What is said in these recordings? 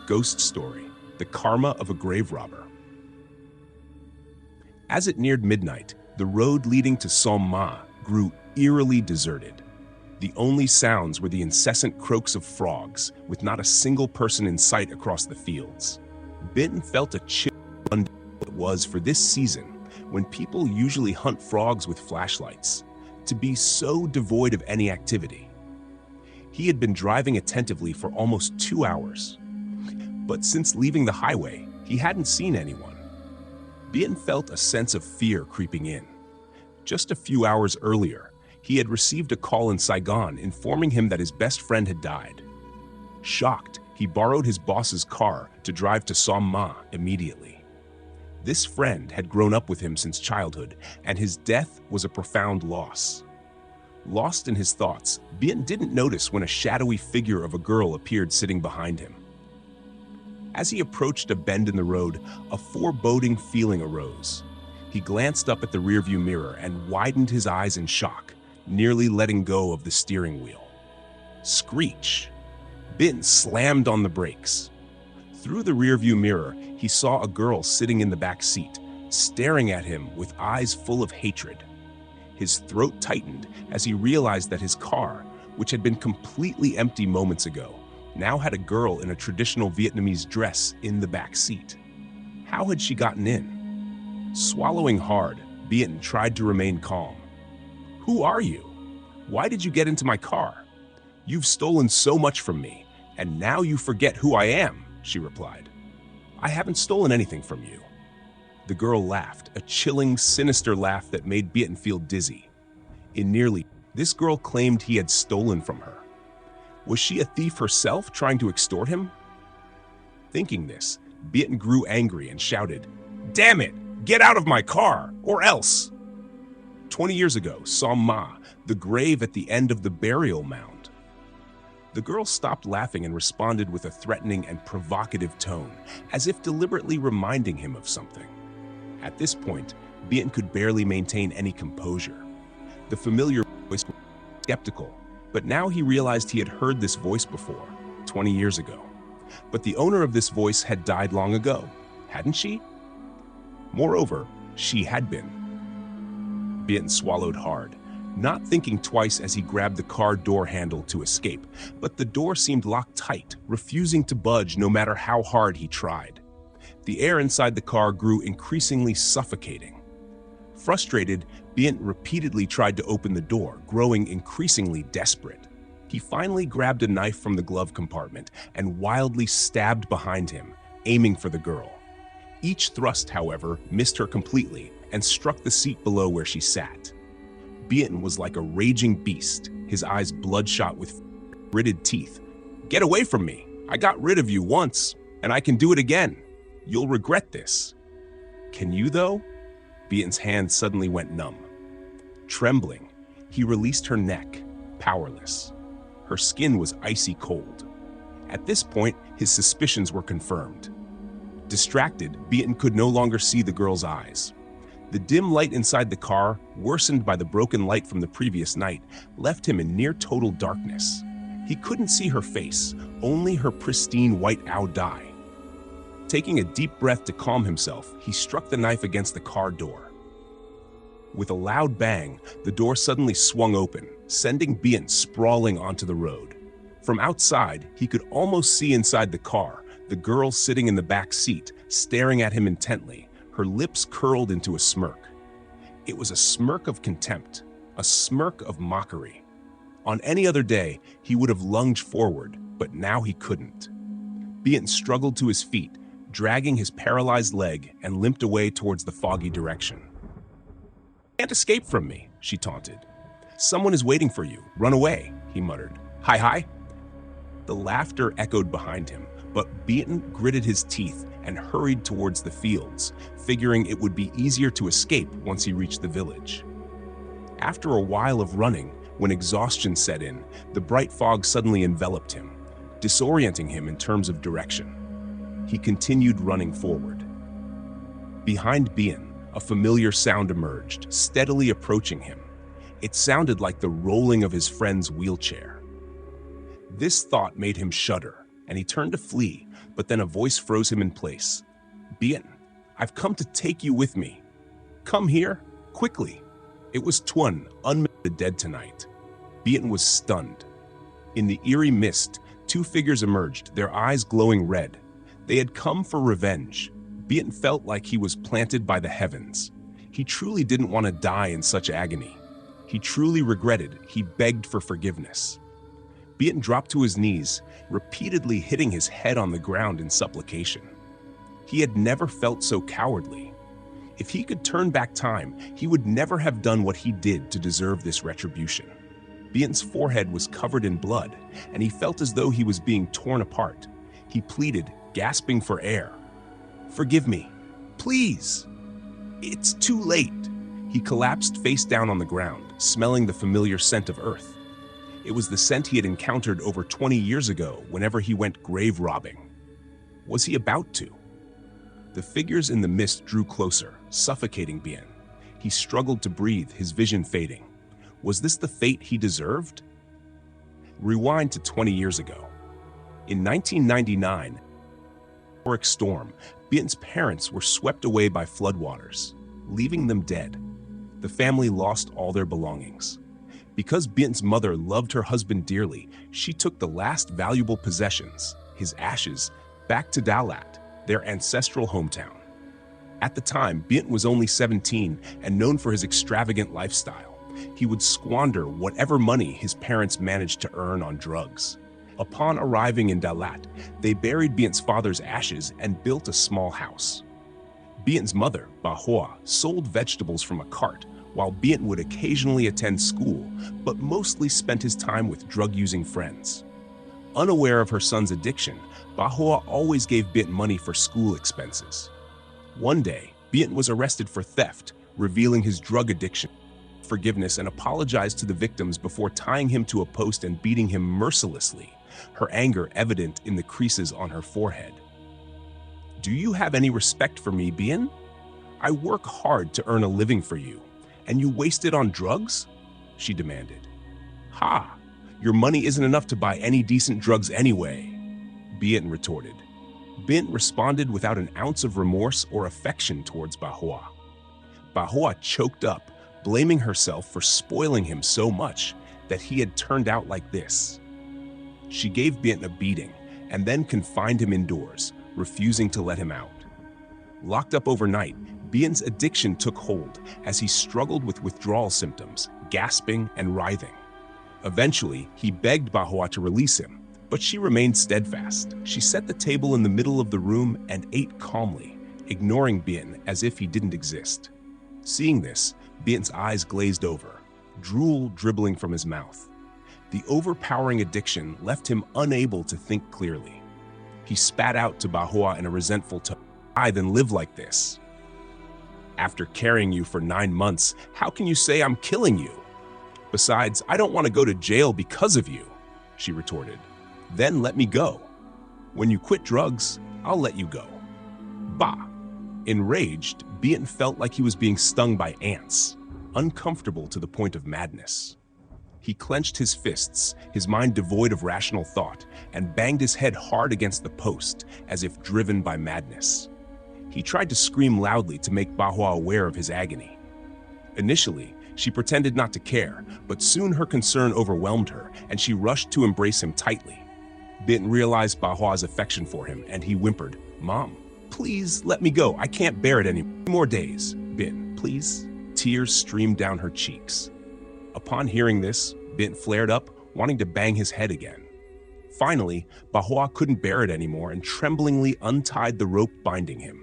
Ghost Story: The Karma of a Grave Robber. As it neared midnight, the road leading to Saint-Mars grew eerily deserted. The only sounds were the incessant croaks of frogs, with not a single person in sight across the fields. Binton felt a chill wonder what it was for this season, when people usually hunt frogs with flashlights, to be so devoid of any activity. He had been driving attentively for almost 2 hours, but since leaving the highway, he hadn't seen anyone. Binton felt a sense of fear creeping in. Just a few hours earlier, he had received a call in Saigon informing him that his best friend had died. Shocked, he borrowed his boss's car to drive to Saint-Mars immediately. This friend had grown up with him since childhood, and his death was a profound loss. Lost in his thoughts, Binton didn't notice when a shadowy figure of a girl appeared sitting behind him. As he approached a bend in the road, a foreboding feeling arose. He glanced up at the rearview mirror and widened his eyes in shock, nearly letting go of the steering wheel. Screech! Binton slammed on the brakes. Through the rearview mirror, he saw a girl sitting in the back seat, staring at him with eyes full of hatred. His throat tightened as he realized that his car, which had been completely empty moments ago, now had a girl in a traditional Vietnamese dress in the back seat. How had she gotten in? Swallowing hard, Binton tried to remain calm. "Who are you? Why did you get into my car? You've stolen so much from me, and now you forget who I am," she replied. "I haven't stolen anything from you." The girl laughed, a chilling, sinister laugh that made Binton feel dizzy. This girl claimed he had stolen from her. Was she a thief herself, trying to extort him? Thinking this, Binton grew angry and shouted, "Damn it! Get out of my car, or else!" 20 years ago, Saint-Mars, the grave at the end of the burial mound. The girl stopped laughing and responded with a threatening and provocative tone, as if deliberately reminding him of something. At this point, Binton could barely maintain any composure. The familiar voice was skeptical, but now he realized he had heard this voice before, 20 years ago. But the owner of this voice had died long ago, hadn't she? Moreover, she had been. Binton swallowed hard, not thinking twice as he grabbed the car door handle to escape, but the door seemed locked tight, refusing to budge no matter how hard he tried. The air inside the car grew increasingly suffocating. Frustrated, Binton repeatedly tried to open the door, growing increasingly desperate. He finally grabbed a knife from the glove compartment and wildly stabbed behind him, aiming for the girl. Each thrust, however, missed her completely and struck the seat below where she sat. Binton was like a raging beast, his eyes bloodshot with gritted teeth. "Get away from me! I got rid of you once, and I can do it again. You'll regret this." "Can you, though?" Binton's hand suddenly went numb. Trembling, he released her neck, powerless. Her skin was icy cold. At this point, his suspicions were confirmed. Distracted, Binton could no longer see the girl's eyes. The dim light inside the car, worsened by the broken light from the previous night, left him in near total darkness. He couldn't see her face, only her pristine white owl dye. Taking a deep breath to calm himself, he struck the knife against the car door. With a loud bang, the door suddenly swung open, sending Binton sprawling onto the road. From outside, he could almost see inside the car, the girl sitting in the back seat, staring at him intently, her lips curled into a smirk. It was a smirk of contempt, a smirk of mockery. On any other day, he would have lunged forward, but now he couldn't. Binton struggled to his feet, dragging his paralyzed leg, and limped away towards the foggy direction. "You can't escape from me," she taunted. "Someone is waiting for you. Run away," he muttered. "Hi, hi." The laughter echoed behind him, but Binton gritted his teeth and hurried towards the fields, figuring it would be easier to escape once he reached the village. After a while of running, when exhaustion set in, the bright fog suddenly enveloped him, disorienting him in terms of direction. He continued running forward. Behind Binton, a familiar sound emerged, steadily approaching him. It sounded like the rolling of his friend's wheelchair. This thought made him shudder, and he turned to flee, but then a voice froze him in place. "Bien, I've come to take you with me. Come here, quickly." It was Tuan, unmarried, dead tonight. Bien was stunned. In the eerie mist, two figures emerged, their eyes glowing red. They had come for revenge. Bien felt like he was planted by the heavens. He truly didn't want to die in such agony. He truly regretted. He begged for forgiveness. Bien dropped to his knees, repeatedly hitting his head on the ground in supplication. He had never felt so cowardly. If he could turn back time, he would never have done what he did to deserve this retribution. Bien's forehead was covered in blood, and he felt as though he was being torn apart. He pleaded, gasping for air. "Forgive me, please." "It's too late." He collapsed face down on the ground, smelling the familiar scent of earth. It was the scent he had encountered over 20 years ago whenever he went grave robbing. Was he about to? The figures in the mist drew closer, suffocating Bien. He struggled to breathe, his vision fading. Was this the fate he deserved? Rewind to 20 years ago. In 1999, a historic storm, Bien's parents were swept away by floodwaters, leaving them dead. The family lost all their belongings. Because Bien's mother loved her husband dearly, she took the last valuable possessions, his ashes, back to Dalat, their ancestral hometown. At the time, Bien was only 17 and known for his extravagant lifestyle. He would squander whatever money his parents managed to earn on drugs. Upon arriving in Dalat, they buried Bien's father's ashes and built a small house. Bien's mother, Bahua, sold vegetables from a cart, while Bien would occasionally attend school, but mostly spent his time with drug-using friends. Unaware of her son's addiction, Bahua always gave Bien money for school expenses. One day, Bien was arrested for theft, revealing his drug addiction, forgiveness, and apologized to the victims before tying him to a post and beating him mercilessly, her anger evident in the creases on her forehead. "Do you have any respect for me, Bien? I work hard to earn a living for you, and you waste it on drugs?" she demanded. "Ha! Your money isn't enough to buy any decent drugs anyway," Bien retorted. Bien responded without an ounce of remorse or affection towards Bahua. Bahua choked up, blaming herself for spoiling him so much that he had turned out like this. She gave Bien a beating and then confined him indoors, refusing to let him out. Locked up overnight, Bien's addiction took hold as he struggled with withdrawal symptoms, gasping and writhing. Eventually, he begged Bahua to release him, but she remained steadfast. She set the table in the middle of the room and ate calmly, ignoring Bien as if he didn't exist. Seeing this, Bien's eyes glazed over, drool dribbling from his mouth. The overpowering addiction left him unable to think clearly. He spat out to Bahua in a resentful tone, "I then live like this. After carrying you for 9 months, how can you say I'm killing you? Besides, I don't want to go to jail because of you," she retorted. "Then let me go. When you quit drugs, I'll let you go." Bah! Enraged, Bien felt like he was being stung by ants, uncomfortable to the point of madness. He clenched his fists, his mind devoid of rational thought, and banged his head hard against the post, as if driven by madness. He tried to scream loudly to make Bahua aware of his agony. Initially, she pretended not to care, but soon her concern overwhelmed her, and she rushed to embrace him tightly. Bien realized Bahua's affection for him, and he whimpered, "Mom, please let me go. I can't bear it any more days. Bien, please." Tears streamed down her cheeks. Upon hearing this, Bien flared up, wanting to bang his head again. Finally, Bahua couldn't bear it anymore and tremblingly untied the rope binding him.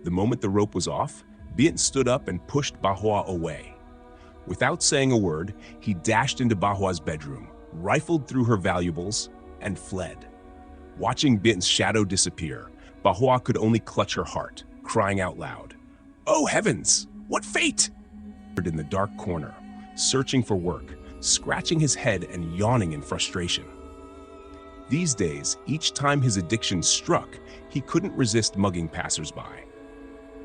The moment the rope was off, Bien stood up and pushed Bahua away. Without saying a word, he dashed into Bahua's bedroom, rifled through her valuables, and fled. Watching Bien's shadow disappear, Bahua could only clutch her heart, crying out loud, "Oh heavens, what fate!" In the dark corner, searching for work, scratching his head and yawning in frustration. These days, each time his addiction struck, he couldn't resist mugging passersby.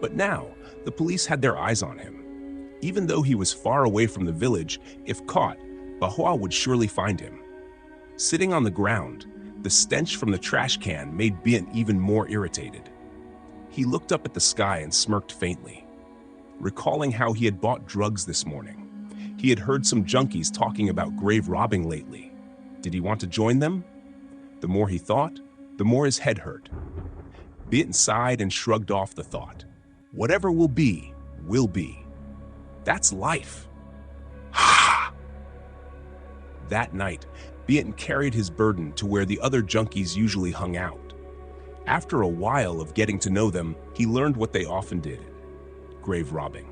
But now, the police had their eyes on him. Even though he was far away from the village, if caught, Bahua would surely find him. Sitting on the ground, The stench from the trash can made Bint even more irritated. He looked up at the sky and smirked faintly, recalling how he had bought drugs this morning. He had heard some junkies talking about grave robbing lately. Did he want to join them? The more he thought, the more his head hurt. Bint sighed and shrugged off the thought. Whatever will be, will be. That's life. Ha! That night, Bint carried his burden to where the other junkies usually hung out. After a while of getting to know them, he learned what they often did: grave robbing.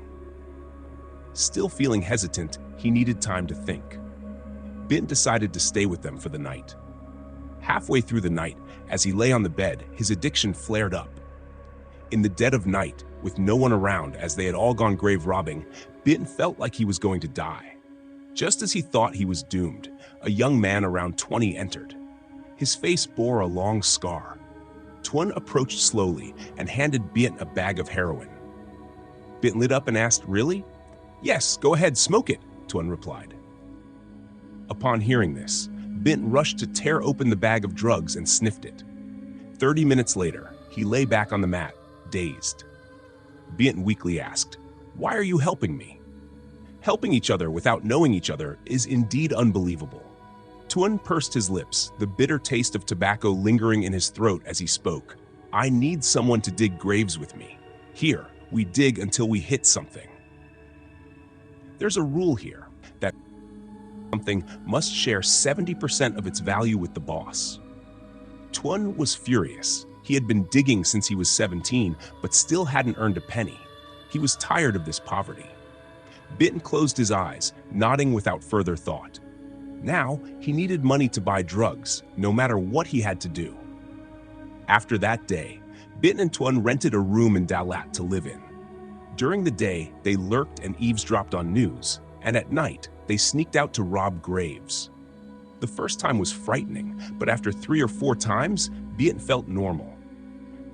Still feeling hesitant, he needed time to think. Bint decided to stay with them for the night. Halfway through the night, as he lay on the bed, his addiction flared up. In the dead of night, with no one around as they had all gone grave robbing, Bint felt like he was going to die. Just as he thought he was doomed, a young man around 20 entered. His face bore a long scar. Tuan approached slowly and handed Bint a bag of heroin. Bint lit up and asked, "Really?" "Yes, go ahead, smoke it," Tuan replied. Upon hearing this, Bint rushed to tear open the bag of drugs and sniffed it. 30 minutes later, he lay back on the mat, dazed. Bint weakly asked, "Why are you helping me?" Helping each other without knowing each other is indeed unbelievable. Tuan pursed his lips, the bitter taste of tobacco lingering in his throat as he spoke. "I need someone to dig graves with me. Here, we dig until we hit something. There's a rule here that something must share 70% of its value with the boss." Tuan was furious. He had been digging since he was 17, but still hadn't earned a penny. He was tired of this poverty. Bint closed his eyes, nodding without further thought. Now, he needed money to buy drugs, no matter what he had to do. After that day, Bint and Tuan rented a room in Dalat to live in. During the day, they lurked and eavesdropped on news, and at night, they sneaked out to rob graves. The first time was frightening, but after 3 or 4 times, Bint felt normal.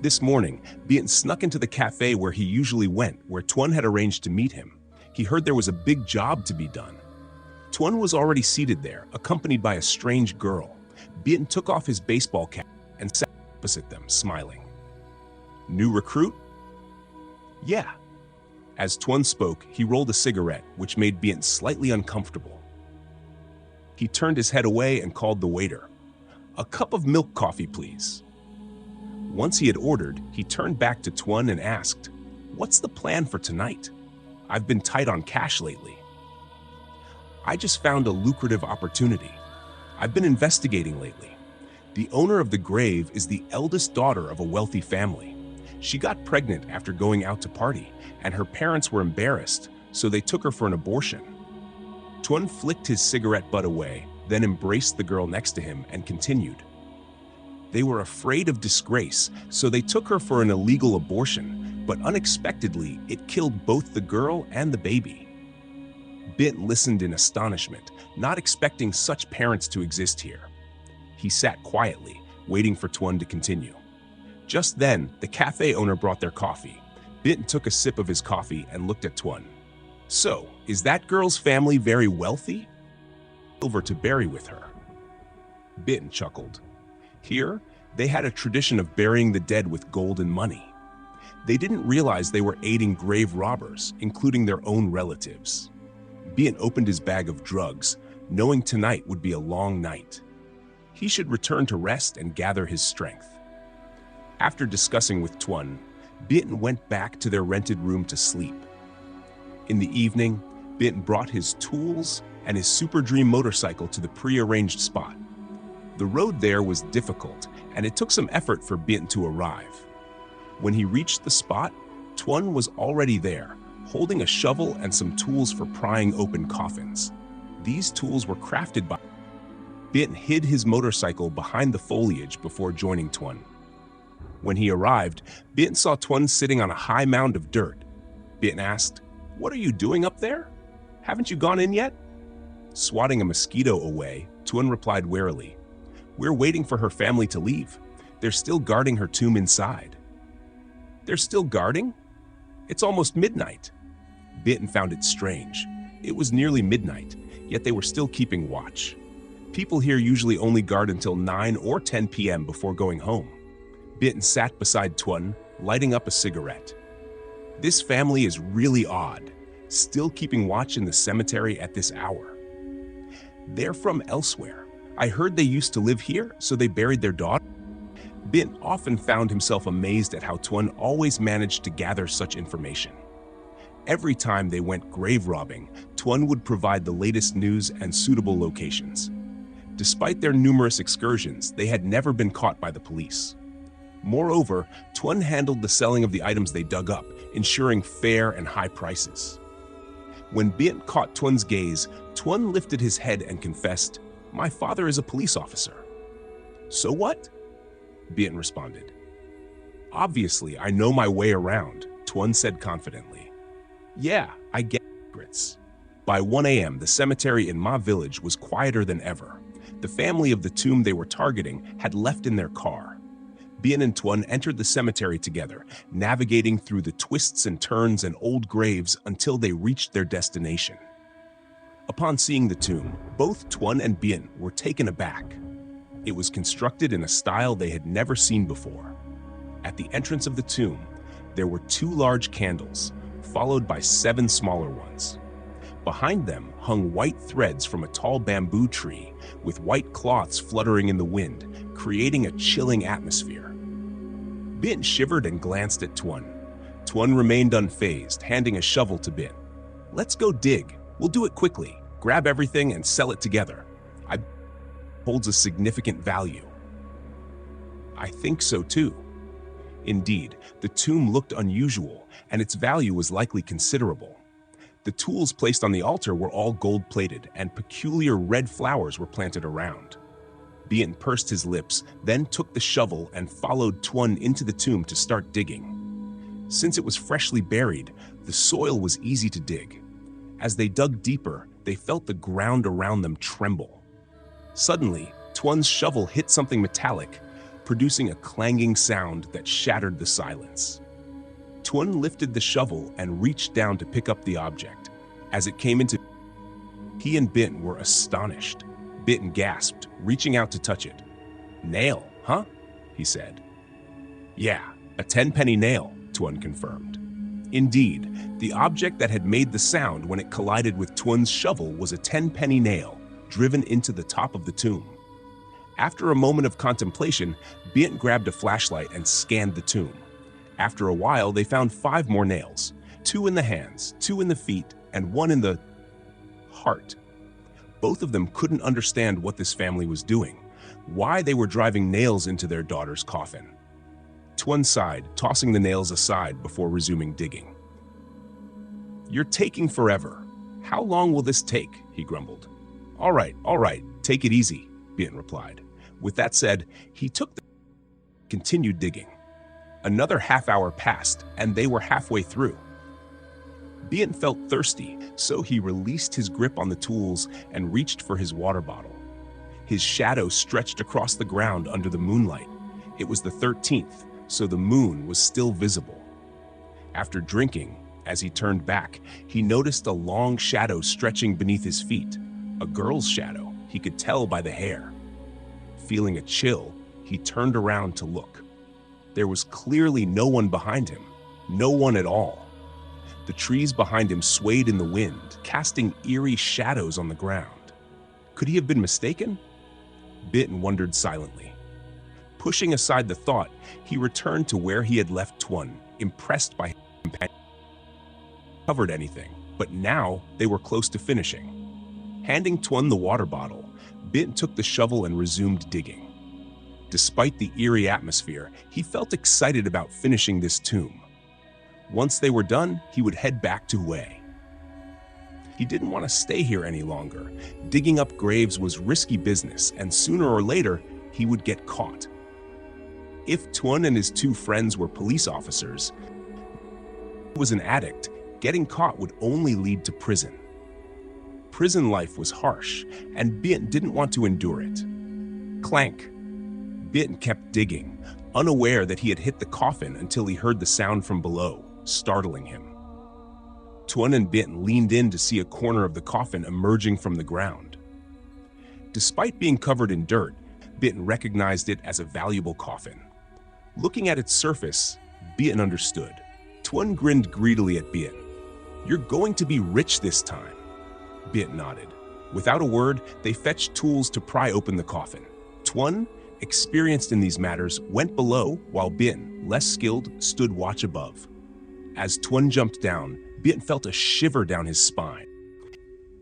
This morning, Bint snuck into the cafe where he usually went, where Tuan had arranged to meet him. He heard there was a big job to be done. Tuan was already seated there, accompanied by a strange girl. Bint took off his baseball cap and sat opposite them, smiling. "New recruit?" "Yeah." As Tuan spoke, he rolled a cigarette, which made Bint slightly uncomfortable. He turned his head away and called the waiter. "A cup of milk coffee, please." Once he had ordered, he turned back to Tuan and asked, "What's the plan for tonight? I've been tight on cash lately." "I just found a lucrative opportunity. I've been investigating lately. The owner of the grave is the eldest daughter of a wealthy family. She got pregnant after going out to party, and her parents were embarrassed, so they took her for an abortion." Tuan flicked his cigarette butt away, then embraced the girl next to him and continued. "They were afraid of disgrace, so they took her for an illegal abortion, but unexpectedly, it killed both the girl and the baby." Bint listened in astonishment, not expecting such parents to exist here. He sat quietly, waiting for Tuan to continue. Just then, the cafe owner brought their coffee. Bint took a sip of his coffee and looked at Tuan. "So, is that girl's family very wealthy?" "Silver to bury with her." Bint chuckled. Here, they had a tradition of burying the dead with gold and money. They didn't realize they were aiding grave robbers, including their own relatives. Bint opened his bag of drugs, knowing tonight would be a long night. He should return to rest and gather his strength. After discussing with Tuan, Bint went back to their rented room to sleep. In the evening, Bint brought his tools and his Super Dream motorcycle to the pre-arranged spot. The road there was difficult, and it took some effort for Bint to arrive. When he reached the spot, Tuan was already there, holding a shovel and some tools for prying open coffins. These tools were crafted by Bint hid his motorcycle behind the foliage before joining Tuan. When he arrived, Bint saw Tuan sitting on a high mound of dirt. Bint asked, "What are you doing up there? Haven't you gone in yet?" Swatting a mosquito away, Tuan replied warily, "We're waiting for her family to leave. They're still guarding her tomb inside." "They're still guarding? It's almost midnight." Bint found it strange. It was nearly midnight, yet they were still keeping watch. People here usually only guard until 9 or 10 p.m. before going home. Bitten sat beside Tuan, lighting up a cigarette. This family is really odd, still keeping watch in the cemetery at this hour. They're from elsewhere. I heard they used to live here, so they buried their daughter. Bint often found himself amazed at how Tuan always managed to gather such information. Every time they went grave robbing, Tuan would provide the latest news and suitable locations. Despite their numerous excursions, they had never been caught by the police. Moreover, Tuan handled the selling of the items they dug up, ensuring fair and high prices. When Bint caught Tuan's gaze, Tuan lifted his head and confessed, "My father is a police officer." "So what?" Bint responded. "Obviously, I know my way around," Tuan said confidently. "Yeah, I get secrets." By 1 a.m., the cemetery in Ma village was quieter than ever. The family of the tomb they were targeting had left in their car. Bien and Tuan entered the cemetery together, navigating through the twists and turns and old graves until they reached their destination. Upon seeing the tomb, both Tuan and Bien were taken aback. It was constructed in a style they had never seen before. At the entrance of the tomb, there were 2 large candles, followed by 7 smaller ones. Behind them hung white threads from a tall bamboo tree, with white cloths fluttering in the wind, creating a chilling atmosphere. Bint shivered and glanced at Tuan. Tuan remained unfazed, handing a shovel to Bint. "Let's go dig. We'll do it quickly. Grab everything and sell it together. I holds a significant value." "I think so too." Indeed, the tomb looked unusual, and its value was likely considerable. The tools placed on the altar were all gold-plated, and peculiar red flowers were planted around. Bien pursed his lips, then took the shovel and followed Tuan into the tomb to start digging. Since it was freshly buried, the soil was easy to dig. As they dug deeper, they felt the ground around them tremble. Suddenly, Tuan's shovel hit something metallic, producing a clanging sound that shattered the silence. Tuan lifted the shovel and reached down to pick up the object. As it came into, he and Bint were astonished. Bint gasped, reaching out to touch it. "Nail, huh?" he said. "Yeah, a 10-penny nail," Tuan confirmed. Indeed, the object that had made the sound when it collided with Tuan's shovel was a 10-penny nail, driven into the top of the tomb. After a moment of contemplation, Bint grabbed a flashlight and scanned the tomb. After a while, they found 5 more nails, 2 in the hands, 2 in the feet, and 1 in the heart. Both of them couldn't understand what this family was doing, why they were driving nails into their daughter's coffin. Tuan sighed, tossing the nails aside before resuming digging. "You're taking forever. How long will this take?" he grumbled. All right, take it easy," Bint replied. With that said, he took the continued digging. Another half-hour passed, and they were halfway through. Bint felt thirsty, so he released his grip on the tools and reached for his water bottle. His shadow stretched across the ground under the moonlight. It was the 13th, so the moon was still visible. After drinking, as he turned back, he noticed a long shadow stretching beneath his feet. A girl's shadow, he could tell by the hair. Feeling a chill, he turned around to look. There was clearly no one behind him, no one at all. The trees behind him swayed in the wind, casting eerie shadows on the ground. Could he have been mistaken? Bint wondered silently. Pushing aside the thought, he returned to where he had left Tuan, impressed by his companion. Covered anything, but now they were close to finishing. Handing Tuan the water bottle, Bint took the shovel and resumed digging. Despite the eerie atmosphere, he felt excited about finishing this tomb. Once they were done, he would head back to Hue. He didn't want to stay here any longer. Digging up graves was risky business, and sooner or later, he would get caught. If Tuan and his 2 friends were police officers, he was an addict, getting caught would only lead to prison. Prison life was harsh, and Bint didn't want to endure it. Clank. Bint kept digging, unaware that he had hit the coffin until he heard the sound from below, startling him. Tuan and Bint leaned in to see a corner of the coffin emerging from the ground. Despite being covered in dirt, Bitten recognized it as a valuable coffin. Looking at its surface, Bitten understood. Tuan grinned greedily at Bitten. "You're going to be rich this time." Bitten nodded. Without a word, they fetched tools to pry open the coffin. Tuan, experienced in these matters, went below while Bitten, less skilled, stood watch above. As Tuan jumped down, Bitten felt a shiver down his spine.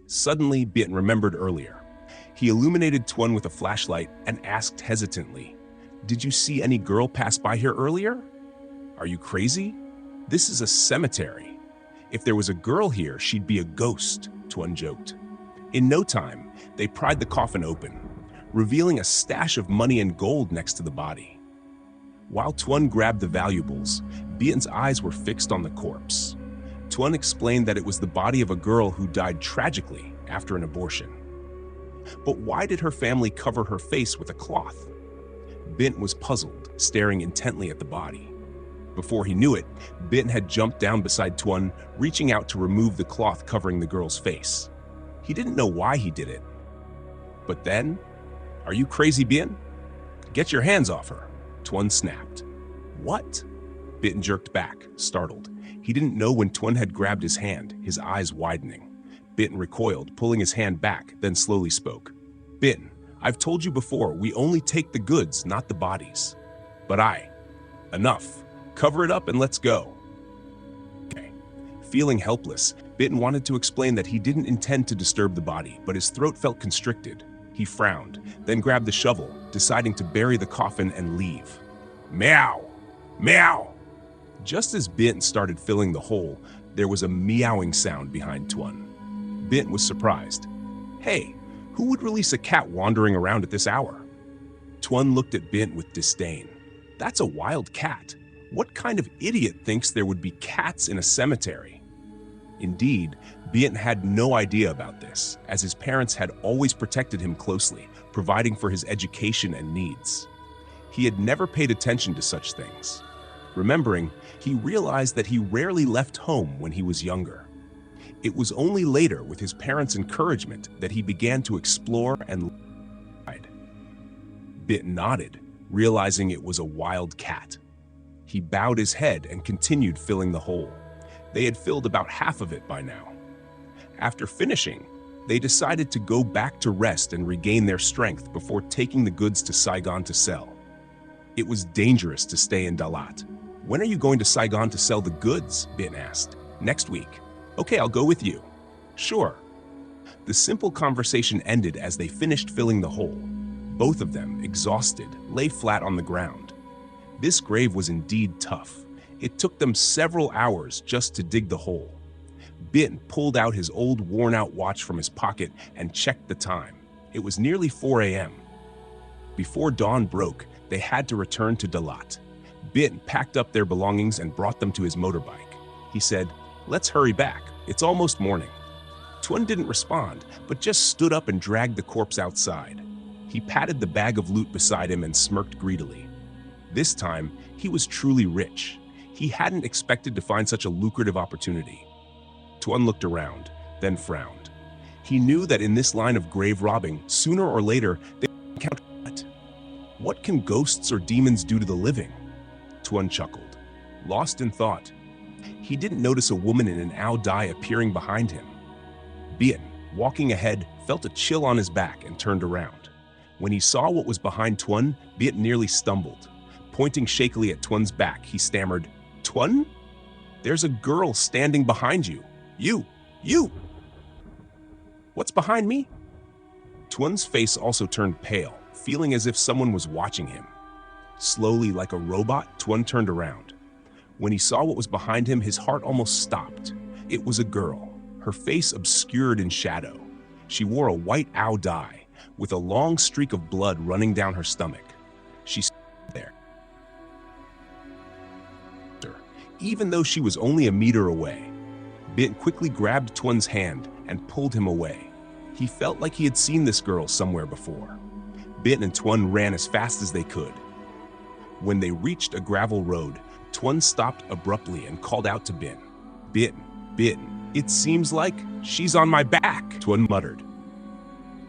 Suddenly, Bitten remembered earlier. He illuminated Tuan with a flashlight and asked hesitantly, "Did you see any girl pass by here earlier?" "Are you crazy? This is a cemetery. If there was a girl here, she'd be a ghost," Tuan joked. In no time, they pried the coffin open, revealing a stash of money and gold next to the body. While Tuan grabbed the valuables, Bitten's eyes were fixed on the corpse. Tuan explained that it was the body of a girl who died tragically after an abortion. But why did her family cover her face with a cloth? Bitten was puzzled, staring intently at the body. Before he knew it, Bitten had jumped down beside Tuan, reaching out to remove the cloth covering the girl's face. He didn't know why he did it. But then, "Are you crazy, Bitten? Get your hands off her," Tuan snapped. "What?" Bitten jerked back, startled. He didn't know when Tuan had grabbed his hand, his eyes widening. Bitten recoiled, pulling his hand back, then slowly spoke. "Bitten, I've told you before, we only take the goods, not the bodies. But enough. Cover it up and let's go." Okay. Feeling helpless, Bitten wanted to explain that he didn't intend to disturb the body, but his throat felt constricted. He frowned, then grabbed the shovel, deciding to bury the coffin and leave. Meow! Meow! Just as Bitten started filling the hole, there was a meowing sound behind Tuan. Bitten was surprised. "Hey, who would release a cat wandering around at this hour?" Tuan looked at Bitten with disdain. "That's a wild cat. What kind of idiot thinks there would be cats in a cemetery?" Indeed, Bitten had no idea about this, as his parents had always protected him closely, providing for his education and needs. He had never paid attention to such things. Remembering, he realized that he rarely left home when he was younger. It was only later, with his parents' encouragement, that he began to explore and hide. Bitten nodded, realizing it was a wild cat. He bowed his head and continued filling the hole. They had filled about half of it by now. After finishing, they decided to go back to rest and regain their strength before taking the goods to Saigon to sell. It was dangerous to stay in Dalat. "When are you going to Saigon to sell the goods?" Bitten asked. "Next week." "Okay, I'll go with you." "Sure." The simple conversation ended as they finished filling the hole. Both of them, exhausted, lay flat on the ground. This grave was indeed tough. It took them several hours just to dig the hole. Bitten pulled out his old worn-out watch from his pocket and checked the time. It was nearly 4 a.m. Before dawn broke, they had to return to Dalat. Bitten packed up their belongings and brought them to his motorbike. He said, "Let's hurry back. It's almost morning." Tuan didn't respond, but just stood up and dragged the corpse outside. He patted the bag of loot beside him and smirked greedily. This time, he was truly rich. He hadn't expected to find such a lucrative opportunity. Tuan looked around, then frowned. He knew that in this line of grave robbing, sooner or later, they would encounter what? What can ghosts or demons do to the living? Tuan chuckled, lost in thought. He didn't notice a woman in an ao dai appearing behind him. Bitten, walking ahead, felt a chill on his back and turned around. When he saw what was behind Tuan, Bitten nearly stumbled. Pointing shakily at Tuan's back, he stammered, "Tuan? There's a girl standing behind you. You! What's behind me?" Tuan's face also turned pale, feeling as if someone was watching him. Slowly, like a robot, Tuan turned around. When he saw what was behind him, his heart almost stopped. It was a girl, her face obscured in shadow. She wore a white ao dai, with a long streak of blood running down her stomach. She stood there. Even though she was only a meter away, Bitten quickly grabbed Tuan's hand and pulled him away. He felt like he had seen this girl somewhere before. Bitten and Tuan ran as fast as they could. When they reached a gravel road, Tuan stopped abruptly and called out to Bitten. Bitten, it seems like she's on my back," Tuan muttered.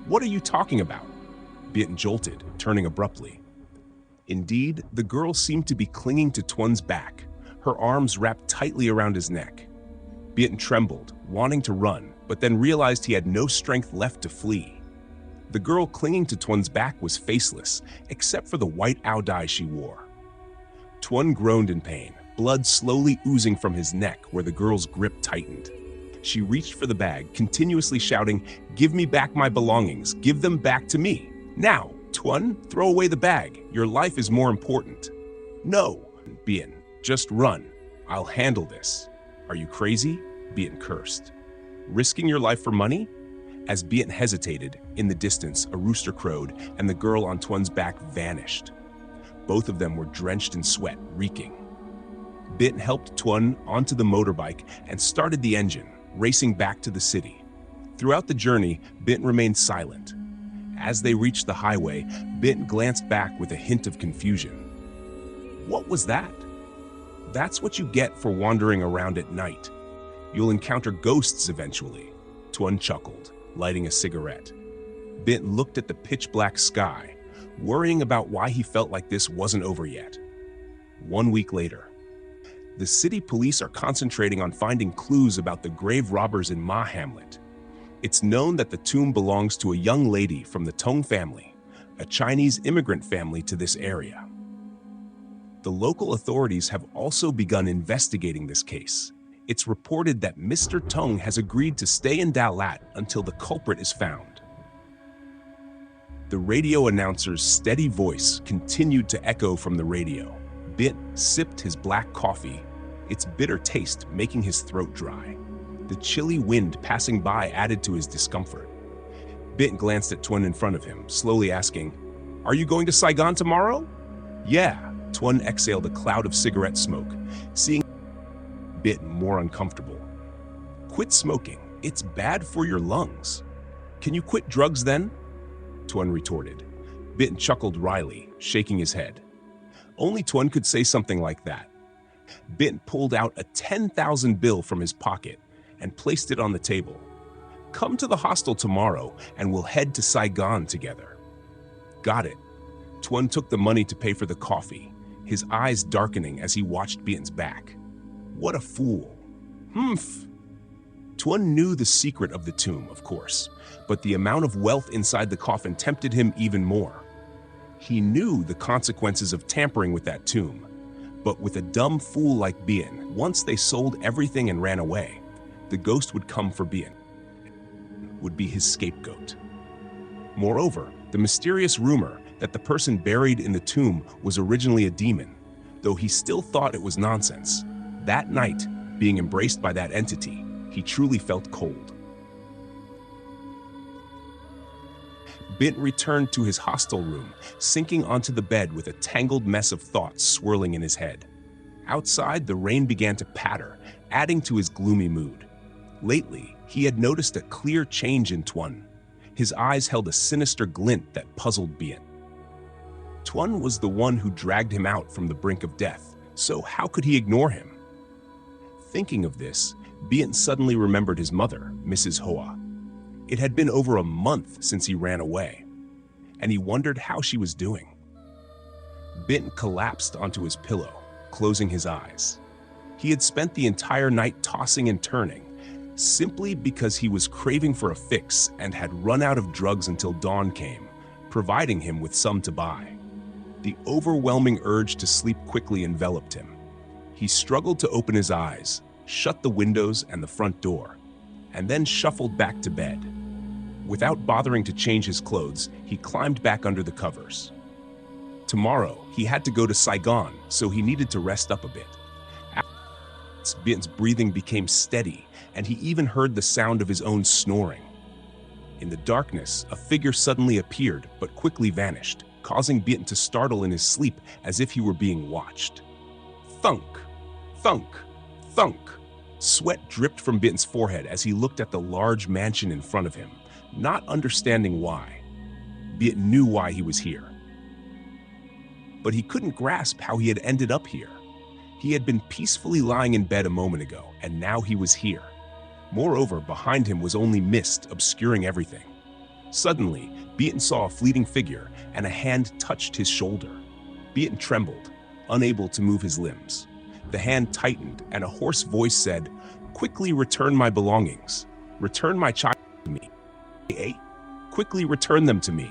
What are you talking about? Bian jolted, turning abruptly. Indeed, the girl seemed to be clinging to Tuan's back, her arms wrapped tightly around his neck. Bian trembled, wanting to run, but then realized he had no strength left to flee. The girl clinging to Tuan's back was faceless, except for the white ao dai she wore. Tuan groaned in pain, blood slowly oozing from his neck where the girl's grip tightened. She reached for the bag, continuously shouting, "Give me back my belongings, give them back to me. Now, Tuan, throw away the bag, your life is more important." "No, Bian, just run. I'll handle this." "Are you crazy?" Bian cursed. "Risking your life for money?" As Bian hesitated, in the distance, a rooster crowed, and the girl on Tuan's back vanished. Both of them were drenched in sweat, reeking. Bian helped Tuan onto the motorbike and started the engine, racing back to the city. Throughout the journey, Bian remained silent. As they reached the highway, Bian glanced back with a hint of confusion. What was that? That's what you get for wandering around at night. You'll encounter ghosts eventually, Tuan chuckled, lighting a cigarette. Bian looked at the pitch-black sky, worrying about why he felt like this wasn't over yet. 1 week later, the city police are concentrating on finding clues about the grave robbers in Ma Hamlet. It's known that the tomb belongs to a young lady from the Tong family, a Chinese immigrant family to this area. The local authorities have also begun investigating this case. It's reported that Mr. Tong has agreed to stay in Dalat until the culprit is found. The radio announcer's steady voice continued to echo from the radio. Bian sipped his black coffee, its bitter taste making his throat dry. The chilly wind passing by added to his discomfort. Bian glanced at Tuan in front of him, slowly asking, "Are you going to Saigon tomorrow?" "Yeah." Tuan exhaled a cloud of cigarette smoke, seeing Bian more uncomfortable. "Quit smoking. It's bad for your lungs." "Can you quit drugs then?" Tuan retorted. Bian chuckled wryly, shaking his head. Only Tuan could say something like that. Bian pulled out a 10,000 bill from his pocket and placed it on the table. "Come to the hostel tomorrow and we'll head to Saigon together." "Got it." Tuan took the money to pay for the coffee, his eyes darkening as he watched Bian's back. What a fool. Humph. Tuan knew the secret of the tomb, of course, but the amount of wealth inside the coffin tempted him even more. He knew the consequences of tampering with that tomb, but with a dumb fool like Bian, once they sold everything and ran away, the ghost would come for Bian, would be his scapegoat. Moreover, the mysterious rumor that the person buried in the tomb was originally a demon, though he still thought it was nonsense. That night, being embraced by that entity, he truly felt cold. Bian returned to his hostel room, sinking onto the bed with a tangled mess of thoughts swirling in his head. Outside, the rain began to patter, adding to his gloomy mood. Lately, he had noticed a clear change in Tuan. His eyes held a sinister glint that puzzled Bian. Tuan was the one who dragged him out from the brink of death, so how could he ignore him? Thinking of this, Bian suddenly remembered his mother, Mrs. Hoa. It had been over a month since he ran away, and he wondered how she was doing. Bian collapsed onto his pillow, closing his eyes. He had spent the entire night tossing and turning, simply because he was craving for a fix and had run out of drugs until dawn came, providing him with some to buy. The overwhelming urge to sleep quickly enveloped him. He struggled to open his eyes, shut the windows and the front door, and then shuffled back to bed. Without bothering to change his clothes, he climbed back under the covers. Tomorrow, he had to go to Saigon, so he needed to rest up a bit. Bian's breathing became steady, and he even heard the sound of his own snoring. In the darkness, a figure suddenly appeared, but quickly vanished, causing Bian to startle in his sleep as if he were being watched. Thunk! Thunk! Thunk! Sweat dripped from Bian's forehead as he looked at the large mansion in front of him, not understanding why. Bian knew why he was here, but he couldn't grasp how he had ended up here. He had been peacefully lying in bed a moment ago, and now he was here. Moreover, behind him was only mist obscuring everything. Suddenly, Beaton saw a fleeting figure, and a hand touched his shoulder. Beaton trembled, unable to move his limbs. The hand tightened, and a hoarse voice said, "Quickly return my belongings. Return my child to me. AA? Quickly return them to me.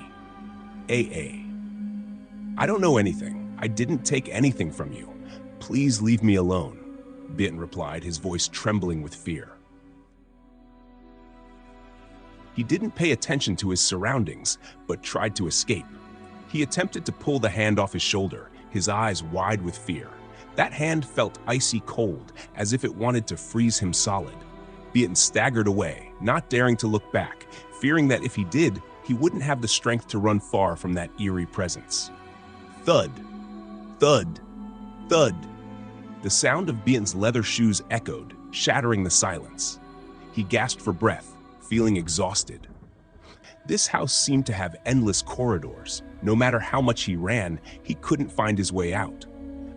AA. I don't know anything. I didn't take anything from you. Please leave me alone," Beaton replied, his voice trembling with fear. He didn't pay attention to his surroundings, but tried to escape. He attempted to pull the hand off his shoulder, his eyes wide with fear. That hand felt icy cold, as if it wanted to freeze him solid. Beaton staggered away, not daring to look back, fearing that if he did, he wouldn't have the strength to run far from that eerie presence. Thud! Thud! Thud! The sound of Beaton's leather shoes echoed, shattering the silence. He gasped for breath, feeling exhausted. This house seemed to have endless corridors. No matter how much he ran, he couldn't find his way out.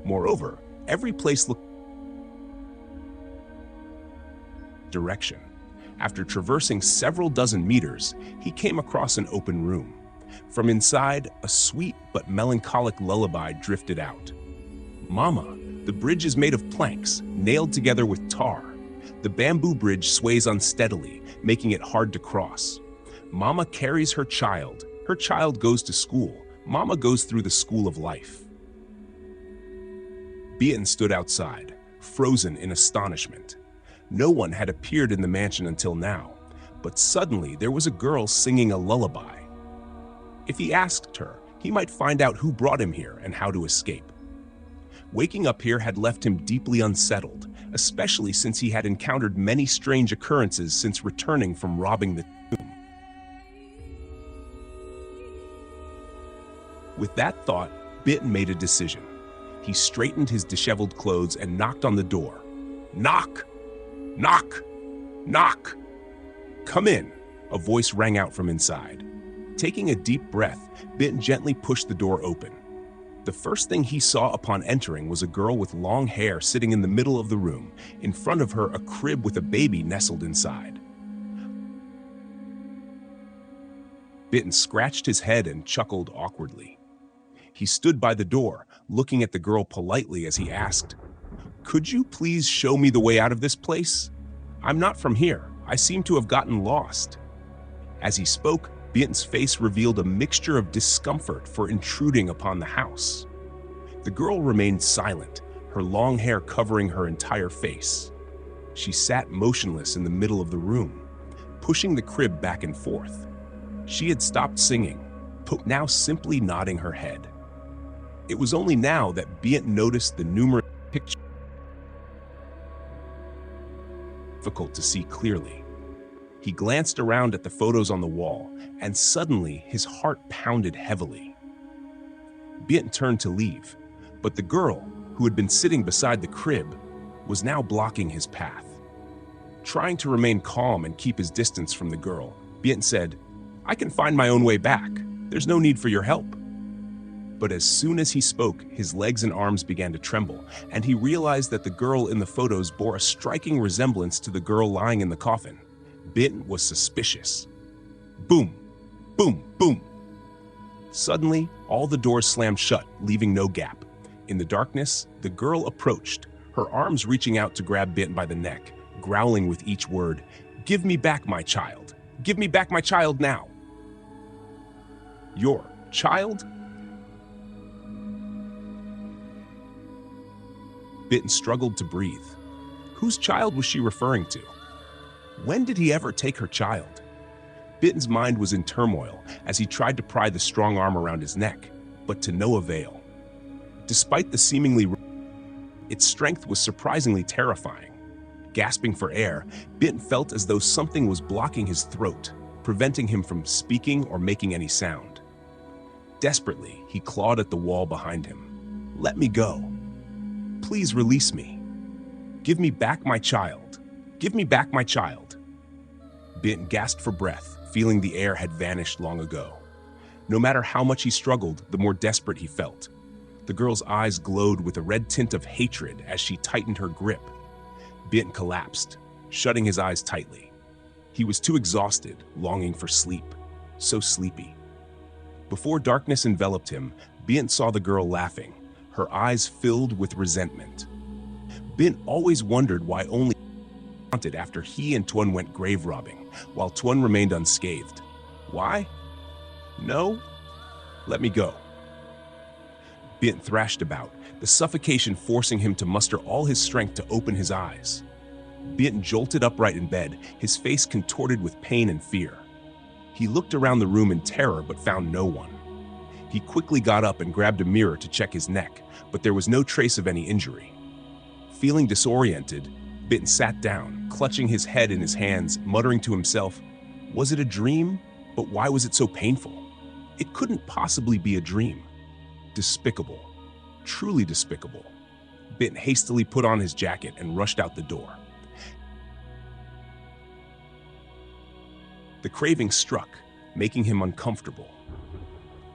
Moreover, every place looked direction. After traversing several dozen meters, he came across an open room. From inside, a sweet but melancholic lullaby drifted out. "Mama, the bridge is made of planks, nailed together with tar. The bamboo bridge sways unsteadily, making it hard to cross. Mama carries her child goes to school, Mama goes through the school of life." Beaton stood outside, frozen in astonishment. No one had appeared in the mansion until now, but suddenly there was a girl singing a lullaby. If he asked her, he might find out who brought him here and how to escape. Waking up here had left him deeply unsettled, especially since he had encountered many strange occurrences since returning from robbing the tomb. With that thought, Beaton made a decision. He straightened his disheveled clothes and knocked on the door. "Knock! Knock! Knock!" "Come in," a voice rang out from inside. Taking a deep breath, Beaton gently pushed the door open. The first thing he saw upon entering was a girl with long hair sitting in the middle of the room, in front of her a crib with a baby nestled inside. Beaton scratched his head and chuckled awkwardly. He stood by the door, looking at the girl politely as he asked, "Could you please show me the way out of this place? I'm not from here. I seem to have gotten lost." As he spoke, Beaton's face revealed a mixture of discomfort for intruding upon the house. The girl remained silent, her long hair covering her entire face. She sat motionless in the middle of the room, pushing the crib back and forth. She had stopped singing, but now simply nodding her head. It was only now that Beaton noticed the numerous pictures difficult to see clearly. He glanced around at the photos on the wall, and suddenly his heart pounded heavily. Beaton turned to leave, but the girl, who had been sitting beside the crib, was now blocking his path. Trying to remain calm and keep his distance from the girl, Beaton said, "I can find my own way back. There's no need for your help." But as soon as he spoke, his legs and arms began to tremble, and he realized that the girl in the photos bore a striking resemblance to the girl lying in the coffin. Beaton was suspicious. Boom! Boom! Boom! Suddenly, all the doors slammed shut, leaving no gap. In the darkness, the girl approached, her arms reaching out to grab Beaton by the neck, growling with each word, "Give me back my child! Give me back my child now!" "Your child?" Beaton struggled to breathe. Whose child was she referring to? When did he ever take her child? Beaton's mind was in turmoil as he tried to pry the strong arm around his neck, but to no avail. Despite the its strength was surprisingly terrifying. Gasping for air, Beaton felt as though something was blocking his throat, preventing him from speaking or making any sound. Desperately, he clawed at the wall behind him. "Let me go. Please release me. Give me back my child. Give me back my child." Beaton gasped for breath, feeling the air had vanished long ago. No matter how much he struggled, the more desperate he felt. The girl's eyes glowed with a red tint of hatred as she tightened her grip. Beaton collapsed, shutting his eyes tightly. He was too exhausted, longing for sleep. so sleepy. Before darkness enveloped him, Bint saw the girl laughing, her eyes filled with resentment. Bint always wondered why only haunted after he and Tuan went grave robbing, while Tuan remained unscathed. Why? No? Let me go. Bint thrashed about, the suffocation forcing him to muster all his strength to open his eyes. Bint jolted upright in bed, his face contorted with pain and fear. He looked around the room in terror but found no one. He quickly got up and grabbed a mirror to check his neck, but there was no trace of any injury. Feeling disoriented, Bint sat down, clutching his head in his hands, muttering to himself, was it a dream? But why was it so painful? It couldn't possibly be a dream. Despicable. Truly despicable. Bint hastily put on his jacket and rushed out the door. The craving struck, making him uncomfortable.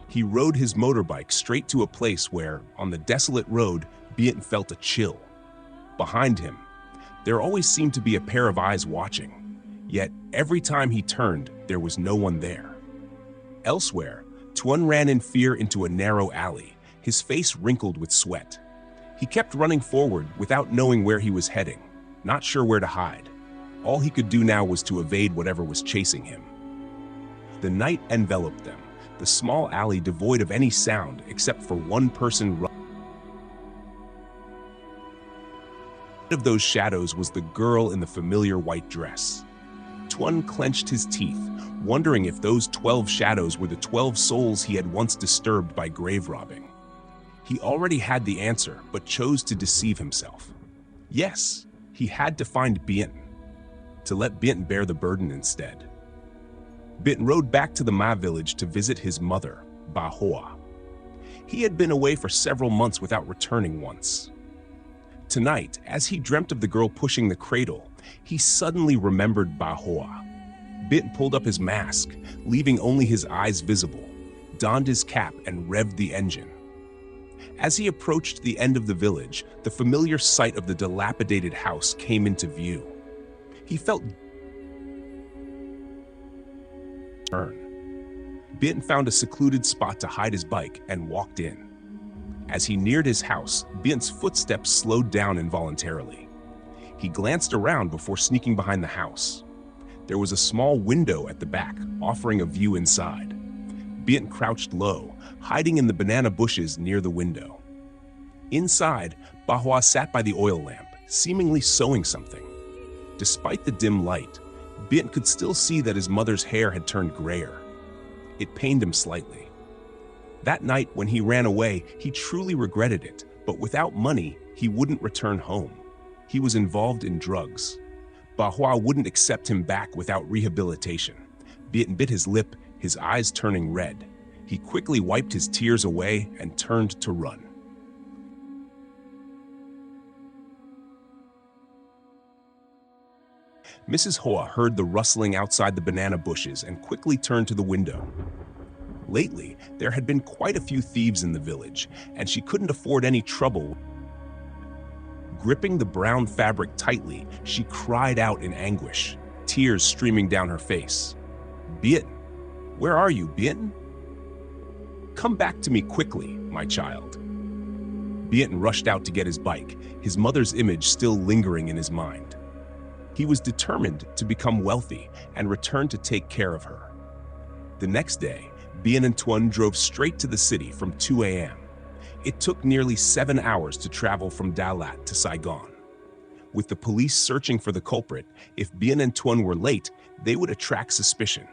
He rode his motorbike straight to a place where, on the desolate road, Bint felt a chill. Behind him, there always seemed to be a pair of eyes watching, yet every time he turned, there was no one there. Elsewhere, Tuan ran in fear into a narrow alley, his face wrinkled with sweat. He kept running forward without knowing where he was heading, not sure where to hide. All he could do now was to evade whatever was chasing him. The night enveloped them, the small alley devoid of any sound except for one person running. One of those shadows was the girl in the familiar white dress. Tuan clenched his teeth, wondering if those 12 shadows were the 12 souls he had once disturbed by grave robbing. He already had the answer, but chose to deceive himself. Yes, he had to find Bint, to let Bint bear the burden instead. Bint rode back to the Ma village to visit his mother, Ba Hoa. He had been away for several months without returning once. Tonight, as he dreamt of the girl pushing the cradle, he suddenly remembered Ba Hoa. Bint pulled up his mask, leaving only his eyes visible, donned his cap and revved the engine. As he approached the end of the village, the familiar sight of the dilapidated house came into view. He felt turn. Bint found a secluded spot to hide his bike and walked in. As he neared his house, Bint's footsteps slowed down involuntarily. He glanced around before sneaking behind the house. There was a small window at the back, offering a view inside. Bint crouched low, hiding in the banana bushes near the window. Inside, Ba Hoa sat by the oil lamp, seemingly sewing something. Despite the dim light, Bint could still see that his mother's hair had turned grayer. It pained him slightly. That night, when he ran away, he truly regretted it, but without money, he wouldn't return home. He was involved in drugs. Ba Hoa wouldn't accept him back without rehabilitation. Bint bit his lip, his eyes turning red. He quickly wiped his tears away and turned to run. Mrs. Hoa heard the rustling outside the banana bushes and quickly turned to the window. Lately, there had been quite a few thieves in the village, and she couldn't afford any trouble. Gripping the brown fabric tightly, she cried out in anguish, tears streaming down her face. "Bint, where are you, Bint? Come back to me quickly, my child." Bint rushed out to get his bike, his mother's image still lingering in his mind. He was determined to become wealthy and return to take care of her. The next day, Bint and Tuan drove straight to the city from 2 a.m. It took nearly 7 hours to travel from Dalat to Saigon. With the police searching for the culprit, if Bint and Tuan were late, they would attract suspicion.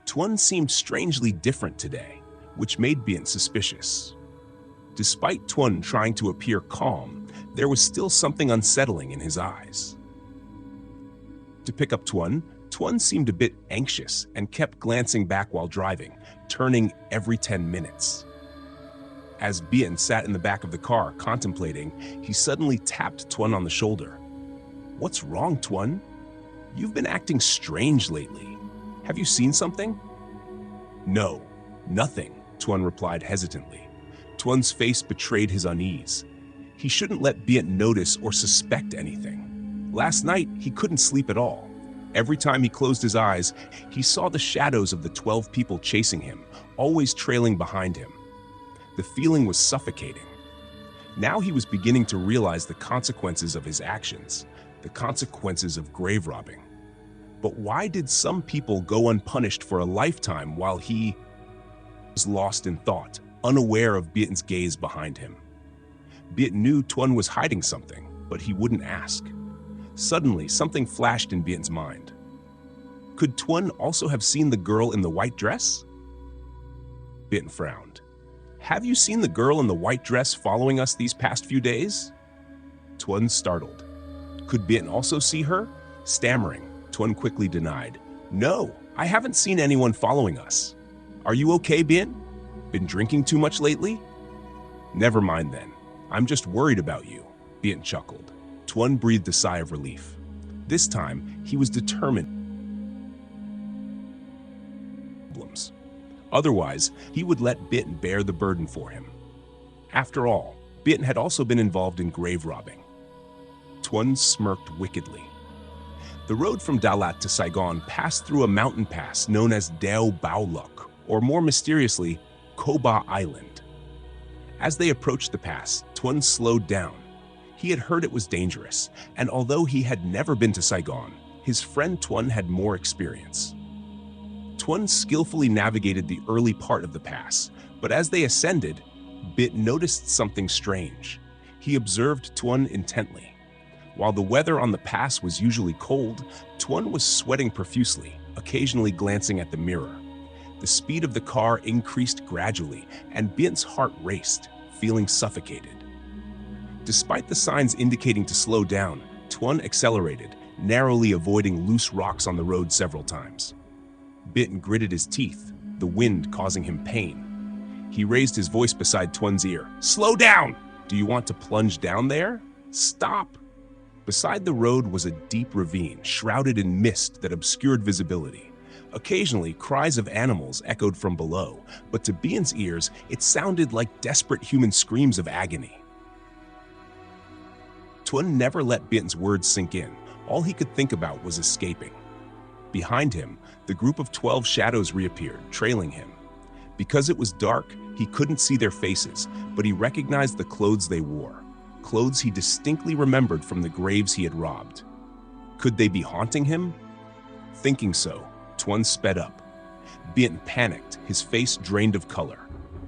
Tuan seemed strangely different today, which made Bint suspicious. Despite Tuan trying to appear calm, there was still something unsettling in his eyes. To pick up Tuan, Tuan seemed a bit anxious and kept glancing back while driving, turning every 10 minutes. As Bint sat in the back of the car contemplating, he suddenly tapped Tuan on the shoulder. "What's wrong, Tuan? You've been acting strange lately. Have you seen something?" "No, nothing," Tuan replied hesitantly. Tuan's face betrayed his unease. He shouldn't let Bint notice or suspect anything. Last night, he couldn't sleep at all. Every time he closed his eyes, he saw the shadows of the 12 people chasing him, always trailing behind him. The feeling was suffocating. Now he was beginning to realize the consequences of his actions, the consequences of grave robbing. But why did some people go unpunished for a lifetime while he was lost in thought, unaware of Bieten's gaze behind him? Bieten knew Tuan was hiding something, but he wouldn't ask. Suddenly, something flashed in Bieten's mind. Could Tuan also have seen the girl in the white dress? Bieten frowned. Have you seen the girl in the white dress following us these past few days? Tuan startled. Could Bieten also see her? Stammering, Tuan quickly denied. No, I haven't seen anyone following us. Are you okay, Bieten? Been drinking too much lately? Never mind then. I'm just worried about you, Bieten chuckled. Tuan breathed a sigh of relief. This time, he was determined. Otherwise, he would let Bieten bear the burden for him. After all, Bieten had also been involved in grave robbing. Tuan smirked wickedly. The road from Dalat to Saigon passed through a mountain pass known as Dao Baoluk, or more mysteriously, Koba Island. As they approached the pass, Tuan slowed down. He had heard it was dangerous, and although he had never been to Saigon, his friend Tuan had more experience. Tuan skillfully navigated the early part of the pass, but as they ascended, Bieten noticed something strange. He observed Tuan intently. While the weather on the pass was usually cold, Tuan was sweating profusely, occasionally glancing at the mirror. The speed of the car increased gradually, and Bieten's heart raced, feeling suffocated. Despite the signs indicating to slow down, Tuan accelerated, narrowly avoiding loose rocks on the road several times. Bieten gritted his teeth, the wind causing him pain. He raised his voice beside Tuan's ear. Slow down! Do you want to plunge down there? Stop! Beside the road was a deep ravine, shrouded in mist that obscured visibility. Occasionally, cries of animals echoed from below, but to Bieten's ears, it sounded like desperate human screams of agony. Tuan never let Bieten's words sink in. All he could think about was escaping. Behind him, the group of 12 shadows reappeared, trailing him. Because it was dark, he couldn't see their faces, but he recognized the clothes they wore, clothes he distinctly remembered from the graves he had robbed. Could they be haunting him? Thinking so, Tuan sped up. Bieten panicked, his face drained of color.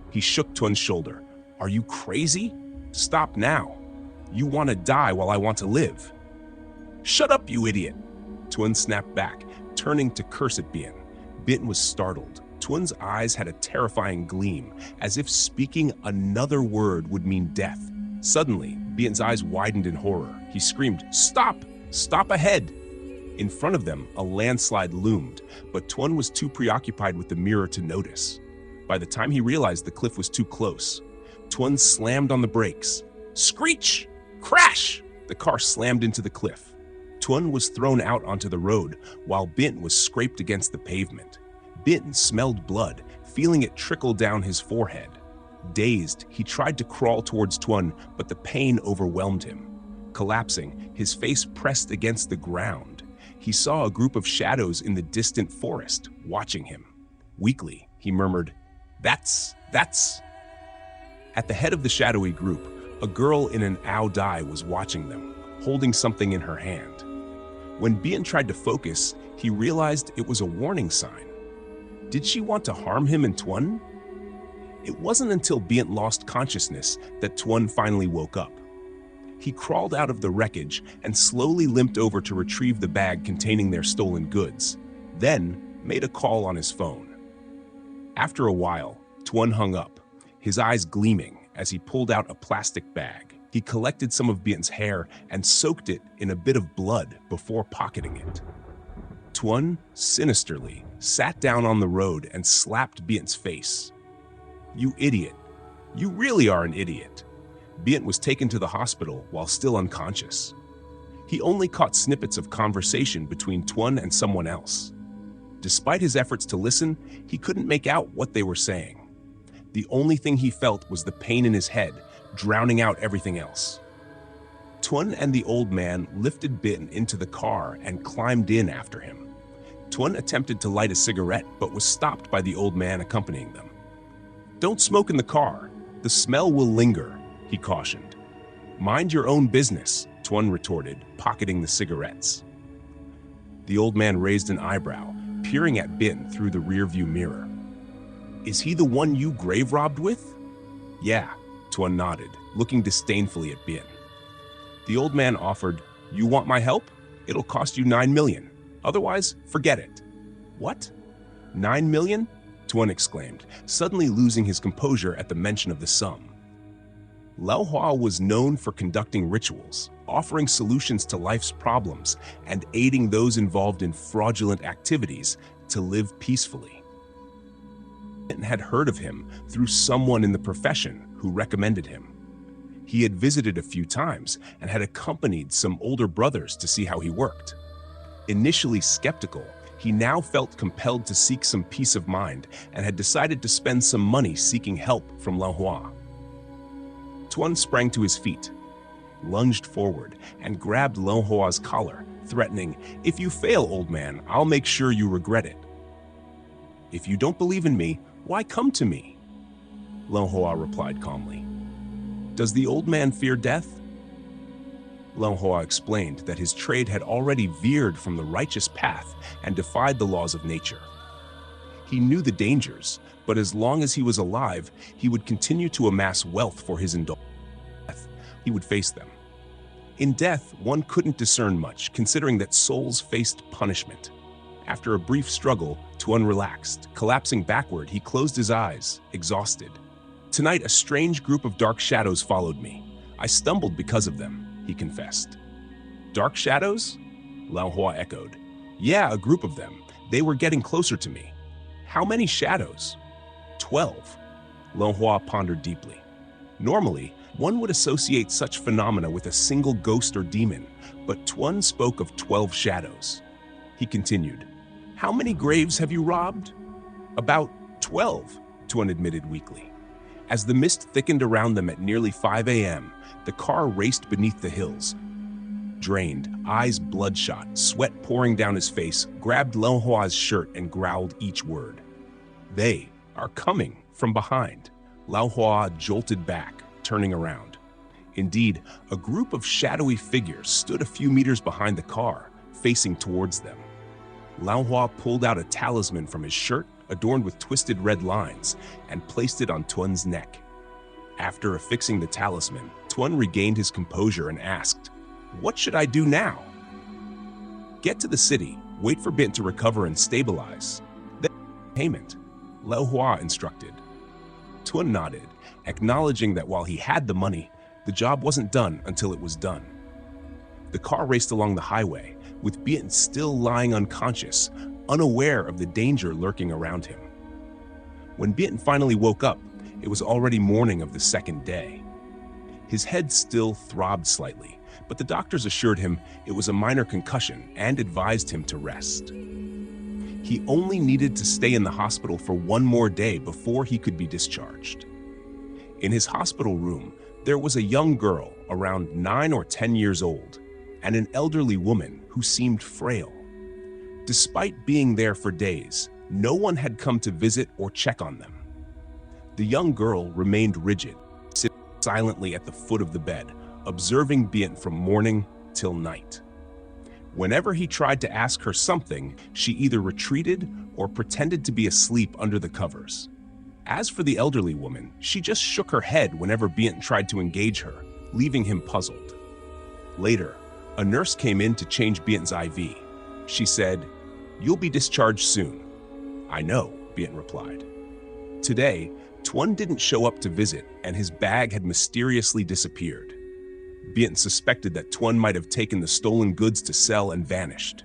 He shook Tuan's shoulder. Are you crazy? Stop now. You want to die while I want to live. Shut up, you idiot! Tuan snapped back, turning to curse at Bieten. Bieten was startled. Tuan's eyes had a terrifying gleam, as if speaking another word would mean death. Suddenly, Bieten's eyes widened in horror. He screamed, Stop! Stop ahead! In front of them, a landslide loomed, but Tuan was too preoccupied with the mirror to notice. By the time he realized the cliff was too close, Tuan slammed on the brakes. Screech! Crash! The car slammed into the cliff. Tuan was thrown out onto the road, while Bieten was scraped against the pavement. Bieten smelled blood, feeling it trickle down his forehead. Dazed, he tried to crawl towards Tuan, but the pain overwhelmed him. Collapsing, his face pressed against the ground. He saw a group of shadows in the distant forest, watching him. Weakly, he murmured, That's... At the head of the shadowy group, a girl in an ao dai was watching them, holding something in her hand. When Bieten tried to focus, he realized it was a warning sign. Did she want to harm him and Tuan? It wasn't until Bieten lost consciousness that Tuan finally woke up. He crawled out of the wreckage and slowly limped over to retrieve the bag containing their stolen goods, then made a call on his phone. After a while, Tuan hung up, his eyes gleaming as he pulled out a plastic bag. He collected some of Bieten's hair and soaked it in a bit of blood before pocketing it. Tuan, sinisterly, sat down on the road and slapped Bieten's face. You idiot. You really are an idiot. Bieten was taken to the hospital while still unconscious. He only caught snippets of conversation between Tuan and someone else. Despite his efforts to listen, he couldn't make out what they were saying. The only thing he felt was the pain in his head, drowning out everything else. Tuan and the old man lifted Bitten into the car and climbed in after him. Tuan attempted to light a cigarette, but was stopped by the old man accompanying them. "Don't smoke in the car. The smell will linger," he cautioned. "Mind your own business," Tuan retorted, pocketing the cigarettes. The old man raised an eyebrow, peering at Bitten through the rearview mirror. "Is he the one you grave robbed with?" "Yeah," Tuan nodded, looking disdainfully at Bitten. The old man offered, "You want my help? It'll cost you 9 million. Otherwise, forget it." "What? 9 million? Tuan exclaimed, suddenly losing his composure at the mention of the sum. Lao Hua was known for conducting rituals, offering solutions to life's problems, and aiding those involved in fraudulent activities to live peacefully. Bitten had heard of him through someone in the profession who recommended him. He had visited a few times and had accompanied some older brothers to see how he worked. Initially skeptical, he now felt compelled to seek some peace of mind and had decided to spend some money seeking help from Lao Hua. Tuan sprang to his feet, lunged forward, and grabbed Lao Hua's collar, threatening, "If you fail, old man, I'll make sure you regret it." "If you don't believe in me, why come to me?" Lao Hua replied calmly. "Does the old man fear death?" Lao Hua explained that his trade had already veered from the righteous path and defied the laws of nature. He knew the dangers, but as long as he was alive, he would continue to amass wealth for his indulgence. He would face them. In death, one couldn't discern much, considering that souls faced punishment. After a brief struggle, Tuan relaxed. Collapsing backward, he closed his eyes, exhausted. "Tonight, a strange group of dark shadows followed me. I stumbled because of them," he confessed. "Dark shadows?" Lao Hua echoed. "Yeah, a group of them. They were getting closer to me." "How many shadows?" 12. Lao Hua pondered deeply. Normally, one would associate such phenomena with a single ghost or demon, but Tuan spoke of 12 shadows. He continued, "How many graves have you robbed?" "About 12, Tuan admitted weakly. As the mist thickened around them at nearly 5 a.m., the car raced beneath the hills. Drained, eyes bloodshot, sweat pouring down his face, grabbed Lao Hua's shirt and growled each word. "They are coming from behind." Lao Hua jolted back, turning around. Indeed, a group of shadowy figures stood a few meters behind the car, facing towards them. Lao Hua pulled out a talisman from his shirt, adorned with twisted red lines, and placed it on Tuan's neck. After affixing the talisman, Tuan regained his composure and asked, "What should I do now?" "Get to the city, wait for Bitten to recover and stabilize. Then payment," Lao Hua instructed. Tuan nodded, acknowledging that while he had the money, the job wasn't done until it was done. The car raced along the highway, with Bitten still lying unconscious, unaware of the danger lurking around him. When Bitten finally woke up, it was already morning of the second day. His head still throbbed slightly, but the doctors assured him it was a minor concussion and advised him to rest. He only needed to stay in the hospital for one more day before he could be discharged. In his hospital room, there was a young girl around 9 or 10 years old and an elderly woman who seemed frail. Despite being there for days, no one had come to visit or check on them. The young girl remained rigid, sitting silently at the foot of the bed, observing Bitten from morning till night. Whenever he tried to ask her something, she either retreated or pretended to be asleep under the covers. As for the elderly woman, she just shook her head whenever Bitten tried to engage her, leaving him puzzled. Later, a nurse came in to change Bitten's IV. She said, "You'll be discharged soon." "I know," Bitten replied. Today, Tuan didn't show up to visit, and his bag had mysteriously disappeared. Bitten suspected that Tuan might have taken the stolen goods to sell and vanished.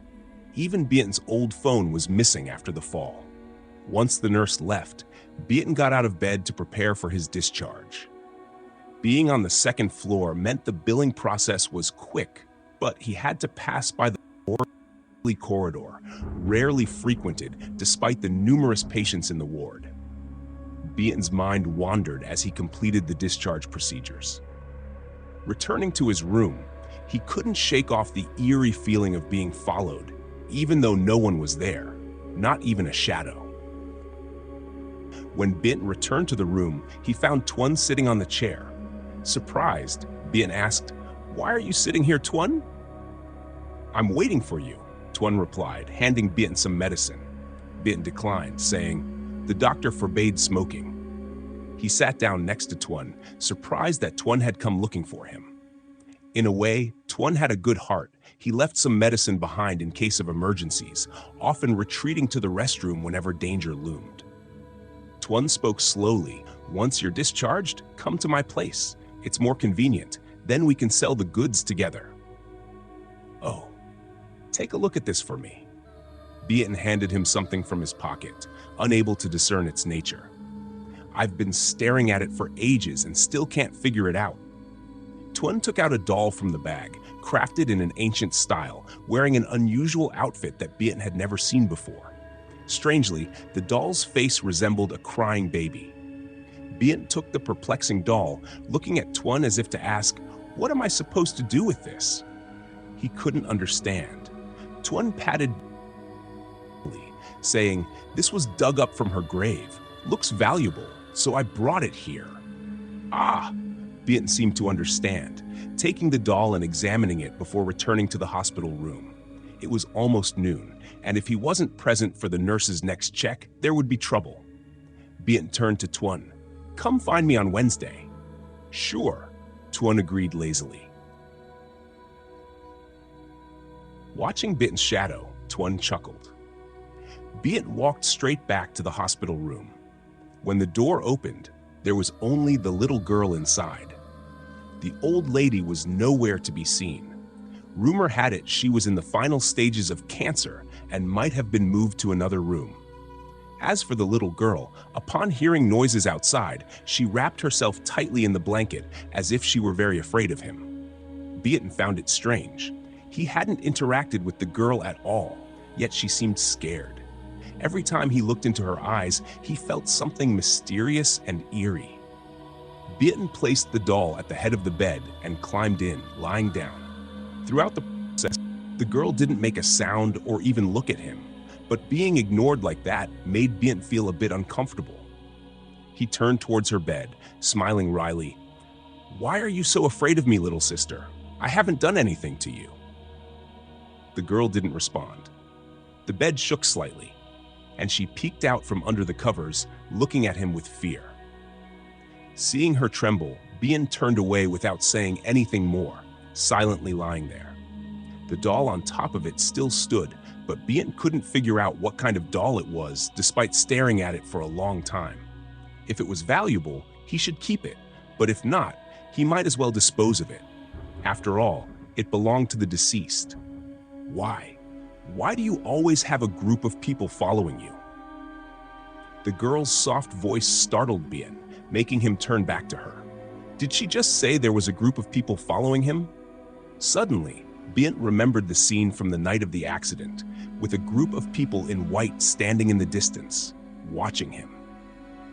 Even Bitten's old phone was missing after the fall. Once the nurse left, Bitten got out of bed to prepare for his discharge. Being on the second floor meant the billing process was quick, but he had to pass by the corridor, rarely frequented despite the numerous patients in the ward. Bitten's mind wandered as he completed the discharge procedures. Returning to his room, He couldn't shake off the eerie feeling of being followed, even though no one was there, not even a shadow. When Bint returned to the room, he found Tuan sitting on the chair. Surprised, Bint asked, "Why are you sitting here, Tuan?" "I'm waiting for you," Tuan replied, handing Bint some medicine. Bint declined, saying, "The doctor forbade smoking." He sat down next to Tuan, surprised that Tuan had come looking for him. In a way, Tuan had a good heart. He left some medicine behind in case of emergencies, often retreating to the restroom whenever danger loomed. Tuan spoke slowly. "Once you're discharged, come to my place. It's more convenient. Then we can sell the goods together." "Oh, take a look at this for me." Bint handed him something from his pocket, unable to discern its nature. "I've been staring at it for ages and still can't figure it out." Tuan took out a doll from the bag, crafted in an ancient style, wearing an unusual outfit that Bint had never seen before. Strangely, the doll's face resembled a crying baby. Bint took the perplexing doll, looking at Tuan as if to ask, "What am I supposed to do with this?" He couldn't understand. Tuan patted, saying, "This was dug up from her grave. Looks valuable, so I brought it here." "Ah!" Bint seemed to understand, taking the doll and examining it before returning to the hospital room. It was almost noon, and if he wasn't present for the nurse's next check, there would be trouble. Bint turned to Tuan. "Come find me on Wednesday." "Sure," Tuan agreed lazily. Watching Bint's shadow, Tuan chuckled. Bint walked straight back to the hospital room. When the door opened, there was only the little girl inside. The old lady was nowhere to be seen. Rumor had it she was in the final stages of cancer and might have been moved to another room. As for the little girl, upon hearing noises outside, she wrapped herself tightly in the blanket as if she were very afraid of him. Bint found it strange. He hadn't interacted with the girl at all, yet she seemed scared. Every time he looked into her eyes, he felt something mysterious and eerie. Bint placed the doll at the head of the bed and climbed in, lying down. Throughout the process, the girl didn't make a sound or even look at him, but being ignored like that made Bint feel a bit uncomfortable. He turned towards her bed, smiling wryly. "Why are you so afraid of me, little sister? I haven't done anything to you." The girl didn't respond. The bed shook slightly, and she peeked out from under the covers, looking at him with fear. Seeing her tremble, Bint turned away without saying anything more, silently lying there. The doll on top of it still stood, but Bint couldn't figure out what kind of doll it was despite staring at it for a long time. If it was valuable, he should keep it, but if not, he might as well dispose of it. After all, it belonged to the deceased. Why? Why do you always have a group of people following you? The girl's soft voice startled Bint, making him turn back to her. Did she just say there was a group of people following him? Suddenly, Bint remembered the scene from the night of the accident, with a group of people in white standing in the distance, watching him.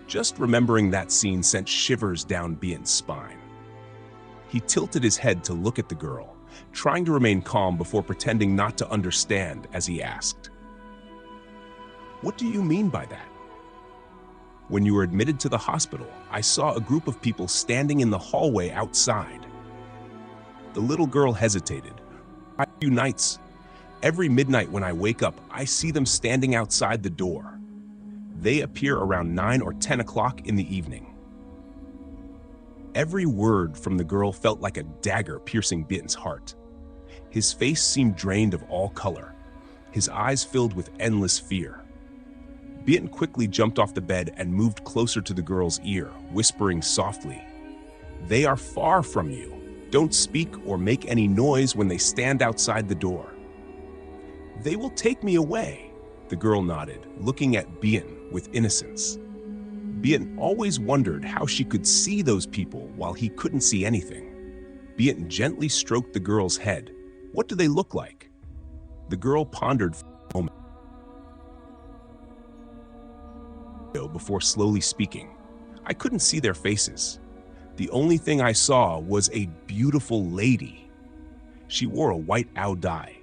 Just remembering that scene sent shivers down Bint's spine. He tilted his head to look at the girl, trying to remain calm before pretending not to understand as he asked, "What do you mean by that?" "When you were admitted to the hospital, I saw a group of people standing in the hallway outside." The little girl hesitated. "A few nights. Every midnight when I wake up, I see them standing outside the door. They appear around 9 or 10 o'clock in the evening." Every word from the girl felt like a dagger piercing Bint's heart. His face seemed drained of all color, his eyes filled with endless fear. Bint quickly jumped off the bed and moved closer to the girl's ear, whispering softly, "They are far from you. Don't speak or make any noise when they stand outside the door." "They will take me away," the girl nodded, looking at Bint with innocence. Bint always wondered how she could see those people while he couldn't see anything. Bint gently stroked the girl's head. "What do they look like?" The girl pondered for a moment before slowly speaking. "I couldn't see their faces. The only thing I saw was a beautiful lady." She wore a white ao dai.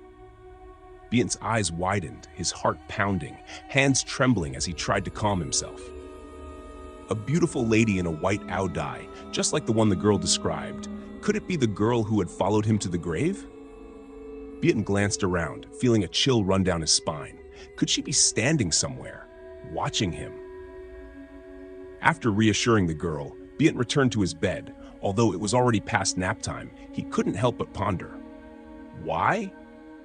Bian's eyes widened, his heart pounding, hands trembling as he tried to calm himself. A beautiful lady in a white ao dai, just like the one the girl described. Could it be the girl who had followed him to the grave? Bian glanced around, feeling a chill run down his spine. Could she be standing somewhere, watching him? After reassuring the girl, Bian returned to his bed. Although it was already past nap time, he couldn't help but ponder. Why?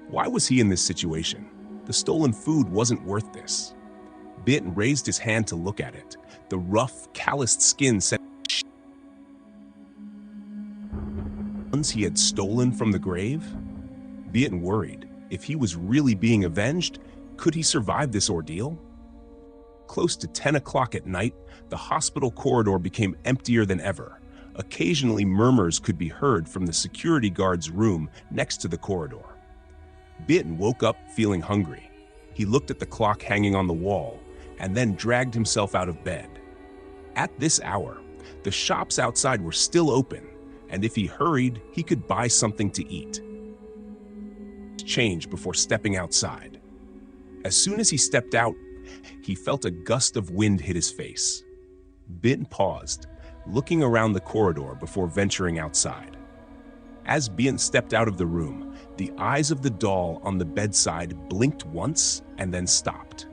Why was he in this situation? The stolen food wasn't worth this. Bian raised his hand to look at it. The rough, calloused skin said ones he had stolen from the grave? Bian worried. If he was really being avenged, could he survive this ordeal? Close to 10 o'clock at night, the hospital corridor became emptier than ever. Occasionally, murmurs could be heard from the security guard's room next to the corridor. Bian woke up feeling hungry. He looked at the clock hanging on the wall and then dragged himself out of bed. At this hour, the shops outside were still open, and if he hurried, he could buy something to eat. Change before stepping outside. As soon as he stepped out, he felt a gust of wind hit his face. Bian paused, looking around the corridor before venturing outside. As Bian stepped out of the room, the eyes of the doll on the bedside blinked once and then stopped.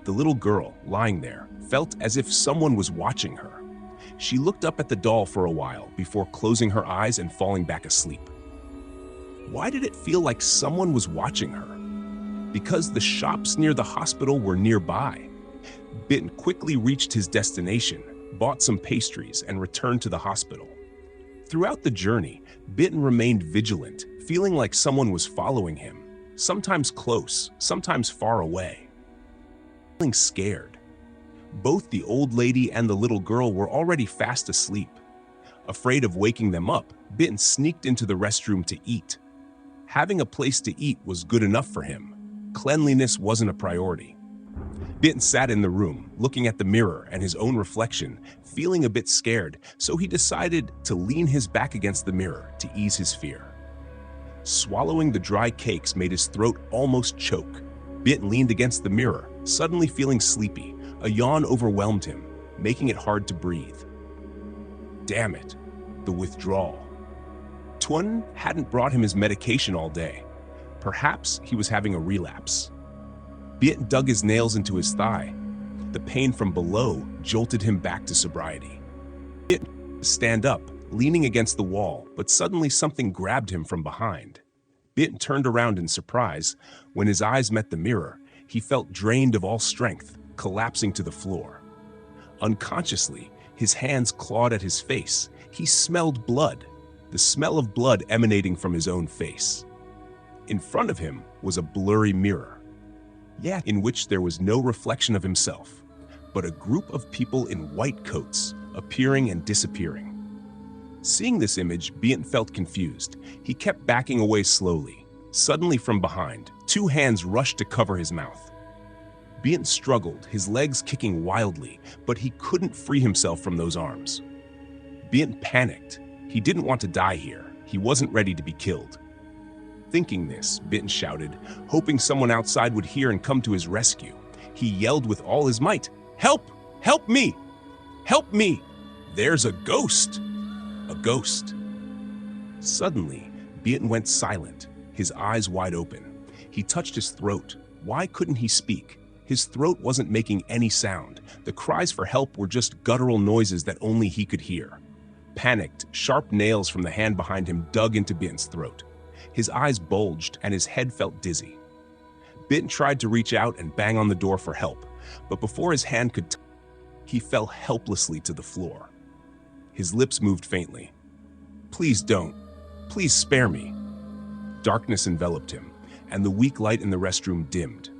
The little girl, lying there, felt as if someone was watching her. She looked up at the doll for a while before closing her eyes and falling back asleep. Why did it feel like someone was watching her? Because the shops near the hospital were nearby. Bian quickly reached his destination, bought some pastries, and returned to the hospital. Throughout the journey, Bian remained vigilant, feeling like someone was following him, sometimes close, sometimes far away. Feeling scared. Both the old lady and the little girl were already fast asleep. Afraid of waking them up, Bian sneaked into the restroom to eat. Having a place to eat was good enough for him. Cleanliness wasn't a priority. Bian sat in the room, looking at the mirror and his own reflection, feeling a bit scared, so he decided to lean his back against the mirror to ease his fear. Swallowing the dry cakes made his throat almost choke. Bian leaned against the mirror, suddenly feeling sleepy. A yawn overwhelmed him, making it hard to breathe. Damn it, the withdrawal. Tuan hadn't brought him his medication all day. Perhaps he was having a relapse. Bian dug his nails into his thigh. The pain from below jolted him back to sobriety. Bian stand up, leaning against the wall, but suddenly something grabbed him from behind. Bian turned around in surprise. When his eyes met the mirror, he felt drained of all strength, collapsing to the floor. Unconsciously, his hands clawed at his face. He smelled blood, the smell of blood emanating from his own face. In front of him was a blurry mirror, in which there was no reflection of himself, but a group of people in white coats appearing and disappearing. Seeing this image, Bian felt confused. He kept backing away slowly. Suddenly from behind, two hands rushed to cover his mouth. Bian struggled, his legs kicking wildly, but he couldn't free himself from those arms. Bian panicked. He didn't want to die here. He wasn't ready to be killed. Thinking this, Bian shouted, hoping someone outside would hear and come to his rescue. He yelled with all his might, "Help! Help me! Help me! There's a ghost! A ghost!" Suddenly, Bian went silent, his eyes wide open. He touched his throat. Why couldn't he speak? His throat wasn't making any sound. The cries for help were just guttural noises that only he could hear. Panicked, sharp nails from the hand behind him dug into Bian's throat. His eyes bulged and his head felt dizzy. Bian tried to reach out and bang on the door for help, but before his hand could he fell helplessly to the floor. His lips moved faintly. "Please don't. Please spare me." Darkness enveloped him, and the weak light in the restroom dimmed.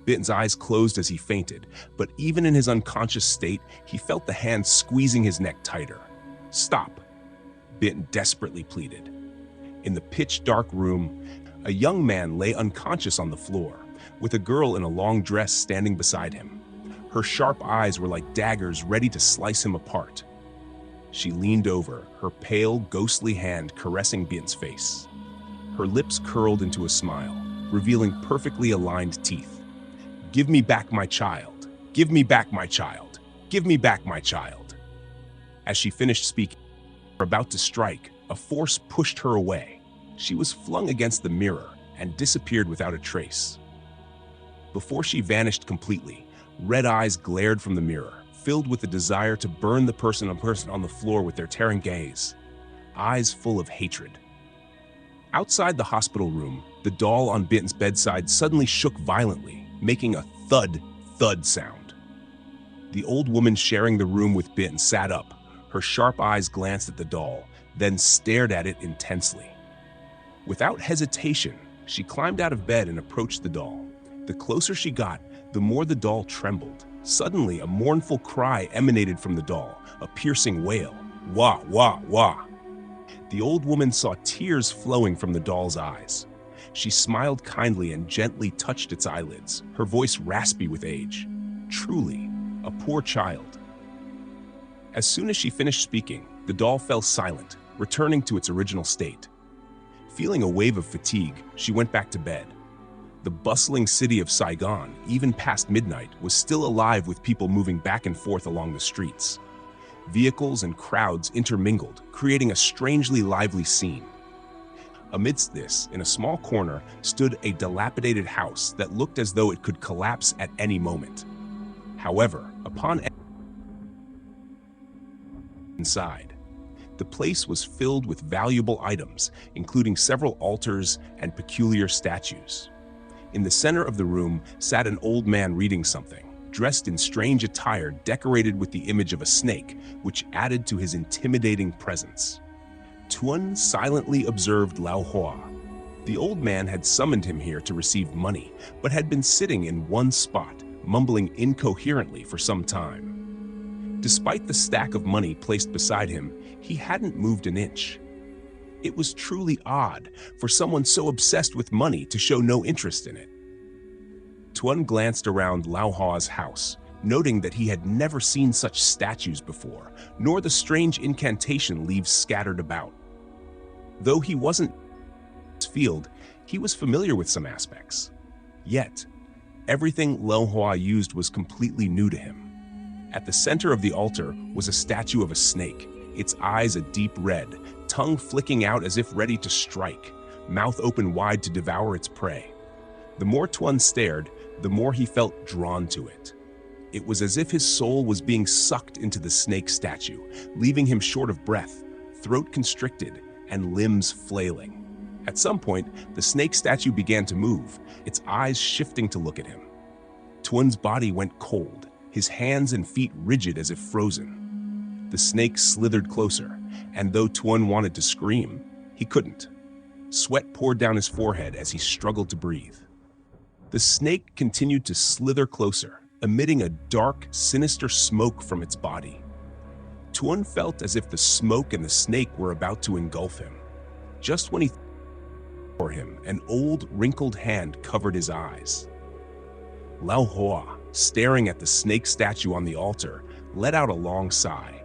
Bian's eyes closed as he fainted, but even in his unconscious state, he felt the hand squeezing his neck tighter. "Stop," Bian desperately pleaded. In the pitch-dark room, a young man lay unconscious on the floor, with a girl in a long dress standing beside him. Her sharp eyes were like daggers ready to slice him apart. She leaned over, her pale, ghostly hand caressing Bian's face. Her lips curled into a smile, revealing perfectly aligned teeth. "Give me back my child! Give me back my child! Give me back my child!" As she finished speaking, about to strike, a force pushed her away. She was flung against the mirror and disappeared without a trace. Before she vanished completely, red eyes glared from the mirror, filled with the desire to burn the person on the floor with their tearing gaze, eyes full of hatred. Outside the hospital room, the doll on Bin's bedside suddenly shook violently, making a thud, thud sound. The old woman sharing the room with Bin sat up. Her sharp eyes glanced at the doll, then stared at it intensely. Without hesitation, she climbed out of bed and approached the doll. The closer she got, the more the doll trembled. Suddenly, a mournful cry emanated from the doll, a piercing wail. Wah, wah, wah. The old woman saw tears flowing from the doll's eyes. She smiled kindly and gently touched its eyelids, her voice raspy with age. Truly, a poor child. As soon as she finished speaking, the doll fell silent, returning to its original state. Feeling a wave of fatigue, she went back to bed. The bustling city of Saigon, even past midnight, was still alive with people moving back and forth along the streets. Vehicles and crowds intermingled, creating a strangely lively scene. Amidst this, in a small corner, stood a dilapidated house that looked as though it could collapse at any moment. However, upon inside, the place was filled with valuable items, including several altars and peculiar statues. In the center of the room sat an old man reading something, dressed in strange attire decorated with the image of a snake, which added to his intimidating presence. Tuan silently observed Lao Hua. The old man had summoned him here to receive money, but had been sitting in one spot, mumbling incoherently for some time. Despite the stack of money placed beside him, he hadn't moved an inch. It was truly odd for someone so obsessed with money to show no interest in it. Tuan glanced around Lao Hua's house, noting that he had never seen such statues before, nor the strange incantation leaves scattered about. Though he wasn't in his field, he was familiar with some aspects. Yet, everything Lao Hua used was completely new to him. At the center of the altar was a statue of a snake, its eyes a deep red, tongue flicking out as if ready to strike, mouth open wide to devour its prey. The more Tuan stared, the more he felt drawn to it. It was as if his soul was being sucked into the snake statue, leaving him short of breath, throat constricted, and limbs flailing. At some point, the snake statue began to move, its eyes shifting to look at him. Tuan's body went cold, his hands and feet rigid as if frozen. The snake slithered closer, and though Tuan wanted to scream, he couldn't. Sweat poured down his forehead as he struggled to breathe. The snake continued to slither closer, emitting a dark, sinister smoke from its body. Tuan felt as if the smoke and the snake were about to engulf him. Just when he for him, an old, wrinkled hand covered his eyes. Lao Hua, staring at the snake statue on the altar, let out a long sigh.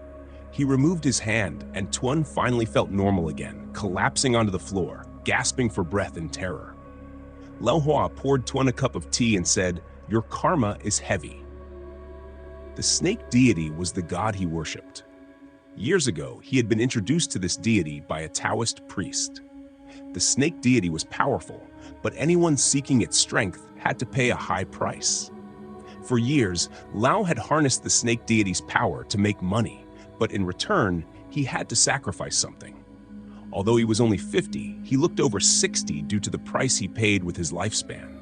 He removed his hand, and Tuan finally felt normal again, collapsing onto the floor, gasping for breath in terror. Lao Hua poured Tuan a cup of tea and said, "Your karma is heavy." The snake deity was the god he worshipped. Years ago, he had been introduced to this deity by a Taoist priest. The snake deity was powerful, but anyone seeking its strength had to pay a high price. For years, Lao had harnessed the snake deity's power to make money, but in return, he had to sacrifice something. Although he was only 50, he looked over 60 due to the price he paid with his lifespan.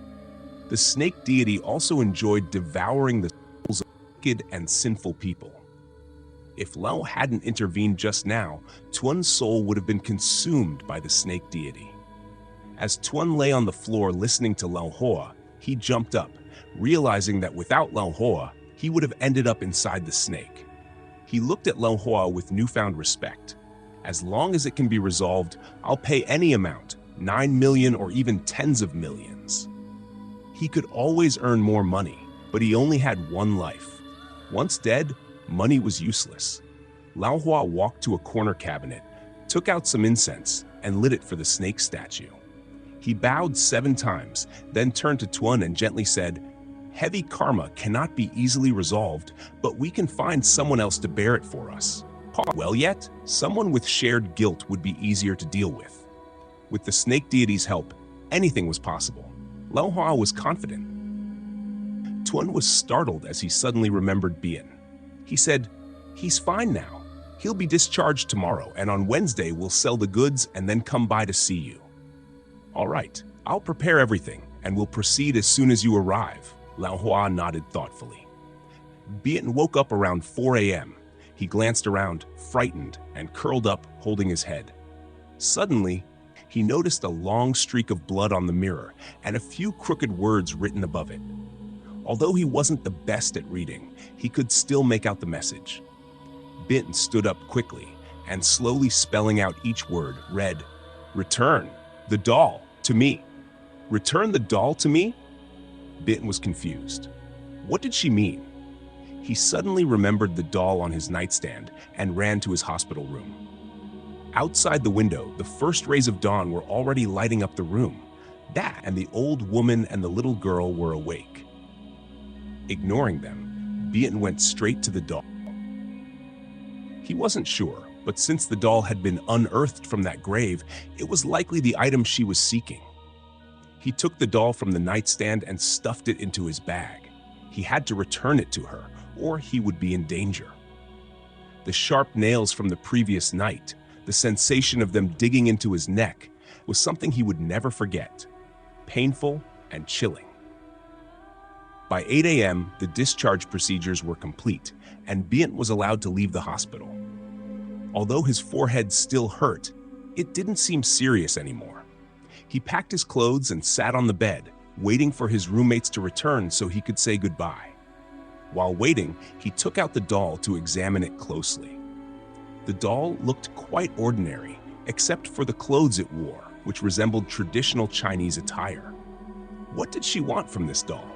The snake deity also enjoyed devouring the souls of wicked and sinful people. If Lao hadn't intervened just now, Tuan's soul would have been consumed by the snake deity. As Tuan lay on the floor listening to Lao Hua, he jumped up, realizing that without Lao Hua, he would have ended up inside the snake. He looked at Lao Hua with newfound respect. As long as it can be resolved, I'll pay any amount, 9 million or even tens of millions. He could always earn more money, but he only had one life. Once dead, money was useless. Lao Hua walked to a corner cabinet, took out some incense, and lit it for the snake statue. He bowed 7 times, then turned to Tuan and gently said, "Heavy karma cannot be easily resolved, but we can find someone else to bear it for us." Well yet, someone with shared guilt would be easier to deal with. With the snake deity's help, anything was possible. Lao Hua was confident. Tuan was startled as he suddenly remembered Bien. He said, "He's fine now. He'll be discharged tomorrow, and on Wednesday we'll sell the goods and then come by to see you." "All right, I'll prepare everything, and we'll proceed as soon as you arrive." Lao Hua nodded thoughtfully. Bien woke up around 4 a.m. He glanced around, frightened, and curled up, holding his head. Suddenly, he noticed a long streak of blood on the mirror and a few crooked words written above it. Although he wasn't the best at reading, he could still make out the message. Bien stood up quickly and, slowly spelling out each word, read, "Return the doll to me. Return the doll to me?" Bien was confused. What did she mean? He suddenly remembered the doll on his nightstand and ran to his hospital room. Outside the window, the first rays of dawn were already lighting up the room. That and the old woman and the little girl were awake. Ignoring them, Bien went straight to the doll. He wasn't sure, but since the doll had been unearthed from that grave, it was likely the item she was seeking. He took the doll from the nightstand and stuffed it into his bag. He had to return it to her, or he would be in danger. The sharp nails from the previous night, the sensation of them digging into his neck, was something he would never forget. Painful and chilling. By 8 a.m., the discharge procedures were complete, and Bien was allowed to leave the hospital. Although his forehead still hurt, it didn't seem serious anymore. He packed his clothes and sat on the bed, waiting for his roommates to return so he could say goodbye. While waiting, he took out the doll to examine it closely. The doll looked quite ordinary, except for the clothes it wore, which resembled traditional Chinese attire. What did she want from this doll?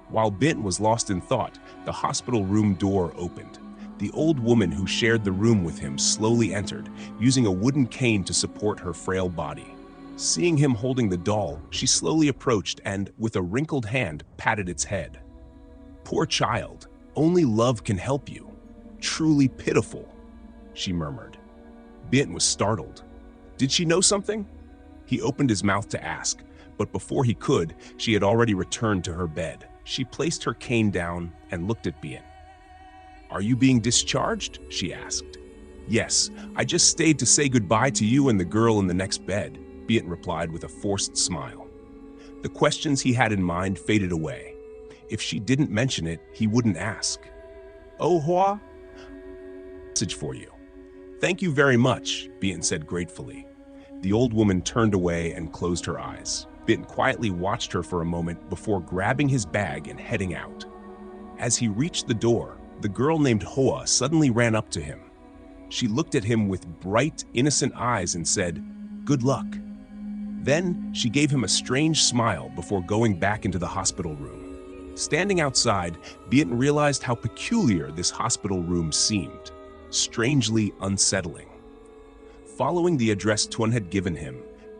While Bien was lost in thought, the hospital room door opened. The old woman who shared the room with him slowly entered, using a wooden cane to support her frail body. Seeing him holding the doll, she slowly approached and, with a wrinkled hand, patted its head. "Poor child, only love can help you. Truly pitiful," she murmured. Bien was startled. Did she know something? He opened his mouth to ask, but before he could, she had already returned to her bed. She placed her cane down and looked at Bien. "Are you being discharged?" she asked. "Yes, I just stayed to say goodbye to you and the girl in the next bed," Bien replied with a forced smile. The questions he had in mind faded away. If she didn't mention it, he wouldn't ask. "Oh, Hua? Message for you." "Thank you very much," Bien said gratefully. The old woman turned away and closed her eyes. Bien quietly watched her for a moment before grabbing his bag and heading out. As he reached the door, the girl named Hoa suddenly ran up to him. She looked at him with bright, innocent eyes and said, "Good luck." Then she gave him a strange smile before going back into the hospital room. Standing outside, Bien realized how peculiar this hospital room seemed, strangely unsettling. Following the address Tuan had given him,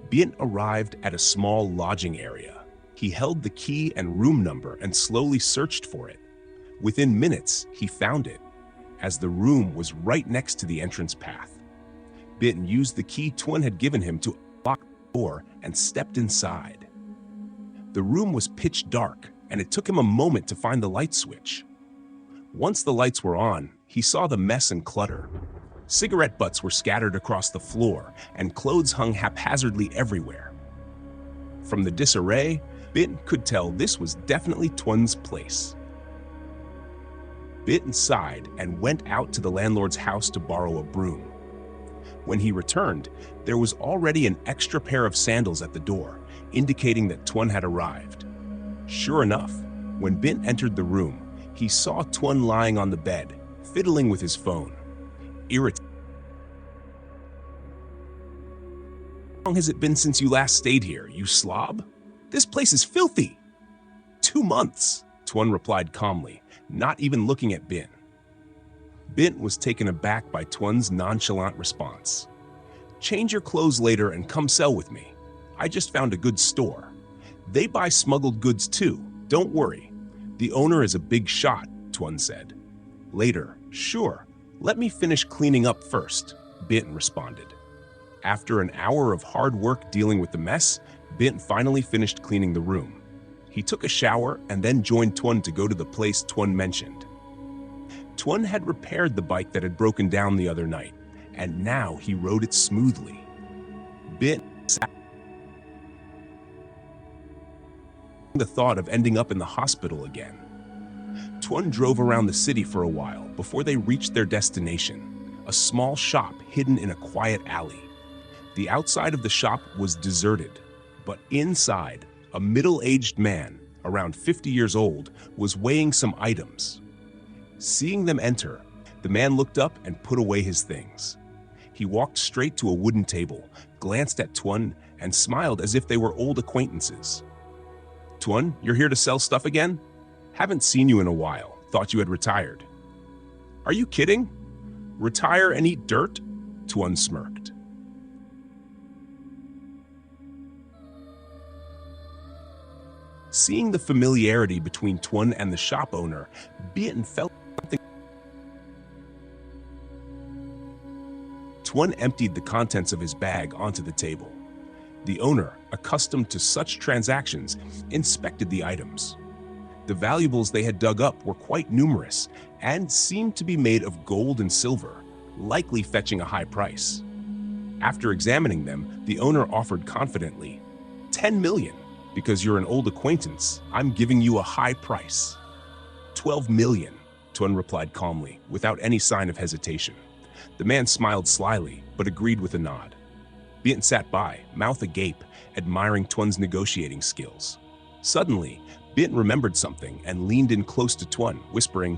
Bien arrived at a small lodging area. He held the key and room number and slowly searched for it. Within minutes, he found it, as the room was right next to the entrance path. Bien used the key Tuan had given him to unlock the door and stepped inside. The room was pitch dark, and it took him a moment to find the light switch. Once the lights were on, he saw the mess and clutter. Cigarette butts were scattered across the floor, and clothes hung haphazardly everywhere. From the disarray, Bien could tell this was definitely Tuan's place. Bien sighed and went out to the landlord's house to borrow a broom. When he returned, there was already an extra pair of sandals at the door, indicating that Tuan had arrived. Sure enough, when Bien entered the room, he saw Tuan lying on the bed, fiddling with his phone. Irritated. "How long has it been since you last stayed here, you slob? This place is filthy." "2 months," Tuan replied calmly, not even looking at Bien. Bien was taken aback by Tuan's nonchalant response. Change your clothes later and come sell with me. I just found a good store. They buy smuggled goods too, don't worry. The owner is a big shot, Tuan said. Later, sure, let me finish cleaning up first, Bint responded. After an hour of hard work dealing with the mess, Bint finally finished cleaning the room. He took a shower and then joined Tuan to go to the place Tuan mentioned. Tuan had repaired the bike that had broken down the other night, and now he rode it smoothly. Bint sat the thought of ending up in the hospital again. Tuan drove around the city for a while before they reached their destination, a small shop hidden in a quiet alley. The outside of the shop was deserted, but inside, a middle-aged man, around 50 years old, was weighing some items. Seeing them enter, the man looked up and put away his things. He walked straight to a wooden table, glanced at Tuan, and smiled as if they were old acquaintances. Tuan, you're here to sell stuff again? Haven't seen you in a while. Thought you had retired. Are you kidding? Retire and eat dirt? Tuan smirked. Seeing the familiarity between Tuan and the shop owner, Bint felt something. Tuan emptied the contents of his bag onto the table. The owner, accustomed to such transactions, inspected the items. The valuables they had dug up were quite numerous and seemed to be made of gold and silver, likely fetching a high price. After examining them, the owner offered confidently, 10 million. Because you're an old acquaintance, I'm giving you a high price. 12 million, Tuan replied calmly, without any sign of hesitation. The man smiled slyly, but agreed with a nod. Bint sat by, mouth agape, admiring Tuan's negotiating skills. Suddenly, Bint remembered something and leaned in close to Tuan, whispering,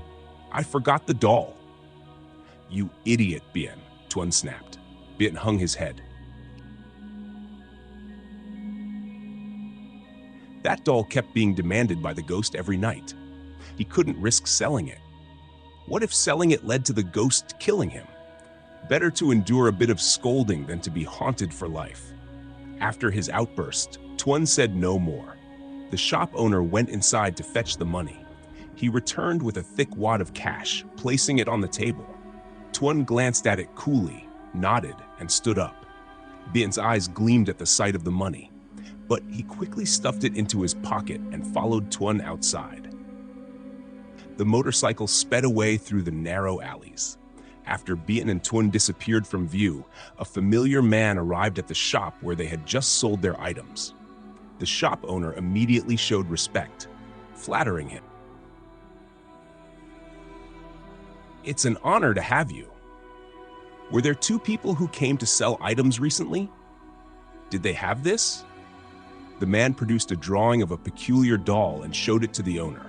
I forgot the doll. You idiot, Bint, Tuan snapped. Bint hung his head. That doll kept being demanded by the ghost every night. He couldn't risk selling it. What if selling it led to the ghost killing him? Better to endure a bit of scolding than to be haunted for life. After his outburst, Tuan said no more. The shop owner went inside to fetch the money. He returned with a thick wad of cash, placing it on the table. Tuan glanced at it coolly, nodded, and stood up. Bint's eyes gleamed at the sight of the money, but he quickly stuffed it into his pocket and followed Tuan outside. The motorcycle sped away through the narrow alleys. After Bint and Tuan disappeared from view, a familiar man arrived at the shop where they had just sold their items. The shop owner immediately showed respect, flattering him. It's an honor to have you. Were there two people who came to sell items recently? Did they have this? The man produced a drawing of a peculiar doll and showed it to the owner.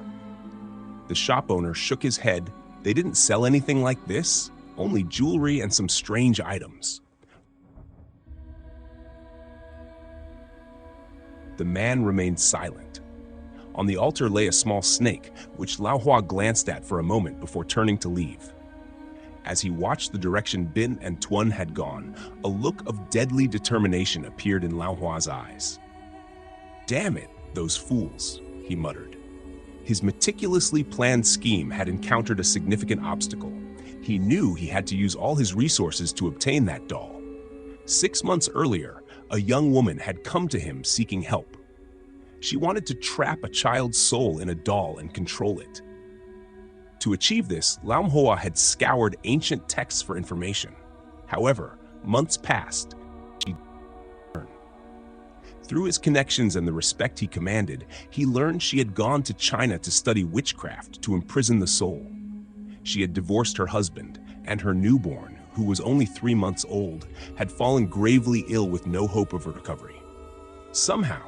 The shop owner shook his head. They didn't sell anything like this, only jewelry and some strange items. The man remained silent. On the altar lay a small snake, which Lao Hua glanced at for a moment before turning to leave. As he watched the direction Bint and Tuan had gone, a look of deadly determination appeared in Lao Hua's eyes. Damn it, those fools, he muttered. His meticulously planned scheme had encountered a significant obstacle. He knew he had to use all his resources to obtain that doll. 6 months earlier, a young woman had come to him seeking help. She wanted to trap a child's soul in a doll and control it. To achieve this, Lao Hua had scoured ancient texts for information. However, months passed. Through his connections and the respect he commanded, he learned she had gone to China to study witchcraft to imprison the soul. She had divorced her husband, and her newborn, who was only 3 months old, had fallen gravely ill with no hope of recovery. Somehow,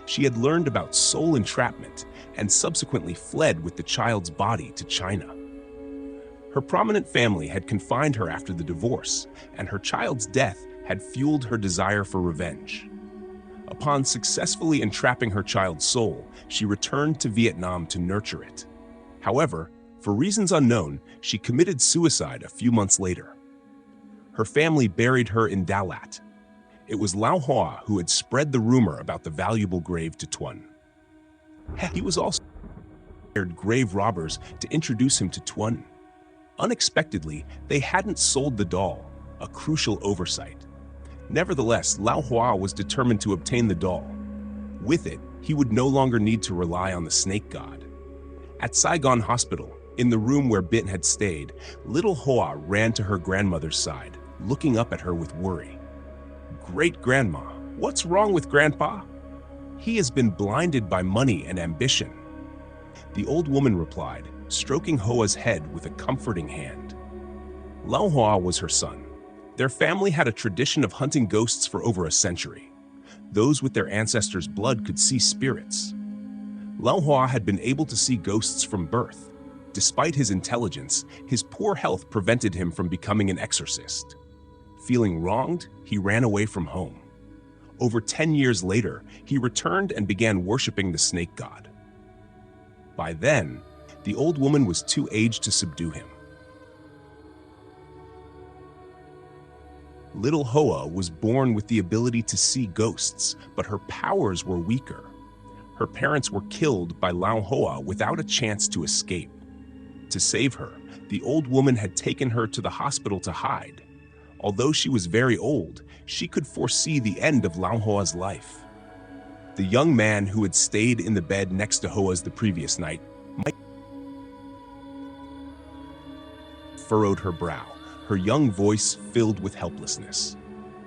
she had learned about soul entrapment and subsequently fled with the child's body to China. Her prominent family had confined her after the divorce, and her child's death had fueled her desire for revenge. Upon successfully entrapping her child's soul, she returned to Vietnam to nurture it. However, for reasons unknown, she committed suicide a few months later. Her family buried her in Dalat. It was Lao Hoa who had spread the rumor about the valuable grave to Tuan. He was also hired grave robbers to introduce him to Tuan. Unexpectedly, they hadn't sold the doll, a crucial oversight. Nevertheless, Lao Hoa was determined to obtain the doll. With it, he would no longer need to rely on the snake god. At Saigon Hospital, in the room where Bit had stayed, little Hoa ran to her grandmother's side, looking up at her with worry. "Great-grandma, what's wrong with Grandpa? He has been blinded by money and ambition." The old woman replied, stroking Hoa's head with a comforting hand. Lao Hoa was her son. Their family had a tradition of hunting ghosts for over a century. Those with their ancestors' blood could see spirits. Lao Hoa had been able to see ghosts from birth. Despite his intelligence, his poor health prevented him from becoming an exorcist. Feeling wronged, he ran away from home. Over 10 years later, he returned and began worshiping the snake god. By then, the old woman was too aged to subdue him. Little Hoa was born with the ability to see ghosts, but her powers were weaker. Her parents were killed by Lao Hoa without a chance to escape. To save her, the old woman had taken her to the hospital to hide. Although she was very old, she could foresee the end of Lao Hoa's life. The young man who had stayed in the bed next to Hoa's the previous night furrowed her brow, her young voice filled with helplessness.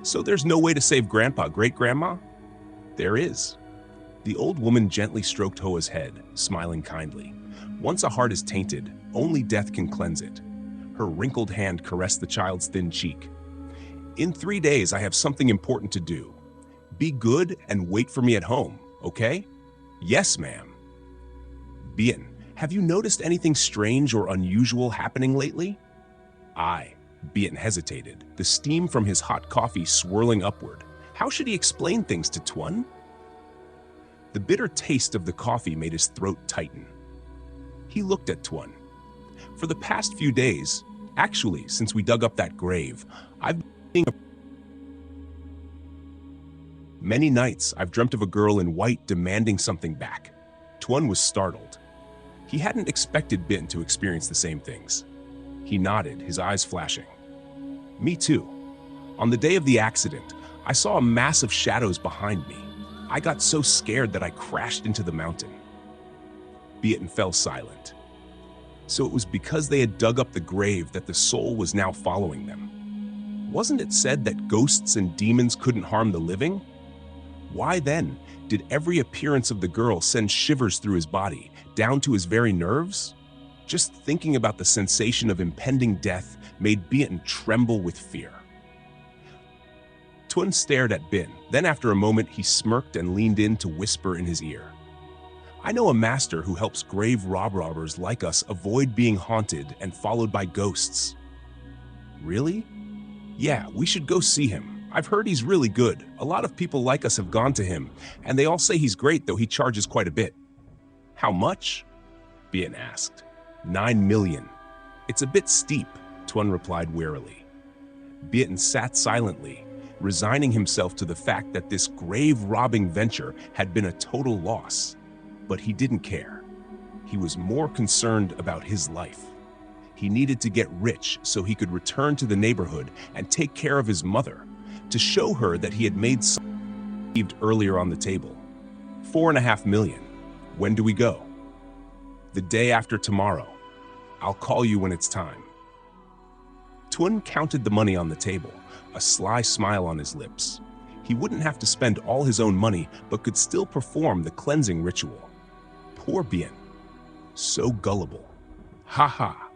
"So there's no way to save Grandpa, Great-grandma?" "There is." The old woman gently stroked Hoa's head, smiling kindly. "Once a heart is tainted, only death can cleanse it." Her wrinkled hand caressed the child's thin cheek. "In 3 days, I have something important to do. Be good and wait for me at home, okay?" "Yes, ma'am." "Bien, have you noticed anything strange or unusual happening lately?" "Aye." Bien hesitated, the steam from his hot coffee swirling upward. How should he explain things to Tuan? The bitter taste of the coffee made his throat tighten. He looked at Tuan. "For the past few days, actually since we dug up that grave, I've been seeing many nights I've dreamt of a girl in white demanding something back." Tuan was startled. He hadn't expected Bin to experience the same things. He nodded, his eyes flashing. "Me too. On the day of the accident, I saw a mass of shadows behind me. I got so scared that I crashed into the mountain." Bien fell silent. So it was because they had dug up the grave that the soul was now following them. Wasn't it said that ghosts and demons couldn't harm the living? Why then did every appearance of the girl send shivers through his body, down to his very nerves? Just thinking about the sensation of impending death made Bien tremble with fear. Tuan stared at Bin, then after a moment he smirked and leaned in to whisper in his ear. "I know a master who helps grave robbers like us avoid being haunted and followed by ghosts." "Really?" "Yeah, we should go see him. I've heard he's really good. A lot of people like us have gone to him, and they all say he's great, though he charges quite a bit." "How much?" Bien asked. 9 million. "It's a bit steep," Tuan replied wearily. Bien sat silently, resigning himself to the fact that this grave-robbing venture had been a total loss. But he didn't care. He was more concerned about his life. He needed to get rich so he could return to the neighborhood and take care of his mother, to show her that he had made something received earlier on the table. 4.5 million. "When do we go?" "The day after tomorrow. I'll call you when it's time." Tuan counted the money on the table, a sly smile on his lips. He wouldn't have to spend all his own money, but could still perform the cleansing ritual. Poor Bien. So gullible. Ha ha.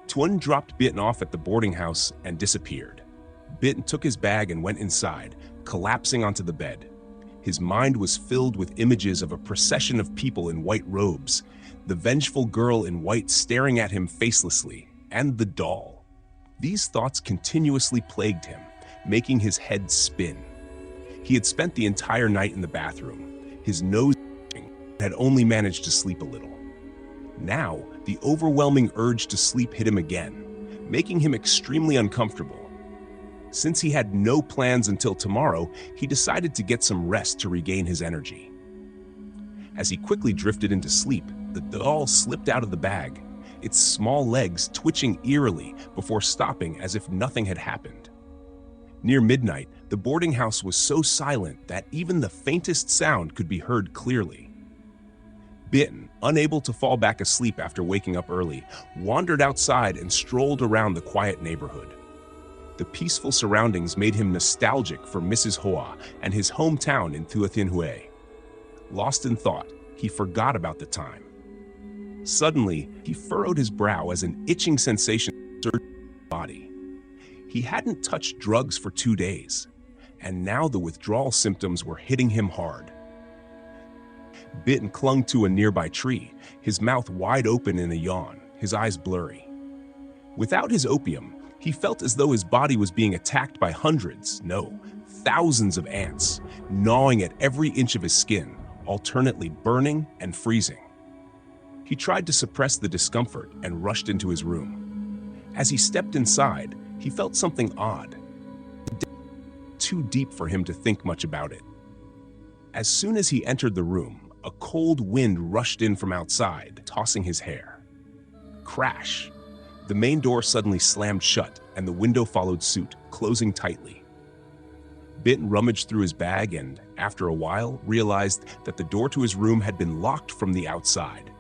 Tuan dropped Bien off at the boarding house and disappeared. Bien took his bag and went inside, collapsing onto the bed. His mind was filled with images of a procession of people in white robes, the vengeful girl in white staring at him facelessly, and the doll. These thoughts continuously plagued him, making his head spin. He had spent the entire night in the bathroom, his nose had only managed to sleep a little. Now, the overwhelming urge to sleep hit him again, making him extremely uncomfortable. Since he had no plans until tomorrow, he decided to get some rest to regain his energy. As he quickly drifted into sleep, the doll slipped out of the bag, its small legs twitching eerily before stopping as if nothing had happened. Near midnight, the boarding house was so silent that even the faintest sound could be heard clearly. Bitten, unable to fall back asleep after waking up early, wandered outside and strolled around the quiet neighborhood. The peaceful surroundings made him nostalgic for Mrs. Hoa and his hometown in Thuathinhue. Lost in thought, he forgot about the time. Suddenly, he furrowed his brow as an itching sensation surged in his body. He hadn't touched drugs for 2 days, and now the withdrawal symptoms were hitting him hard. Bitten clung to a nearby tree, his mouth wide open in a yawn, his eyes blurry. Without his opium, he felt as though his body was being attacked by hundreds, no, thousands of ants, gnawing at every inch of his skin, alternately burning and freezing. He tried to suppress the discomfort and rushed into his room. As he stepped inside, he felt something odd. Too deep for him to think much about it. As soon as he entered the room, a cold wind rushed in from outside, tossing his hair. Crash! The main door suddenly slammed shut, and the window followed suit, closing tightly. Bitten rummaged through his bag and, after a while, realized that the door to his room had been locked from the outside.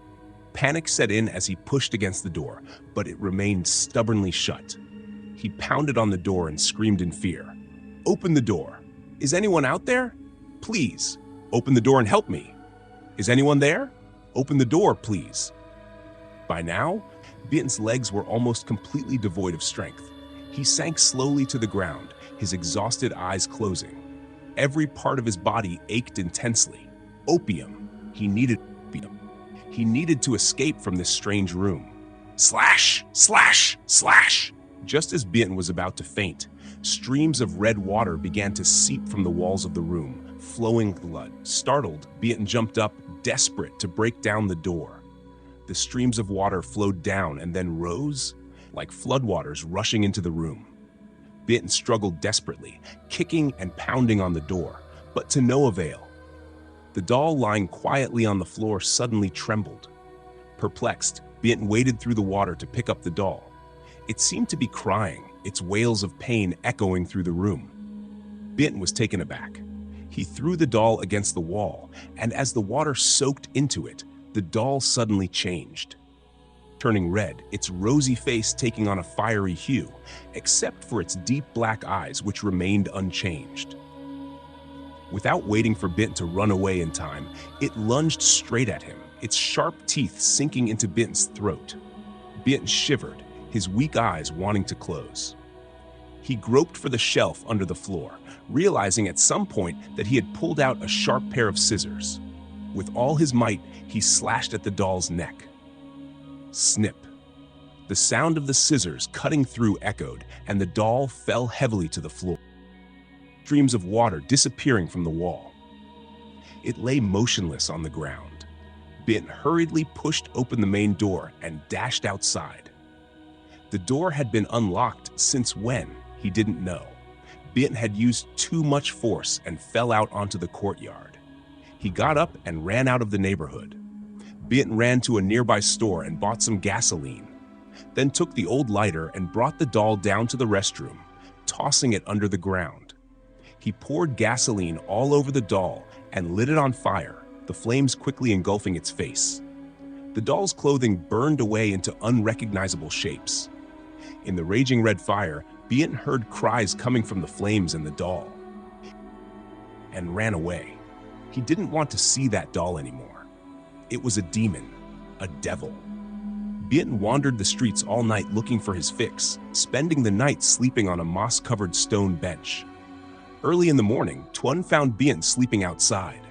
Panic set in as he pushed against the door, but it remained stubbornly shut. He pounded on the door and screamed in fear. "Open the door! Is anyone out there? Please, open the door and help me! Is anyone there? Open the door, please!" By now, Bitten's legs were almost completely devoid of strength. He sank slowly to the ground, his exhausted eyes closing. Every part of his body ached intensely. Opium. He needed opium. He needed to escape from this strange room. Slash! Slash! Slash! Just as Bitten was about to faint, streams of red water began to seep from the walls of the room, flowing blood. Startled, Bitten jumped up, desperate to break down the door. The streams of water flowed down and then rose, like floodwaters rushing into the room. Bitten struggled desperately, kicking and pounding on the door, but to no avail. The doll lying quietly on the floor suddenly trembled. Perplexed, Bitten waded through the water to pick up the doll. It seemed to be crying, its wails of pain echoing through the room. Bitten was taken aback. He threw the doll against the wall, and as the water soaked into it, the doll suddenly changed. Turning red, its rosy face taking on a fiery hue, except for its deep black eyes, which remained unchanged. Without waiting for Bitten to run away in time, it lunged straight at him, its sharp teeth sinking into Bitten's throat. Bitten shivered, his weak eyes wanting to close. He groped for the shelf under the floor, realizing at some point that he had pulled out a sharp pair of scissors. With all his might, he slashed at the doll's neck. Snip. The sound of the scissors cutting through echoed, and the doll fell heavily to the floor, streams of water disappearing from the wall. It lay motionless on the ground. Bitten hurriedly pushed open the main door and dashed outside. The door had been unlocked since when, he didn't know. Bitten had used too much force and fell out onto the courtyard. He got up and ran out of the neighborhood. Bitten ran to a nearby store and bought some gasoline, then took the old lighter and brought the doll down to the restroom, tossing it under the ground. He poured gasoline all over the doll and lit it on fire, the flames quickly engulfing its face. The doll's clothing burned away into unrecognizable shapes. In the raging red fire, Bitten heard cries coming from the flames and the doll, and ran away. He didn't want to see that doll anymore. It was a demon, a devil. Bitten wandered the streets all night looking for his fix, spending the night sleeping on a moss-covered stone bench. Early in the morning, Tuan found Bitten sleeping outside.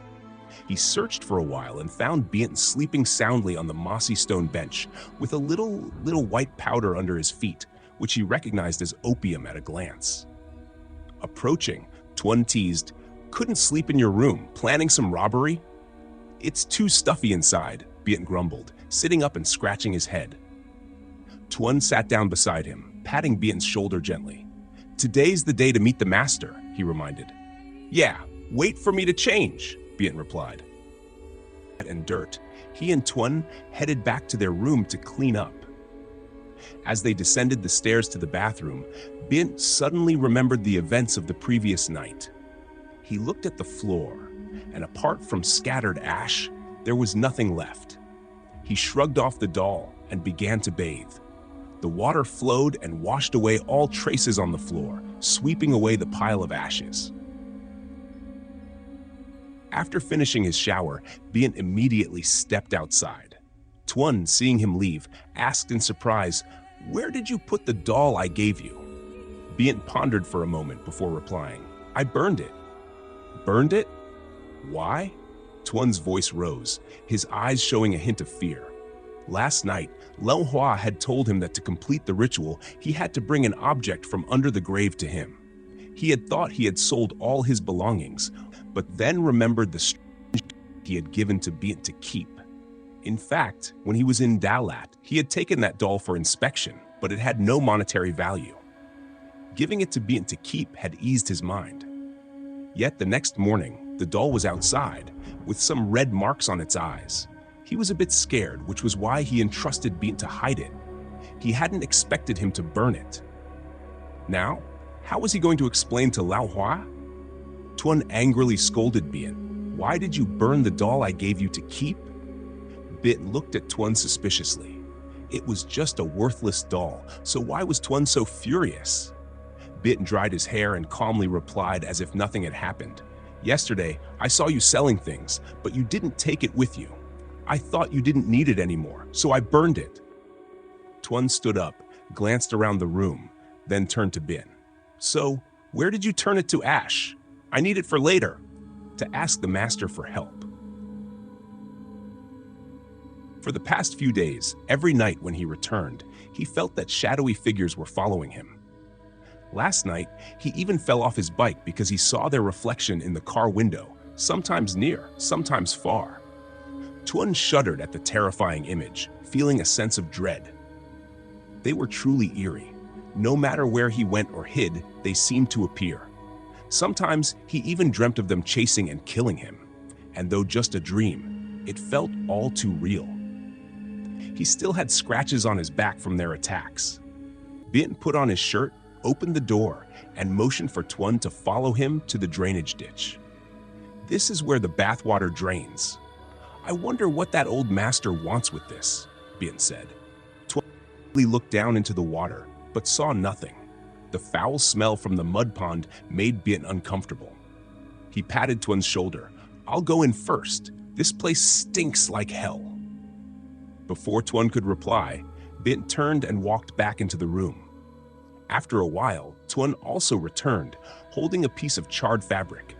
He searched for a while and found Bitten sleeping soundly on the mossy stone bench, with a little white powder under his feet, which he recognized as opium at a glance. Approaching, Tuan teased, "Couldn't sleep in your room, planning some robbery?" "It's too stuffy inside," Bitten grumbled, sitting up and scratching his head. Tuan sat down beside him, patting Bitten's shoulder gently. Today's the day to meet the master, he reminded. Yeah, wait for me to change, Bien replied. And dirt, he and Tuan headed back to their room to clean up. As they descended the stairs to the bathroom, Bien suddenly remembered the events of the previous night. He looked at the floor, and apart from scattered ash, there was nothing left. He shrugged off the doll and began to bathe. The water flowed and washed away all traces on the floor, sweeping away the pile of ashes. After finishing his shower, Bien immediately stepped outside. Tuan, seeing him leave, asked in surprise, "Where did you put the doll I gave you?" Bien pondered for a moment before replying, "I burned it." "Burned it? Why?" Tuan's voice rose, his eyes showing a hint of fear. Last night, Lao Hua had told him that to complete the ritual, he had to bring an object from under the grave to him. He had thought he had sold all his belongings, but then remembered the strange he had given to Bien to keep. In fact, when he was in Dalat, he had taken that doll for inspection, but it had no monetary value. Giving it to Bien to keep had eased his mind. Yet the next morning, the doll was outside, with some red marks on its eyes. He was a bit scared, which was why he entrusted Bien to hide it. He hadn't expected him to burn it. Now, how was he going to explain to Lao Hua? Tuan angrily scolded Bien. "Why did you burn the doll I gave you to keep?" Bien looked at Tuan suspiciously. It was just a worthless doll, so why was Tuan so furious? Bien dried his hair and calmly replied as if nothing had happened. "Yesterday, I saw you selling things, but you didn't take it with you. I thought you didn't need it anymore, so I burned it." Tuan stood up, glanced around the room, then turned to Bien. "So, where did you turn it to ash? I need it for later," to ask the master for help. For the past few days, every night when he returned, he felt that shadowy figures were following him. Last night, he even fell off his bike because he saw their reflection in the car window, sometimes near, sometimes far. Tuan shuddered at the terrifying image, feeling a sense of dread. They were truly eerie. No matter where he went or hid, they seemed to appear. Sometimes he even dreamt of them chasing and killing him. And though just a dream, it felt all too real. He still had scratches on his back from their attacks. Bien put on his shirt, opened the door, and motioned for Tuan to follow him to the drainage ditch. "This is where the bathwater drains. I wonder what that old master wants with this," Bien said. Tuan looked down into the water, but saw nothing. The foul smell from the mud pond made Bien uncomfortable. He patted Tuan's shoulder. "I'll go in first. This place stinks like hell." Before Tuan could reply, Bien turned and walked back into the room. After a while, Tuan also returned, holding a piece of charred fabric.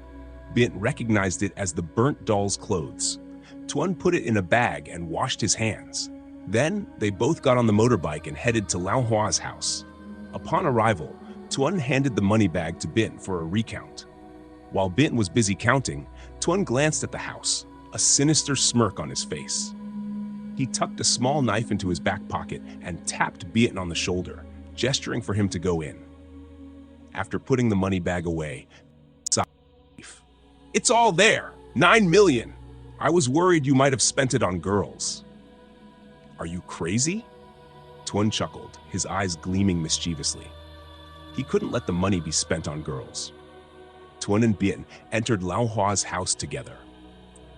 Bien recognized it as the burnt doll's clothes. Tuan put it in a bag and washed his hands. Then, they both got on the motorbike and headed to Lao Hua's house. Upon arrival, Tuan handed the money bag to Bien for a recount. While Bien was busy counting, Tuan glanced at the house, a sinister smirk on his face. He tucked a small knife into his back pocket and tapped Bien on the shoulder, gesturing for him to go in. After putting the money bag away, "It's all there! 9 million! I was worried you might have spent it on girls." "Are you crazy?" Tuan chuckled, his eyes gleaming mischievously. He couldn't let the money be spent on girls. Tuan and Bien entered Lao Hua's house together.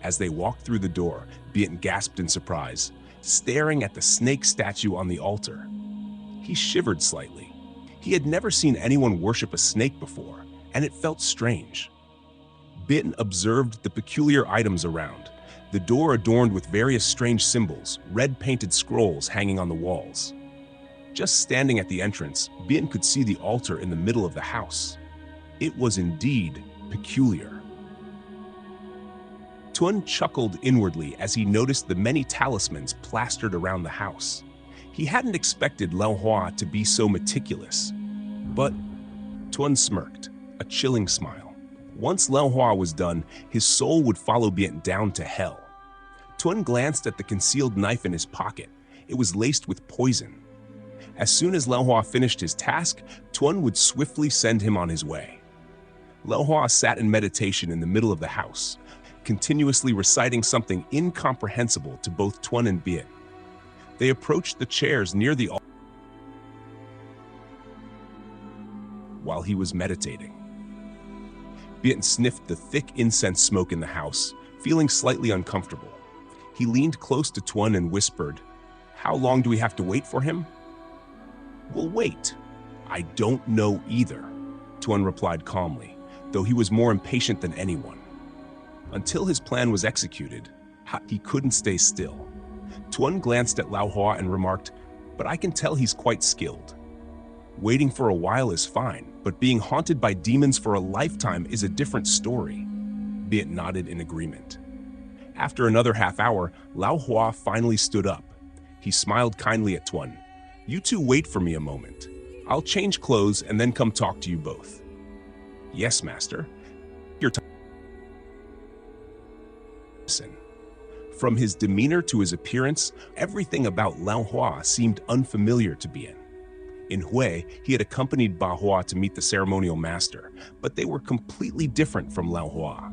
As they walked through the door, Bien gasped in surprise, staring at the snake statue on the altar. He shivered slightly. He had never seen anyone worship a snake before, and it felt strange. Bien observed the peculiar items around, the door adorned with various strange symbols, red-painted scrolls hanging on the walls. Just standing at the entrance, Bien could see the altar in the middle of the house. It was indeed peculiar. Tuan chuckled inwardly as he noticed the many talismans plastered around the house. He hadn't expected Lao Hua to be so meticulous. But Tuan smirked, a chilling smile. Once Lao Hua was done, his soul would follow Bien down to hell. Tuan glanced at the concealed knife in his pocket. It was laced with poison. As soon as Lao Hua finished his task, Tuan would swiftly send him on his way. Lao Hua sat in meditation in the middle of the house, continuously reciting something incomprehensible to both Tuan and Bian. They approached the chairs near the altar while he was meditating. Bian sniffed the thick incense smoke in the house, feeling slightly uncomfortable. He leaned close to Tuan and whispered, "How long do we have to wait for him?" "We'll wait. I don't know either," Tuan replied calmly, though he was more impatient than anyone. Until his plan was executed, he couldn't stay still. Tuan glanced at Lao Hua and remarked, "But I can tell he's quite skilled. Waiting for a while is fine, but being haunted by demons for a lifetime is a different story." Bian nodded in agreement. After another half hour, Lao Hua finally stood up. He smiled kindly at Tuan. "You two wait for me a moment. I'll change clothes and then come talk to you both." "Yes, master. Your time." Listen. From his demeanor to his appearance, everything about Lao Hua seemed unfamiliar to Bian. In Hui, he had accompanied Ba Hua to meet the ceremonial master, but they were completely different from Lao Hua.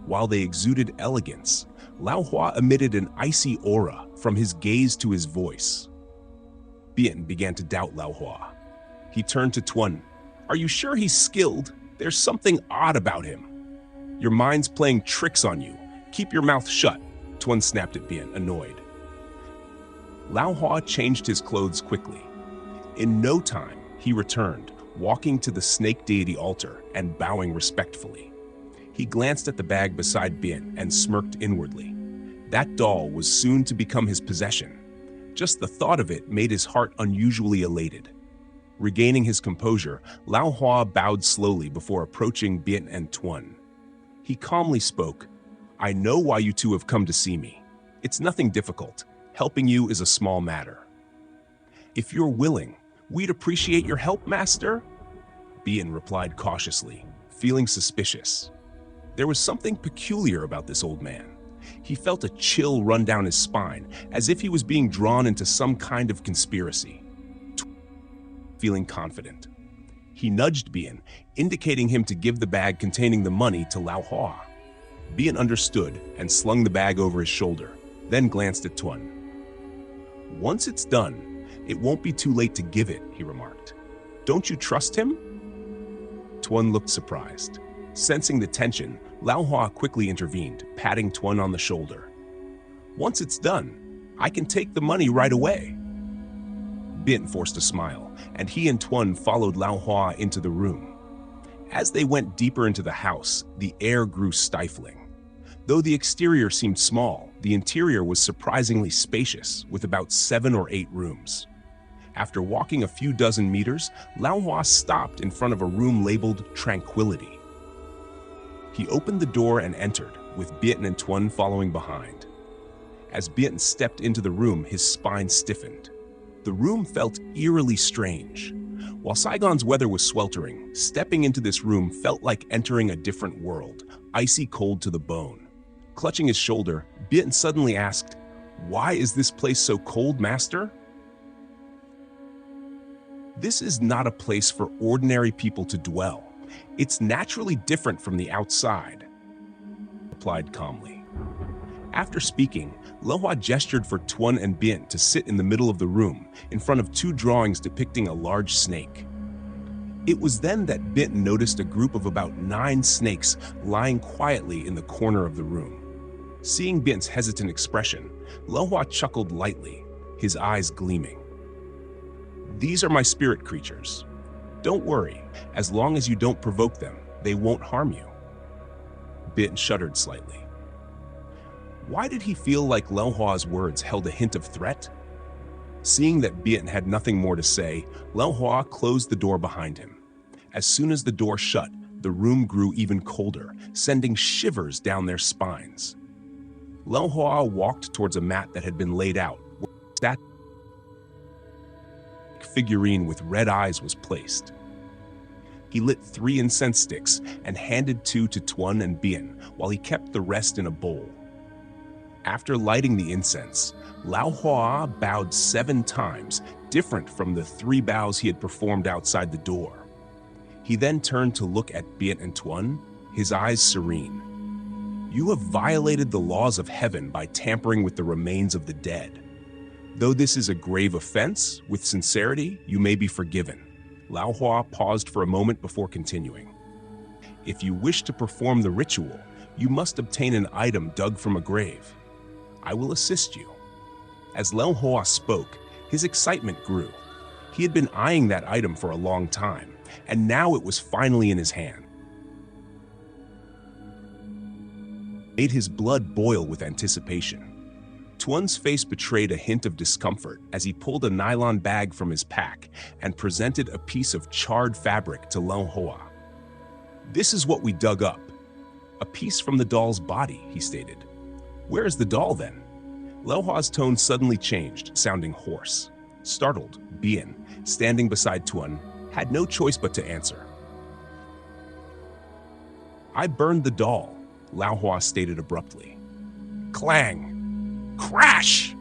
While they exuded elegance, Lao Hua emitted an icy aura from his gaze to his voice. Bian began to doubt Lao Hua. He turned to Tuan. "Are you sure he's skilled? There's something odd about him." "Your mind's playing tricks on you. Keep your mouth shut," Tuan snapped at Bian, annoyed. Lao Hua changed his clothes quickly. In no time, he returned, walking to the snake deity altar and bowing respectfully. He glanced at the bag beside Bian and smirked inwardly. That doll was soon to become his possession. Just the thought of it made his heart unusually elated. Regaining his composure, Lao Hua bowed slowly before approaching Bian and Tuan. He calmly spoke, "I know why you two have come to see me. It's nothing difficult. Helping you is a small matter. If you're willing, we'd appreciate your help, master," Bian replied cautiously, feeling suspicious. There was something peculiar about this old man. He felt a chill run down his spine, as if he was being drawn into some kind of conspiracy. Feeling confident, he nudged Bian, indicating him to give the bag containing the money to Lao Hua. Bian understood and slung the bag over his shoulder, then glanced at Tuan. "Once it's done, it won't be too late to give it," he remarked. "Don't you trust him?" Tuan looked surprised. Sensing the tension, Lao Hua quickly intervened, patting Tuan on the shoulder. "Once it's done, I can take the money right away." Bian forced a smile, and he and Tuan followed Lao Hua into the room. As they went deeper into the house, the air grew stifling. Though the exterior seemed small, the interior was surprisingly spacious, with about 7 or 8 rooms. After walking a few dozen meters, Lao Hua stopped in front of a room labeled Tranquility. He opened the door and entered, with Bian and Tuan following behind. As Bian stepped into the room, his spine stiffened. The room felt eerily strange. While Saigon's weather was sweltering, stepping into this room felt like entering a different world, icy cold to the bone. Clutching his shoulder, Bian suddenly asked, "Why is this place so cold, master?" "This is not a place for ordinary people to dwell. It's naturally different from the outside," replied calmly. After speaking, Lao Hua gestured for Tuan and Bian to sit in the middle of the room, in front of 2 drawings depicting a large snake. It was then that Bian noticed a group of about 9 snakes lying quietly in the corner of the room. Seeing Bian's hesitant expression, Lao Hua chuckled lightly, his eyes gleaming. "These are my spirit creatures. Don't worry, as long as you don't provoke them, they won't harm you." Bian shuddered slightly. Why did he feel like Lao Hua's words held a hint of threat? Seeing that Bian had nothing more to say, Lao Hua closed the door behind him. As soon as the door shut, the room grew even colder, sending shivers down their spines. Lao Hua walked towards a mat that had been laid out, where a figurine with red eyes was placed. He lit 3 incense sticks and handed 2 to Tuan and Bian, while he kept the rest in a bowl. After lighting the incense, Lao Hua bowed 7 times, different from the 3 bows he had performed outside the door. He then turned to look at Bian and Tuan, his eyes serene. "You have violated the laws of heaven by tampering with the remains of the dead. Though this is a grave offense, with sincerity, you may be forgiven." Lao Hua paused for a moment before continuing. "If you wish to perform the ritual, you must obtain an item dug from a grave. I will assist you." As Lao Hua spoke, his excitement grew. He had been eyeing that item for a long time, and now it was finally in his hand. It made his blood boil with anticipation. Tuan's face betrayed a hint of discomfort as he pulled a nylon bag from his pack and presented a piece of charred fabric to Lao Hua. "This is what we dug up. A piece from the doll's body," he stated. "Where is the doll then?" Lao Hua's tone suddenly changed, sounding hoarse. Startled, Bian, standing beside Tuan, had no choice but to answer. "I burned the doll," Lao Hua stated abruptly. Clang! Crash!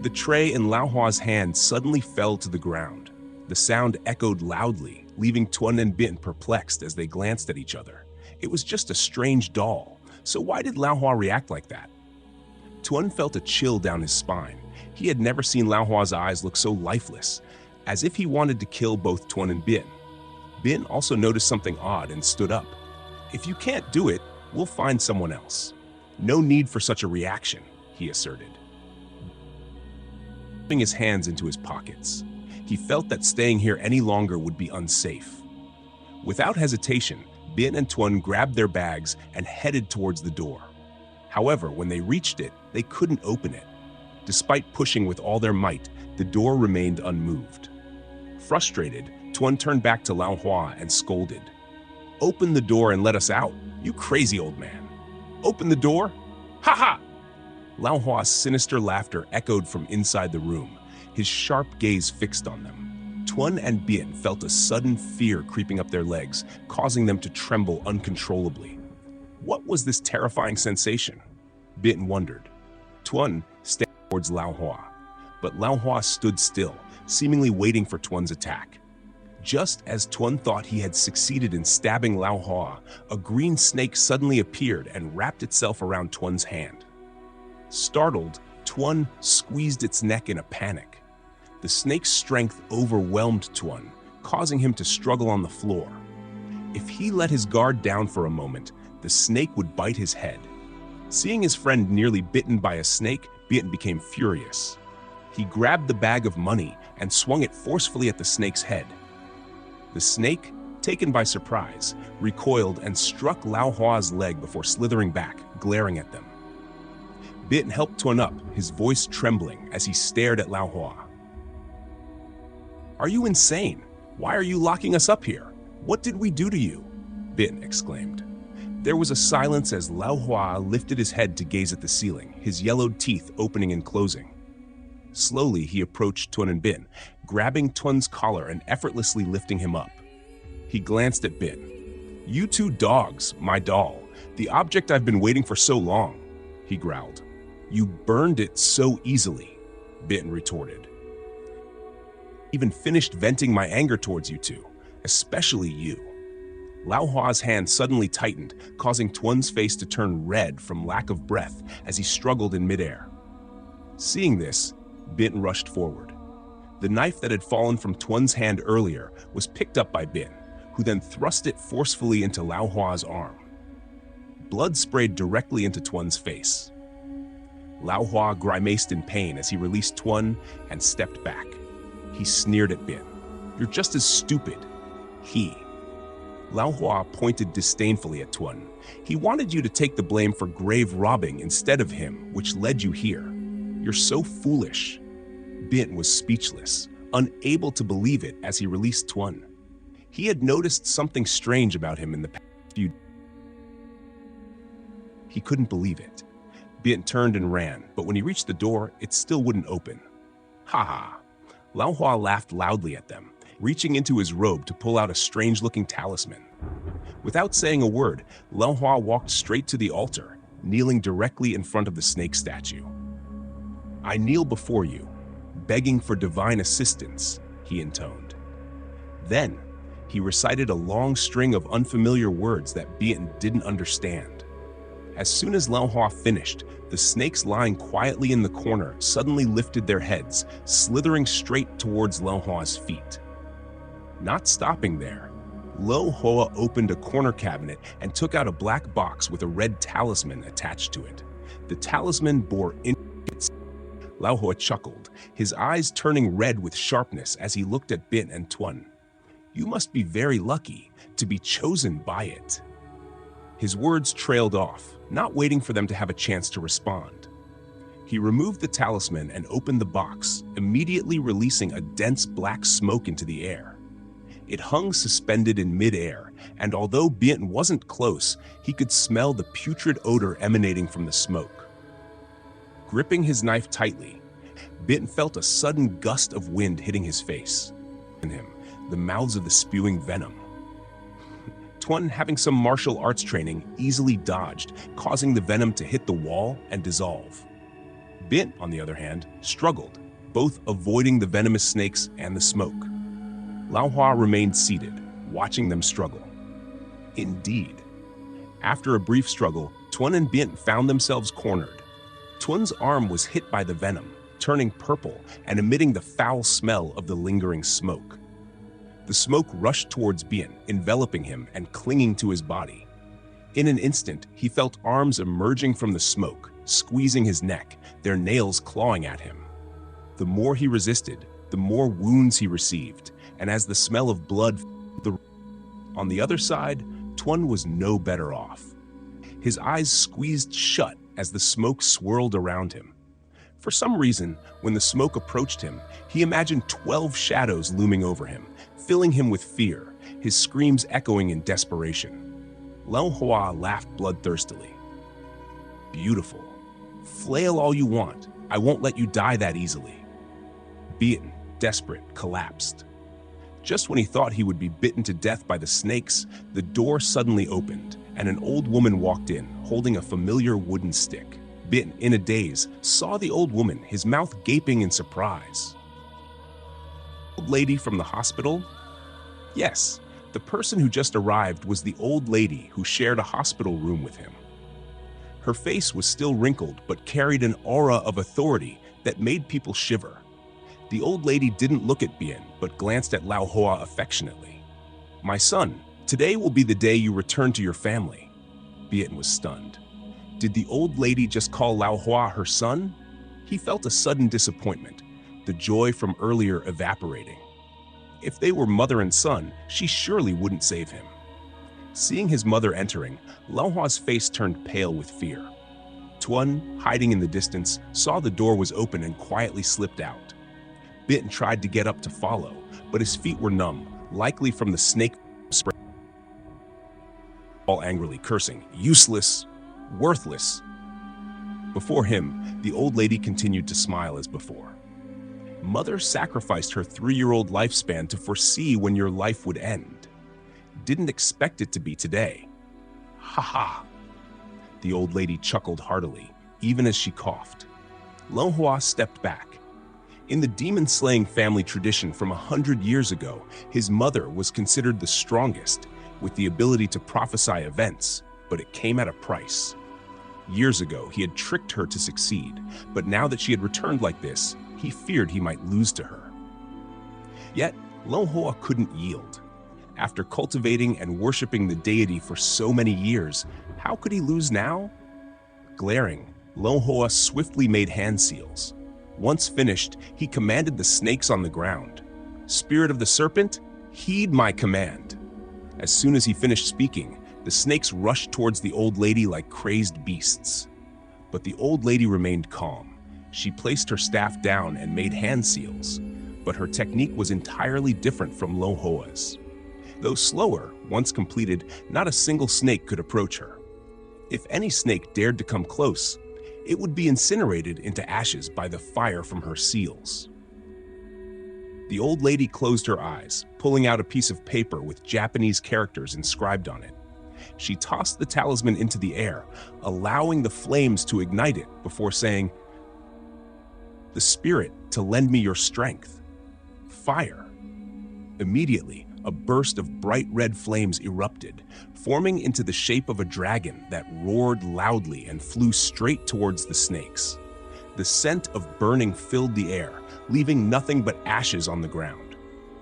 The tray in Lao Hua's hand suddenly fell to the ground. The sound echoed loudly, leaving Tuan and Bian perplexed as they glanced at each other. It was just a strange doll, so why did Lao Hua react like that? Tuan felt a chill down his spine. He had never seen Lao Hua's eyes look so lifeless, as if he wanted to kill both Tuan and Bian. Bian also noticed something odd and stood up. "If you can't do it, we'll find someone else. No need for such a reaction," he asserted. Putting his hands into his pockets, he felt that staying here any longer would be unsafe. Without hesitation, Bian and Tuan grabbed their bags and headed towards the door. However, when they reached it, they couldn't open it. Despite pushing with all their might, the door remained unmoved. Frustrated, Tuan turned back to Lao Hua and scolded. "Open the door and let us out, you crazy old man. Open the door? Ha ha!" Lao Hua's sinister laughter echoed from inside the room, his sharp gaze fixed on them. Tuan and Bian felt a sudden fear creeping up their legs, causing them to tremble uncontrollably. What was this terrifying sensation? Bian wondered. Tuan stepped towards Lao Hua, but Lao Hua stood still, seemingly waiting for Tuan's attack. Just as Tuan thought he had succeeded in stabbing Lao Hua, a green snake suddenly appeared and wrapped itself around Tuan's hand. Startled, Tuan squeezed its neck in a panic. The snake's strength overwhelmed Tuan, causing him to struggle on the floor. If he let his guard down for a moment, the snake would bite his head. Seeing his friend nearly bitten by a snake, Bian became furious. He grabbed the bag of money and swung it forcefully at the snake's head. The snake, taken by surprise, recoiled and struck Lao Hua's leg before slithering back, glaring at them. Bian helped Tuan up, his voice trembling as he stared at Lao Hua. "Are you insane? Why are you locking us up here? What did we do to you?" Bian exclaimed. There was a silence as Lao Hua lifted his head to gaze at the ceiling, his yellowed teeth opening and closing. Slowly, he approached Tuan and Bian, grabbing Tuan's collar and effortlessly lifting him up. He glanced at Bian. "You two dogs, my doll, the object I've been waiting for so long," he growled. "You burned it so easily," Bian retorted. "Even finished venting my anger towards you two, especially you." Lao Hua's hand suddenly tightened, causing Tuan's face to turn red from lack of breath as he struggled in midair. Seeing this, Bian rushed forward. The knife that had fallen from Tuan's hand earlier was picked up by Bian, who then thrust it forcefully into Lao Hua's arm. Blood sprayed directly into Tuan's face. Lao Hua grimaced in pain as he released Tuan and stepped back. He sneered at Bian. "You're just as stupid." Lao Hua pointed disdainfully at Tuan. "He wanted you to take the blame for grave robbing instead of him, which led you here. You're so foolish." Bian was speechless, unable to believe it as he released Tuan. He had noticed something strange about him in the past few days. He couldn't believe it. Bian turned and ran, but when he reached the door, it still wouldn't open. "Ha ha!" Lao Hua laughed loudly at them, reaching into his robe to pull out a strange-looking talisman. Without saying a word, Lao Hua walked straight to the altar, kneeling directly in front of the snake statue. "I kneel before you, begging for divine assistance," he intoned. Then, he recited a long string of unfamiliar words that Bien didn't understand. As soon as Lao Hua finished, the snakes lying quietly in the corner suddenly lifted their heads, slithering straight towards Lao Hua's feet. Not stopping there, Lao Hua opened a corner cabinet and took out a black box with a red talisman attached to it. The talisman bore intricate. Lao Hua chuckled, his eyes turning red with sharpness as he looked at Bien and Tuan. "You must be very lucky to be chosen by it." His words trailed off, not waiting for them to have a chance to respond. He removed the talisman and opened the box, immediately releasing a dense black smoke into the air. It hung suspended in mid-air, and although Bien wasn't close, he could smell the putrid odor emanating from the smoke. Gripping his knife tightly, Bien felt a sudden gust of wind hitting his face. In him, the mouths of the spewing venom. Tuan, having some martial arts training, easily dodged, causing the venom to hit the wall and dissolve. Bien, on the other hand, struggled, both avoiding the venomous snakes and the smoke. Lao Hua remained seated, watching them struggle. Indeed. After a brief struggle, Tuan and Bien found themselves cornered. Tuan's arm was hit by the venom, turning purple and emitting the foul smell of the lingering smoke. The smoke rushed towards Bien, enveloping him and clinging to his body. In an instant, he felt arms emerging from the smoke, squeezing his neck, their nails clawing at him. The more he resisted, the more wounds he received, and as the smell of blood on the other side, Tuan was no better off. His eyes squeezed shut as the smoke swirled around him. For some reason, when the smoke approached him, he imagined 12 shadows looming over him, filling him with fear, his screams echoing in desperation. Lao Hua laughed bloodthirstily. "Beautiful. Flail all you want. I won't let you die that easily." Bien, desperate, collapsed. Just when he thought he would be bitten to death by the snakes, the door suddenly opened, and an old woman walked in, holding a familiar wooden stick. Bien, in a daze, saw the old woman, his mouth gaping in surprise. "Old lady from the hospital?" Yes, the person who just arrived was the old lady who shared a hospital room with him. Her face was still wrinkled, but carried an aura of authority that made people shiver. The old lady didn't look at Bien, but glanced at Lao Hua affectionately. "My son, today will be the day you return to your family." Bien was stunned. Did the old lady just call Lao Hua her son? He felt a sudden disappointment, the joy from earlier evaporating. If they were mother and son, she surely wouldn't save him. Seeing his mother entering, Lao Hua's face turned pale with fear. Tuan, hiding in the distance, saw the door was open and quietly slipped out. Bien tried to get up to follow, but his feet were numb, likely from the snake spray. All angrily cursing, "Useless! Worthless!" Before him, the old lady continued to smile as before. "Mother sacrificed her 3-year-old lifespan to foresee when your life would end. Didn't expect it to be today. Ha ha!" The old lady chuckled heartily, even as she coughed. Lao Hua stepped back. In the demon-slaying family tradition from 100 years ago, his mother was considered the strongest, with the ability to prophesy events, but it came at a price. Years ago, he had tricked her to succeed, but now that she had returned like this, he feared he might lose to her. Yet, Lao Hua couldn't yield. After cultivating and worshipping the deity for so many years, how could he lose now? Glaring, Lao Hua swiftly made hand seals. Once finished, he commanded the snakes on the ground. "Spirit of the serpent, heed my command." As soon as he finished speaking, the snakes rushed towards the old lady like crazed beasts. But the old lady remained calm. She placed her staff down and made hand seals, but her technique was entirely different from Lao Hua's. Though slower, once completed, not a single snake could approach her. If any snake dared to come close, it would be incinerated into ashes by the fire from her seals. The old lady closed her eyes, pulling out a piece of paper with Japanese characters inscribed on it. She tossed the talisman into the air, allowing the flames to ignite it before saying, "The spirit to lend me your strength. Fire." Immediately, a burst of bright red flames erupted, forming into the shape of a dragon that roared loudly and flew straight towards the snakes. The scent of burning filled the air, leaving nothing but ashes on the ground.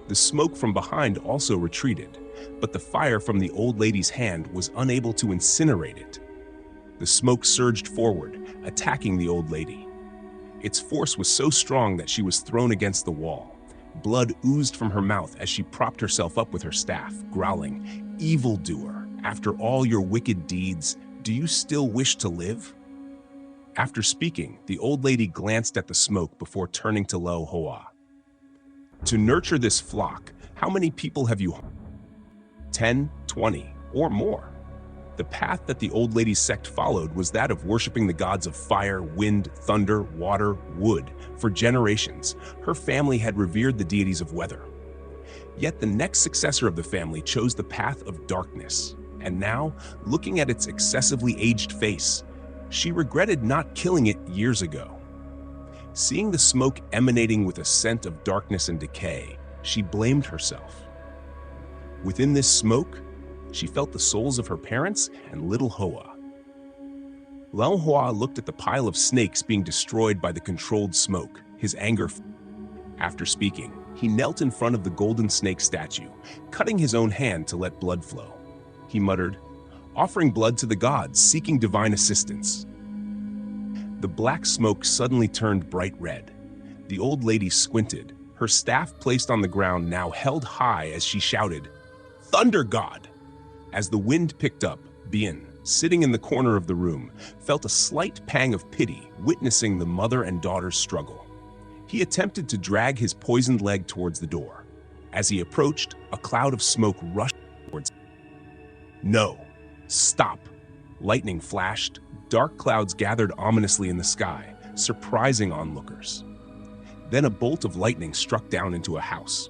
The smoke from behind also retreated, but the fire from the old lady's hand was unable to incinerate it. The smoke surged forward, attacking the old lady. Its force was so strong that she was thrown against the wall. Blood oozed from her mouth as she propped herself up with her staff, growling, "Evildoer, after all your wicked deeds, do you still wish to live?" After speaking, the old lady glanced at the smoke before turning to Lao Hoa. "To nurture this flock, how many people have you harmed? 10, 20, or more?" The path that the old lady's sect followed was that of worshiping the gods of fire, wind, thunder, water, wood. For generations, her family had revered the deities of weather. Yet the next successor of the family chose the path of darkness. And now, looking at its excessively aged face, she regretted not killing it years ago. Seeing the smoke emanating with a scent of darkness and decay, she blamed herself. Within this smoke, she felt the souls of her parents and little Hoa. Lao Hoa looked at the pile of snakes being destroyed by the controlled smoke, his anger. After speaking, he knelt in front of the golden snake statue, cutting his own hand to let blood flow. He muttered, "Offering blood to the gods, seeking divine assistance." The black smoke suddenly turned bright red. The old lady squinted, her staff placed on the ground now held high as she shouted, "Thunder God!" As the wind picked up, Bien, sitting in the corner of the room, felt a slight pang of pity witnessing the mother and daughter's struggle. He attempted to drag his poisoned leg towards the door. As he approached, a cloud of smoke rushed towards him. "No! Stop!" Lightning flashed, dark clouds gathered ominously in the sky, surprising onlookers. Then a bolt of lightning struck down into a house.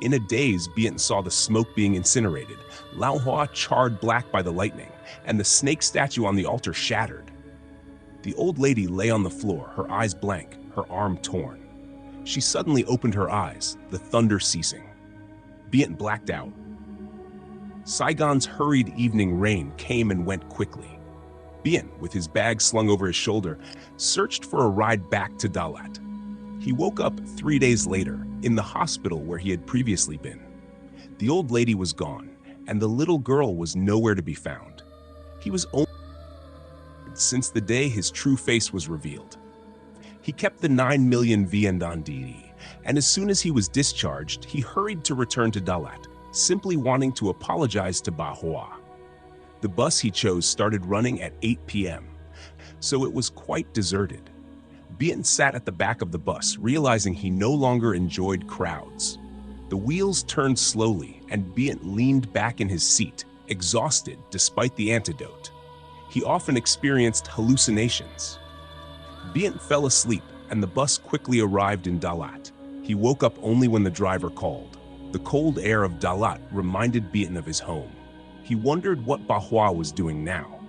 In a daze, Bien saw the smoke being incinerated, Lao Hoa charred black by the lightning, and the snake statue on the altar shattered. The old lady lay on the floor, her eyes blank, her arm torn. She suddenly opened her eyes, the thunder ceasing. Bien blacked out. Saigon's hurried evening rain came and went quickly. Bien, with his bag slung over his shoulder, searched for a ride back to Dalat. He woke up 3 days later, in the hospital where he had previously been. The old lady was gone, and the little girl was nowhere to be found. He was only since the day his true face was revealed. He kept the 9 million Viendandiri, and as soon as he was discharged, he hurried to return to Dalat, simply wanting to apologize to Ba Hoa. The bus he chose started running at 8 p.m., so it was quite deserted. Bien sat at the back of the bus, realizing he no longer enjoyed crowds. The wheels turned slowly, and Bien leaned back in his seat, exhausted despite the antidote. He often experienced hallucinations. Bien fell asleep, and the bus quickly arrived in Dalat. He woke up only when the driver called. The cold air of Dalat reminded Bien of his home. He wondered what Ba Hoa was doing now.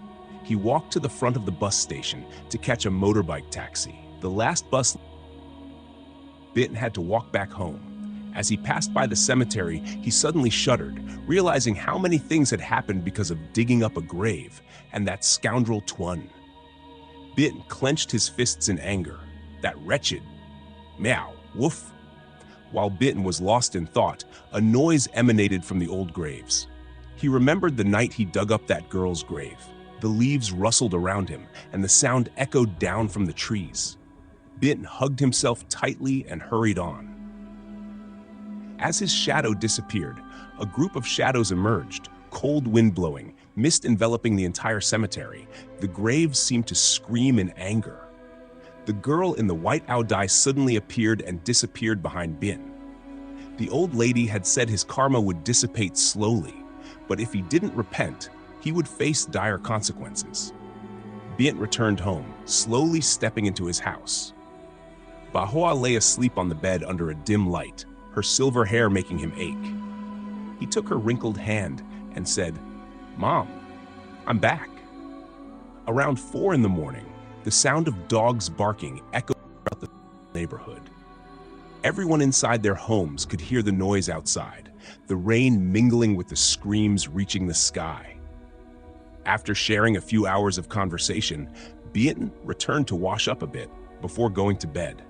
He walked to the front of the bus station to catch a motorbike taxi. The last bus. Bien had to walk back home. As he passed by the cemetery, he suddenly shuddered, realizing how many things had happened because of digging up a grave, and that scoundrel Tuan. Bien clenched his fists in anger. That wretched meow, woof. While Bien was lost in thought, a noise emanated from the old graves. He remembered the night he dug up that girl's grave. The leaves rustled around him, and the sound echoed down from the trees. Bien hugged himself tightly and hurried on. As his shadow disappeared, a group of shadows emerged, cold wind blowing, mist enveloping the entire cemetery. The graves seemed to scream in anger. The girl in the white Aodai suddenly appeared and disappeared behind Bien. The old lady had said his karma would dissipate slowly, but if he didn't repent, he would face dire consequences. Bien returned home, slowly stepping into his house. Ba Hoa lay asleep on the bed under a dim light, her silver hair making him ache. He took her wrinkled hand and said, "Mom, I'm back. Around 4 in the morning, the sound of dogs barking echoed throughout the neighborhood. Everyone inside their homes could hear the noise outside, the rain mingling with the screams reaching the sky. After sharing a few hours of conversation, Beaton returned to wash up a bit before going to bed.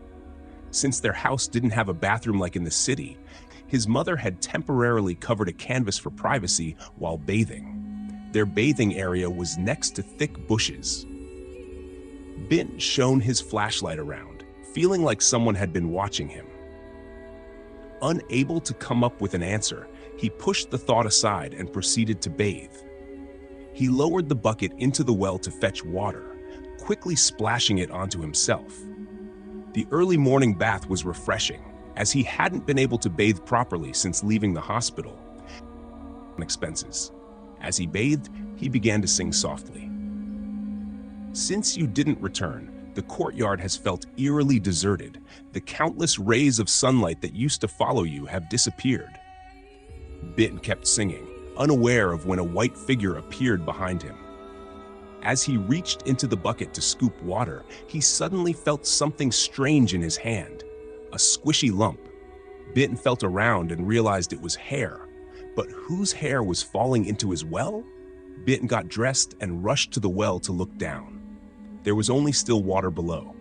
Since their house didn't have a bathroom like in the city, his mother had temporarily covered a canvas for privacy while bathing. Their bathing area was next to thick bushes. Beaton shone his flashlight around, feeling like someone had been watching him. Unable to come up with an answer, he pushed the thought aside and proceeded to bathe. He lowered the bucket into the well to fetch water, quickly splashing it onto himself. The early morning bath was refreshing, as he hadn't been able to bathe properly since leaving the hospital. Expenses. As he bathed, he began to sing softly. Since you didn't return, the courtyard has felt eerily deserted. The countless rays of sunlight that used to follow you have disappeared. Beaton kept singing, unaware of when a white figure appeared behind him. As he reached into the bucket to scoop water, he suddenly felt something strange in his hand, a squishy lump. Beaton felt around and realized it was hair. But whose hair was falling into his well? Beaton got dressed and rushed to the well to look down. There was only still water below.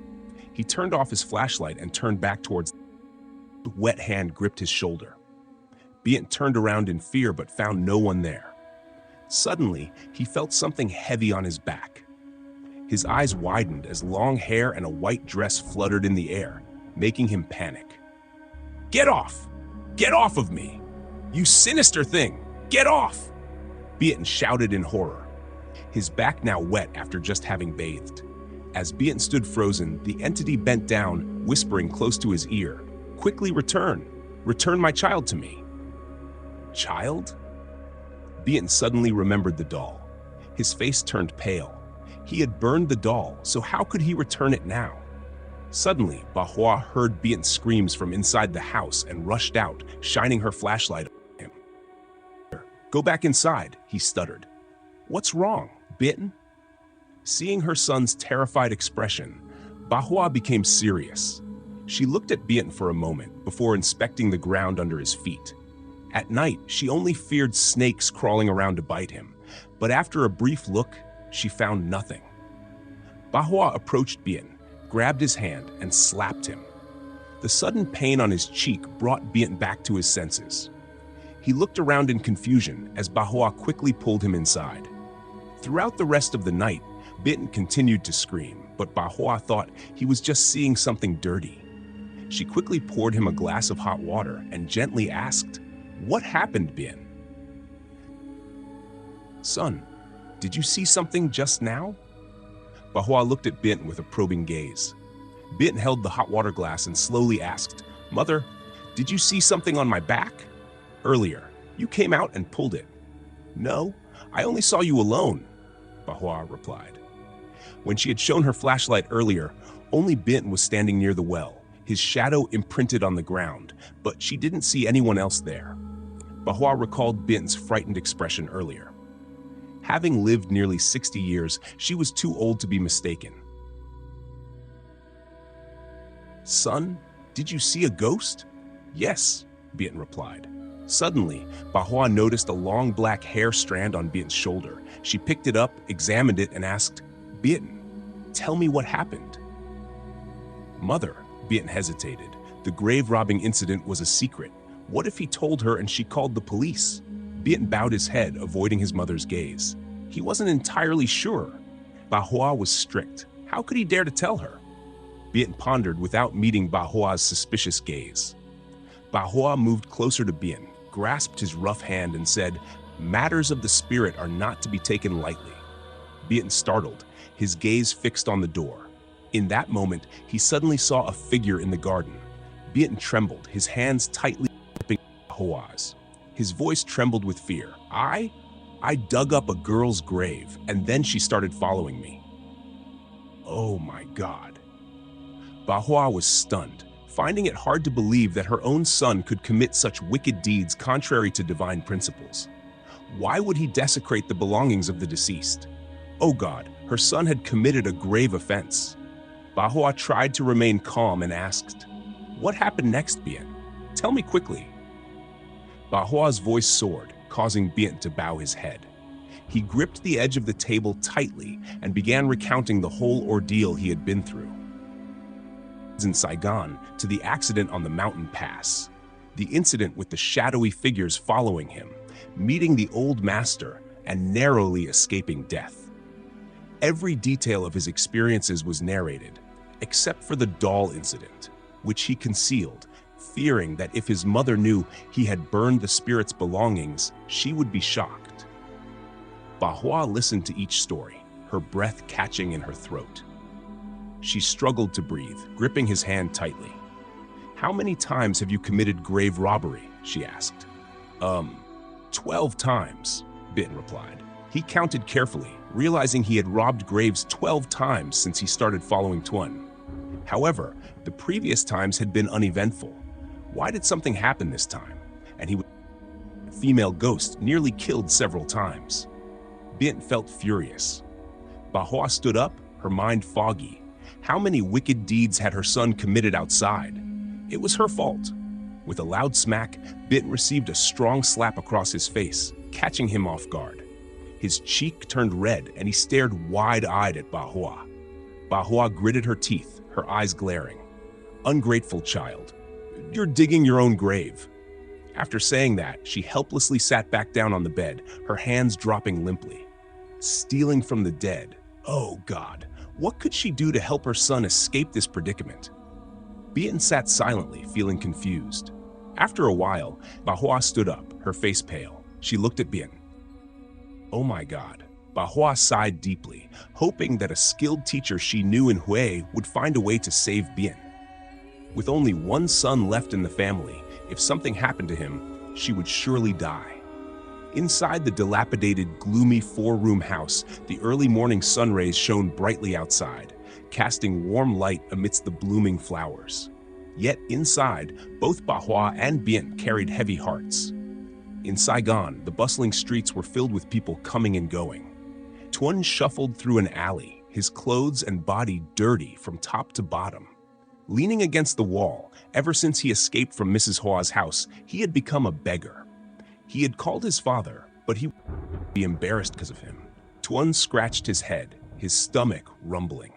He turned off his flashlight and turned back towards the wet hand gripped his shoulder. Beaton turned around in fear but found no one there. Suddenly, he felt something heavy on his back. His eyes widened as long hair and a white dress fluttered in the air, making him panic. "Get off! Get off of me! You sinister thing! Get off!" Beaton shouted in horror, his back now wet after just having bathed. As Beaton stood frozen, the entity bent down, whispering close to his ear, "Quickly return! Return my child to me!" Child? Beaton suddenly remembered the doll. His face turned pale. He had burned the doll, so how could he return it now? Suddenly, Bahua heard Beaton's screams from inside the house and rushed out, shining her flashlight on him. "Go back inside," he stuttered. "What's wrong, Beaton?" Seeing her son's terrified expression, Bahua became serious. She looked at Beaton for a moment before inspecting the ground under his feet. At night, she only feared snakes crawling around to bite him, but after a brief look, she found nothing. Bahua approached Beaton, grabbed his hand, and slapped him. The sudden pain on his cheek brought Beaton back to his senses. He looked around in confusion as Bahua quickly pulled him inside. Throughout the rest of the night, Beaton continued to scream, but Bahua thought he was just seeing something dirty. She quickly poured him a glass of hot water and gently asked, "What happened, Beaton?" "Son, did you see something just now?" Bahua looked at Beaton with a probing gaze. Beaton held the hot water glass and slowly asked, "Mother, did you see something on my back?" "Earlier, you came out and pulled it." "No, I only saw you alone," Bahua replied. When she had shown her flashlight earlier, only Beaton was standing near the well, his shadow imprinted on the ground, but she didn't see anyone else there. Bahua recalled Beaton's frightened expression earlier. Having lived nearly 60 years, she was too old to be mistaken. "Son, did you see a ghost?" "Yes," Beaton replied. Suddenly, Bahua noticed a long black hair strand on Beaton's shoulder. She picked it up, examined it, and asked, "Beaton, tell me what happened." "Mother," Beaton hesitated. The grave robbing incident was a secret. What if he told her and she called the police? Beaton bowed his head, avoiding his mother's gaze. He wasn't entirely sure. Bahua was strict. How could he dare to tell her? Beaton pondered without meeting Bahua's suspicious gaze. Bahua moved closer to Beaton, grasped his rough hand, and said, "Matters of the spirit are not to be taken lightly." Beaton startled, his gaze fixed on the door. In that moment, he suddenly saw a figure in the garden. Beaton trembled, his hands tightly gripping Bahua's. His voice trembled with fear. I dug up a girl's grave, and then she started following me." Oh my God. Bahua was stunned, finding it hard to believe that her own son could commit such wicked deeds contrary to divine principles. Why would he desecrate the belongings of the deceased? Oh God, her son had committed a grave offense. Bahua tried to remain calm and asked, "What happened next, Bien? Tell me quickly." Bahua's voice soared, causing Bien to bow his head. He gripped the edge of the table tightly and began recounting the whole ordeal he had been through. In Saigon, to the accident on the mountain pass, the incident with the shadowy figures following him, meeting the old master, and narrowly escaping death. Every detail of his experiences was narrated, except for the doll incident, which he concealed, fearing that if his mother knew he had burned the spirit's belongings, she would be shocked. Bahua listened to each story, her breath catching in her throat. She struggled to breathe, gripping his hand tightly. "How many times have you committed grave robbery?" she asked. 12 times, Bien replied. He counted carefully, realizing he had robbed graves 12 times since he started following Tuan. However, the previous times had been uneventful. Why did something happen this time? And he was a female ghost nearly killed several times. Bien felt furious. Bahua stood up, her mind foggy. How many wicked deeds had her son committed outside? It was her fault. With a loud smack, Bien received a strong slap across his face, catching him off guard. His cheek turned red and he stared wide-eyed at Bahua. Bahua gritted her teeth, her eyes glaring. "Ungrateful child. You're digging your own grave." After saying that, she helplessly sat back down on the bed, her hands dropping limply. Stealing from the dead. Oh God, what could she do to help her son escape this predicament? Bien sat silently, feeling confused. After a while, Bahua stood up, her face pale. She looked at Bien. Oh my God. Bahua sighed deeply, hoping that a skilled teacher she knew in Hue would find a way to save Bien. With only one son left in the family, if something happened to him, she would surely die. Inside the dilapidated, gloomy four-room house, the early morning sun rays shone brightly outside, casting warm light amidst the blooming flowers. Yet inside, both Bahua and Bien carried heavy hearts. In Saigon, the bustling streets were filled with people coming and going. Tuan shuffled through an alley, his clothes and body dirty from top to bottom. Leaning against the wall, ever since he escaped from Mrs. Hua's house, he had become a beggar. He had called his father, but he would be embarrassed because of him. Tuan scratched his head, his stomach rumbling.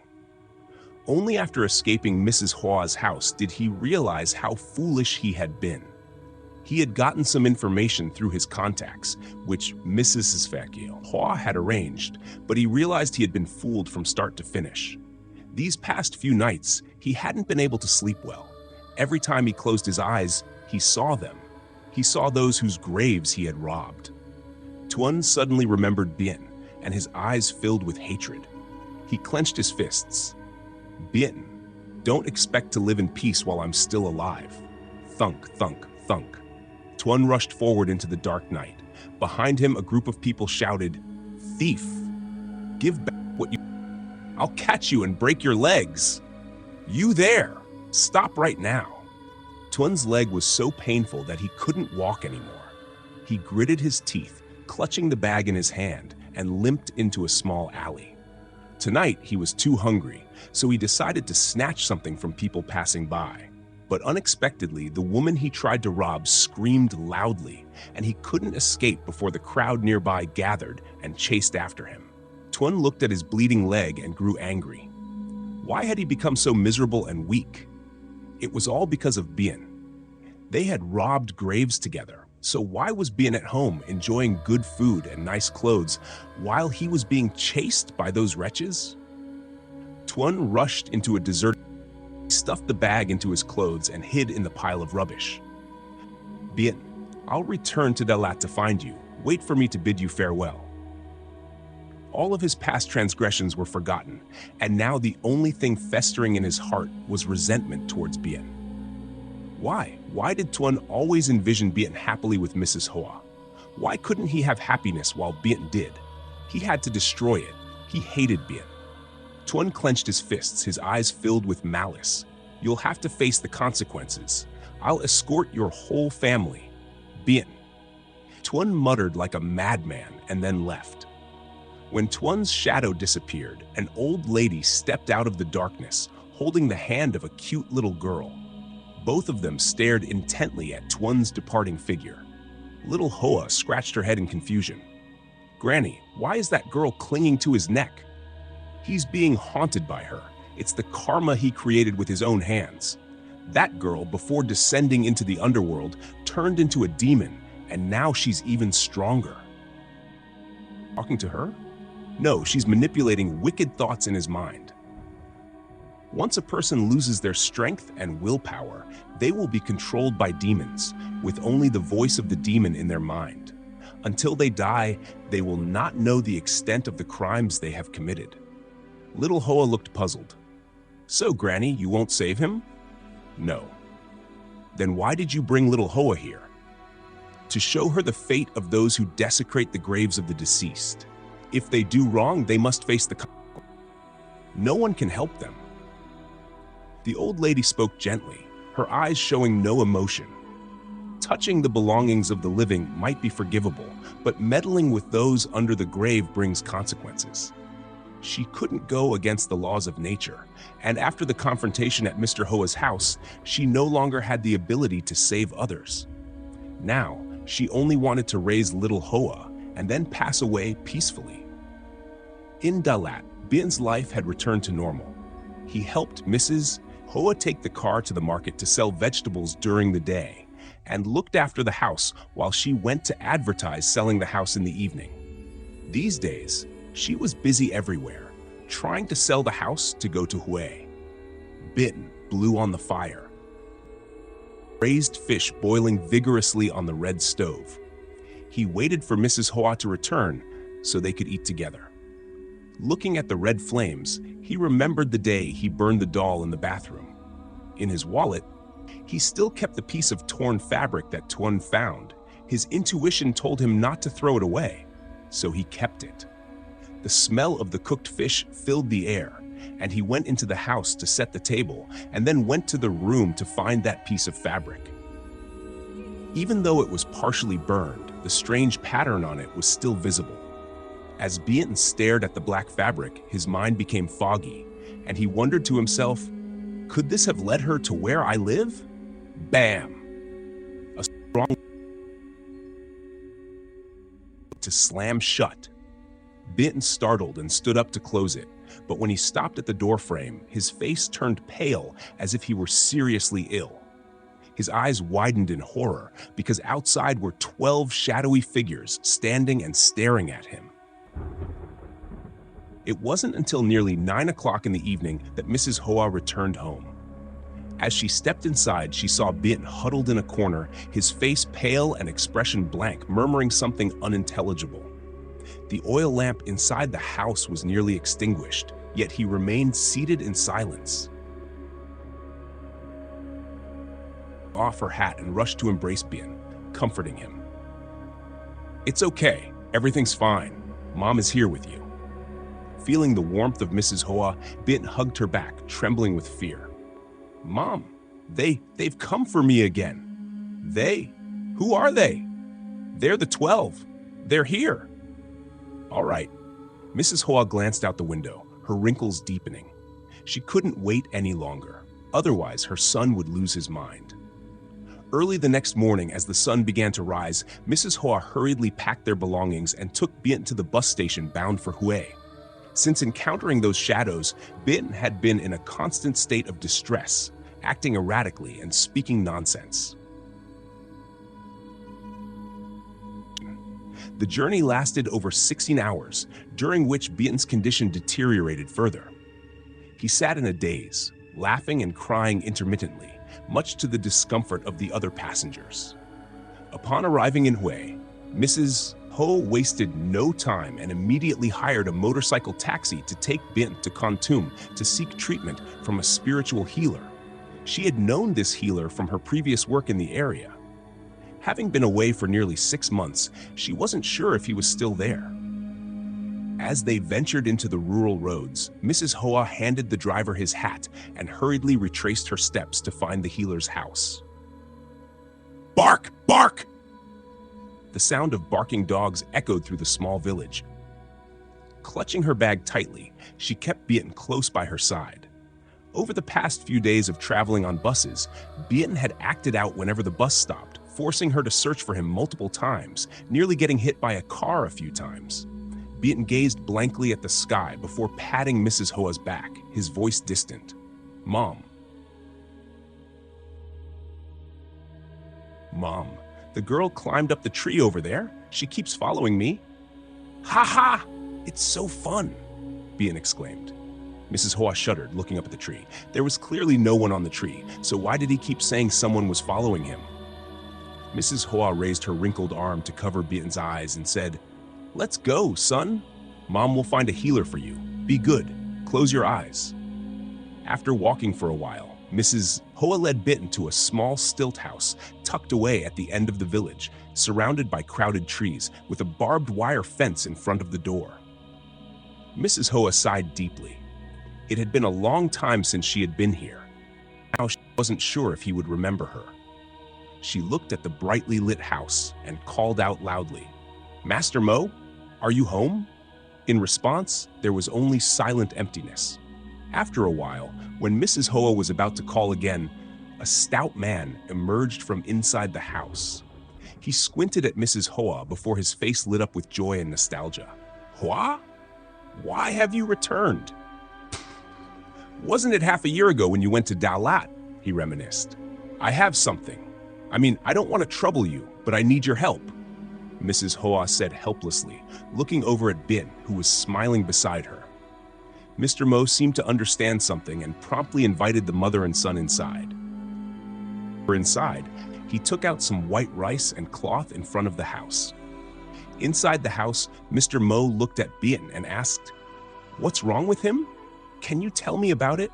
Only after escaping Mrs. Hua's house did he realize how foolish he had been. He had gotten some information through his contacts, which Mrs. Hua had arranged, but he realized he had been fooled from start to finish. These past few nights, he hadn't been able to sleep well. Every time he closed his eyes, he saw them. He saw those whose graves he had robbed. Tuan suddenly remembered Bien, and his eyes filled with hatred. He clenched his fists. "Bien, don't expect to live in peace while I'm still alive." Thunk, thunk, thunk. Tuan rushed forward into the dark night. Behind him, a group of people shouted, "Thief! Give back what you... I'll catch you and break your legs! You there! Stop right now!" Tuan's leg was so painful that he couldn't walk anymore. He gritted his teeth, clutching the bag in his hand, and limped into a small alley. Tonight, he was too hungry, so he decided to snatch something from people passing by. But unexpectedly, the woman he tried to rob screamed loudly, and he couldn't escape before the crowd nearby gathered and chased after him. Tuan looked at his bleeding leg and grew angry. Why had he become so miserable and weak? It was all because of Bien. They had robbed graves together, so why was Bien at home enjoying good food and nice clothes while he was being chased by those wretches? Tuan rushed into a deserted. He stuffed the bag into his clothes and hid in the pile of rubbish. "Bien, I'll return to Dalat to find you. Wait for me to bid you farewell." All of his past transgressions were forgotten, and now the only thing festering in his heart was resentment towards Bien. Why? Why did Tuan always envision Bien happily with Mrs. Hua? Why couldn't he have happiness while Bien did? He had to destroy it. He hated Bien. Tuan clenched his fists, his eyes filled with malice. "You'll have to face the consequences. I'll escort your whole family. Bien." Tuan muttered like a madman and then left. When Tuan's shadow disappeared, an old lady stepped out of the darkness, holding the hand of a cute little girl. Both of them stared intently at Tuan's departing figure. Little Hoa scratched her head in confusion. "Granny, why is that girl clinging to his neck?" "He's being haunted by her. It's the karma he created with his own hands. That girl, before descending into the underworld, turned into a demon, and now she's even stronger." Talking to her? No, she's manipulating wicked thoughts in his mind. Once a person loses their strength and willpower, they will be controlled by demons, with only the voice of the demon in their mind. Until they die, they will not know the extent of the crimes they have committed. Little Hoa looked puzzled. "So, Granny, you won't save him?" "No." "Then why did you bring little Hoa here?" "To show her the fate of those who desecrate the graves of the deceased. If they do wrong, they must face the consequences. No one can help them." The old lady spoke gently, her eyes showing no emotion. Touching the belongings of the living might be forgivable, but meddling with those under the grave brings consequences. She couldn't go against the laws of nature, and after the confrontation at Mr. Hoa's house, she no longer had the ability to save others. Now, she only wanted to raise little Hoa and then pass away peacefully. In Dalat, Bin's life had returned to normal. He helped Mrs. Hoa take the car to the market to sell vegetables during the day, and looked after the house while she went to advertise selling the house in the evening. These days, she was busy everywhere, trying to sell the house to go to Hue. Bin blew on the fire. Braised fish boiling vigorously on the red stove. He waited for Mrs. Hoa to return so they could eat together. Looking at the red flames, he remembered the day he burned the doll in the bathroom. In his wallet, he still kept the piece of torn fabric that Tuan found. His intuition told him not to throw it away, so he kept it. The smell of the cooked fish filled the air, and he went into the house to set the table and then went to the room to find that piece of fabric. Even though it was partially burned, the strange pattern on it was still visible. As Bien stared at the black fabric, his mind became foggy, and he wondered to himself, could this have led her to where I live? Bam! A strong to slam shut. Bien startled and stood up to close it, but when he stopped at the doorframe, his face turned pale as if he were seriously ill. His eyes widened in horror because outside were 12 shadowy figures standing and staring at him. It wasn't until nearly 9 o'clock in the evening that Mrs. Hoa returned home. As she stepped inside, she saw Bien huddled in a corner, his face pale and expression blank, murmuring something unintelligible. The oil lamp inside the house was nearly extinguished, yet he remained seated in silence. Off her hat and rushed to embrace Bien, comforting him. "It's okay. Everything's fine. Mom is here with you." Feeling the warmth of Mrs. Hoa, Bien hugged her back, trembling with fear. "Mom, they've come for me again." "They? Who are they?" "They're the 12. They're here." "All right." Mrs. Hoa glanced out the window, her wrinkles deepening. She couldn't wait any longer. Otherwise, her son would lose his mind. Early the next morning, as the sun began to rise, Mrs. Hoa hurriedly packed their belongings and took Bien to the bus station bound for Hue. Since encountering those shadows, Bien had been in a constant state of distress, acting erratically and speaking nonsense. The journey lasted over 16 hours, during which Bien's condition deteriorated further. He sat in a daze, laughing and crying intermittently, much to the discomfort of the other passengers. Upon arriving in Hue, Mrs. Ho wasted no time and immediately hired a motorcycle taxi to take Bien to Kontum to seek treatment from a spiritual healer. She had known this healer from her previous work in the area. Having been away for nearly 6 months, she wasn't sure if he was still there. As they ventured into the rural roads, Mrs. Hoa handed the driver his hat and hurriedly retraced her steps to find the healer's house. "Bark! Bark!" The sound of barking dogs echoed through the small village. Clutching her bag tightly, she kept Beaton close by her side. Over the past few days of traveling on buses, Beaton had acted out whenever the bus stopped, forcing her to search for him multiple times, nearly getting hit by a car a few times. Beaton gazed blankly at the sky before patting Mrs. Hoa's back, his voice distant. "Mom." "Mom, the girl climbed up the tree over there. She keeps following me." "Ha ha! It's so fun," Beaton exclaimed. Mrs. Hoa shuddered, looking up at the tree. There was clearly no one on the tree, so why did he keep saying someone was following him? Mrs. Hoa raised her wrinkled arm to cover Beaton's eyes and said, "Let's go, son. Mom will find a healer for you. Be good. Close your eyes." After walking for a while, Mrs. Hoa led Beaton to a small stilt house tucked away at the end of the village, surrounded by crowded trees, with a barbed wire fence in front of the door. Mrs. Hoa sighed deeply. It had been a long time since she had been here. Now she wasn't sure if he would remember her. She looked at the brightly lit house and called out loudly, "Master Mo, are you home?" In response, there was only silent emptiness. After a while, when Mrs. Hoa was about to call again, a stout man emerged from inside the house. He squinted at Mrs. Hoa before his face lit up with joy and nostalgia. "Hoa? Why have you returned?" "Wasn't it half a year ago when you went to Dalat?" he reminisced. "I have something. I don't want to trouble you, but I need your help," Mrs. Hoa said helplessly, looking over at Bin, who was smiling beside her. Mr. Mo seemed to understand something and promptly invited the mother and son inside. Inside, he took out some white rice and cloth in front of the house. Inside the house, Mr. Mo looked at Bin and asked, "What's wrong with him? Can you tell me about it?"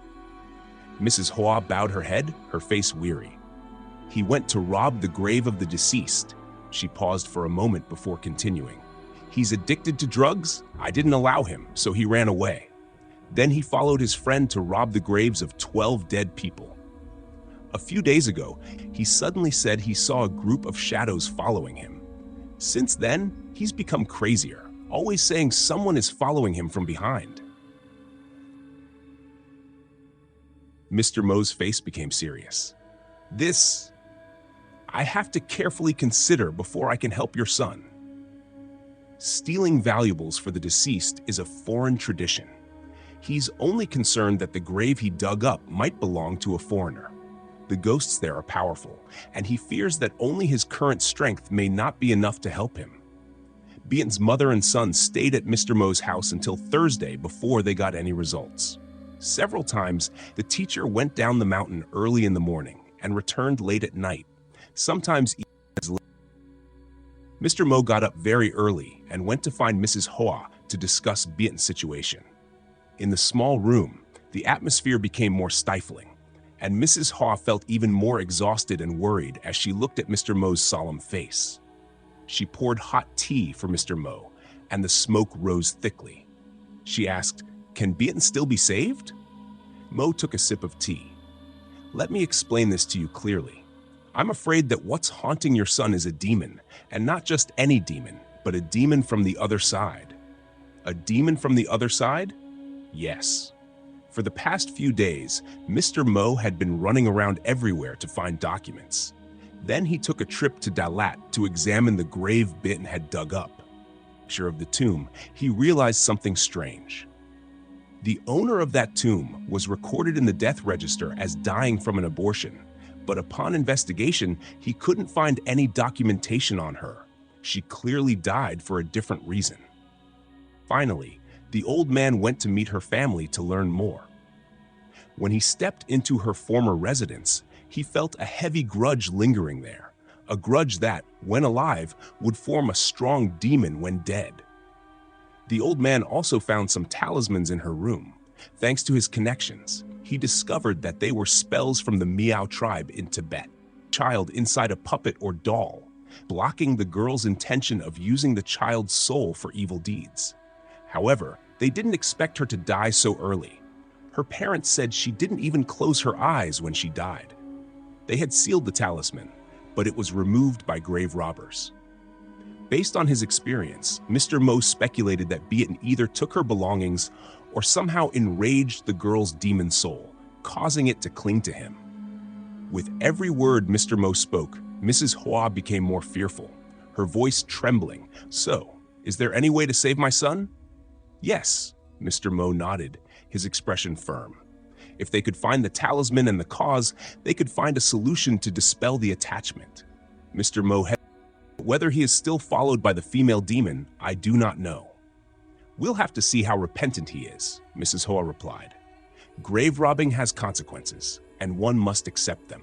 Mrs. Hoa bowed her head, her face weary. "He went to rob the grave of the deceased." She paused for a moment before continuing. "He's addicted to drugs. I didn't allow him, so he ran away. Then he followed his friend to rob the graves of 12 dead people. A few days ago, he suddenly said he saw a group of shadows following him. Since then, he's become crazier, always saying someone is following him from behind." Mr. Mo's face became serious. I have to carefully consider before I can help your son. Stealing valuables for the deceased is a foreign tradition. He's only concerned that the grave he dug up might belong to a foreigner. The ghosts there are powerful, and he fears that only his current strength may not be enough to help him. Beaton's mother and son stayed at Mr. Mo's house until Thursday before they got any results. Several times, the teacher went down the mountain early in the morning and returned late at night, sometimes even as late. Mr. Mo got up very early and went to find Mrs. Hoa to discuss Beaton's situation. In the small room, the atmosphere became more stifling, and Mrs. Hoa felt even more exhausted and worried as she looked at Mr. Mo's solemn face. She poured hot tea for Mr. Mo, and the smoke rose thickly. She asked, "Can Beaton still be saved?" Mo took a sip of tea. "Let me explain this to you clearly. I'm afraid that what's haunting your son is a demon, and not just any demon, but a demon from the other side." "A demon from the other side?" "Yes. For the past few days, Mr. Mo had been running around everywhere to find documents. Then he took a trip to Dalat to examine the grave Beaton had dug up. Picture of the tomb, he realized something strange. The owner of that tomb was recorded in the death register as dying from an abortion, but upon investigation, he couldn't find any documentation on her. She clearly died for a different reason. Finally, the old man went to meet her family to learn more. When he stepped into her former residence, he felt a heavy grudge lingering there, a grudge that, when alive, would form a strong demon when dead. The old man also found some talismans in her room. Thanks to his connections, he discovered that they were spells from the Miao tribe in Tibet, a child inside a puppet or doll, blocking the girl's intention of using the child's soul for evil deeds. However, they didn't expect her to die so early. Her parents said she didn't even close her eyes when she died. They had sealed the talisman, but it was removed by grave robbers. Based on his experience, Mr. Mo speculated that Beaton either took her belongings or somehow enraged the girl's demon soul, causing it to cling to him. With every word Mr. Mo spoke, Mrs. Hoa became more fearful, her voice trembling. "So, is there any way to save my son?" "Yes," Mr. Mo nodded, his expression firm. If they could find the talisman and the cause, they could find a solution to dispel the attachment. Mr. Mo hesitated. Whether he is still followed by the female demon, I do not know. "We'll have to see how repentant he is," Mrs. Hoa replied. "Grave robbing has consequences, and one must accept them."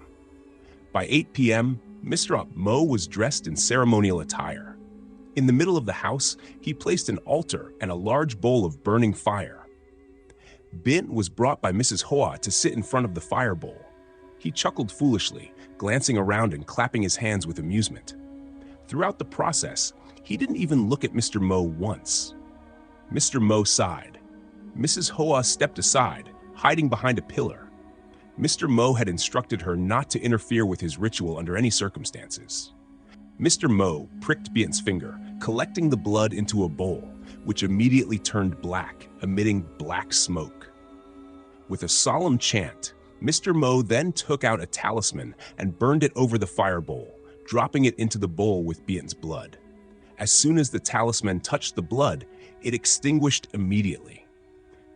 By 8 p.m., Mr. Mo was dressed in ceremonial attire. In the middle of the house, he placed an altar and a large bowl of burning fire. Bint was brought by Mrs. Hoa to sit in front of the fire bowl. He chuckled foolishly, glancing around and clapping his hands with amusement. Throughout the process, he didn't even look at Mr. Mo once. Mr. Mo sighed. Mrs. Hoa stepped aside, hiding behind a pillar. Mr. Mo had instructed her not to interfere with his ritual under any circumstances. Mr. Mo pricked Bian's finger, collecting the blood into a bowl, which immediately turned black, emitting black smoke. With a solemn chant, Mr. Mo then took out a talisman and burned it over the fire bowl, dropping it into the bowl with Bian's blood. As soon as the talisman touched the blood, it extinguished immediately.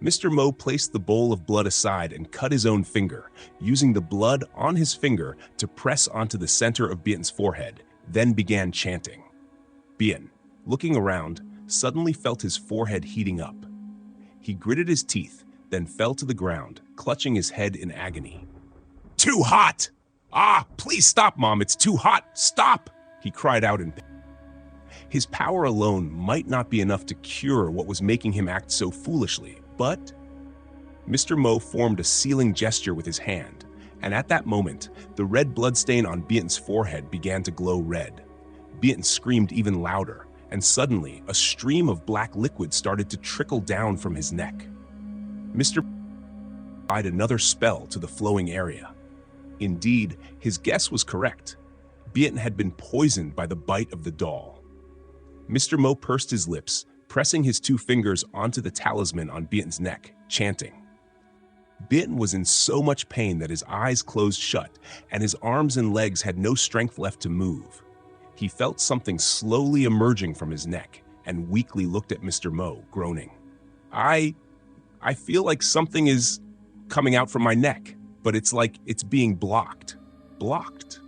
Mr. Mo placed the bowl of blood aside and cut his own finger, using the blood on his finger to press onto the center of Bian's forehead, then began chanting. Bian, looking around, suddenly felt his forehead heating up. He gritted his teeth, then fell to the ground, clutching his head in agony. "Too hot! Ah, please stop, Mom, it's too hot! Stop!" he cried out in pain. His power alone might not be enough to cure what was making him act so foolishly, but Mr. Mo formed a sealing gesture with his hand, and at that moment, the red bloodstain on Bian's forehead began to glow red. Bian screamed even louder, and suddenly a stream of black liquid started to trickle down from his neck. Mr. applied another spell to the flowing area. Indeed, his guess was correct. Bian had been poisoned by the bite of the doll. Mr. Mo pursed his lips, pressing his two fingers onto the talisman on Bian's neck, chanting. Bian was in so much pain that his eyes closed shut, and his arms and legs had no strength left to move. He felt something slowly emerging from his neck, and weakly looked at Mr. Mo, groaning. I feel like something is coming out from my neck, but it's like it's being blocked. Blocked.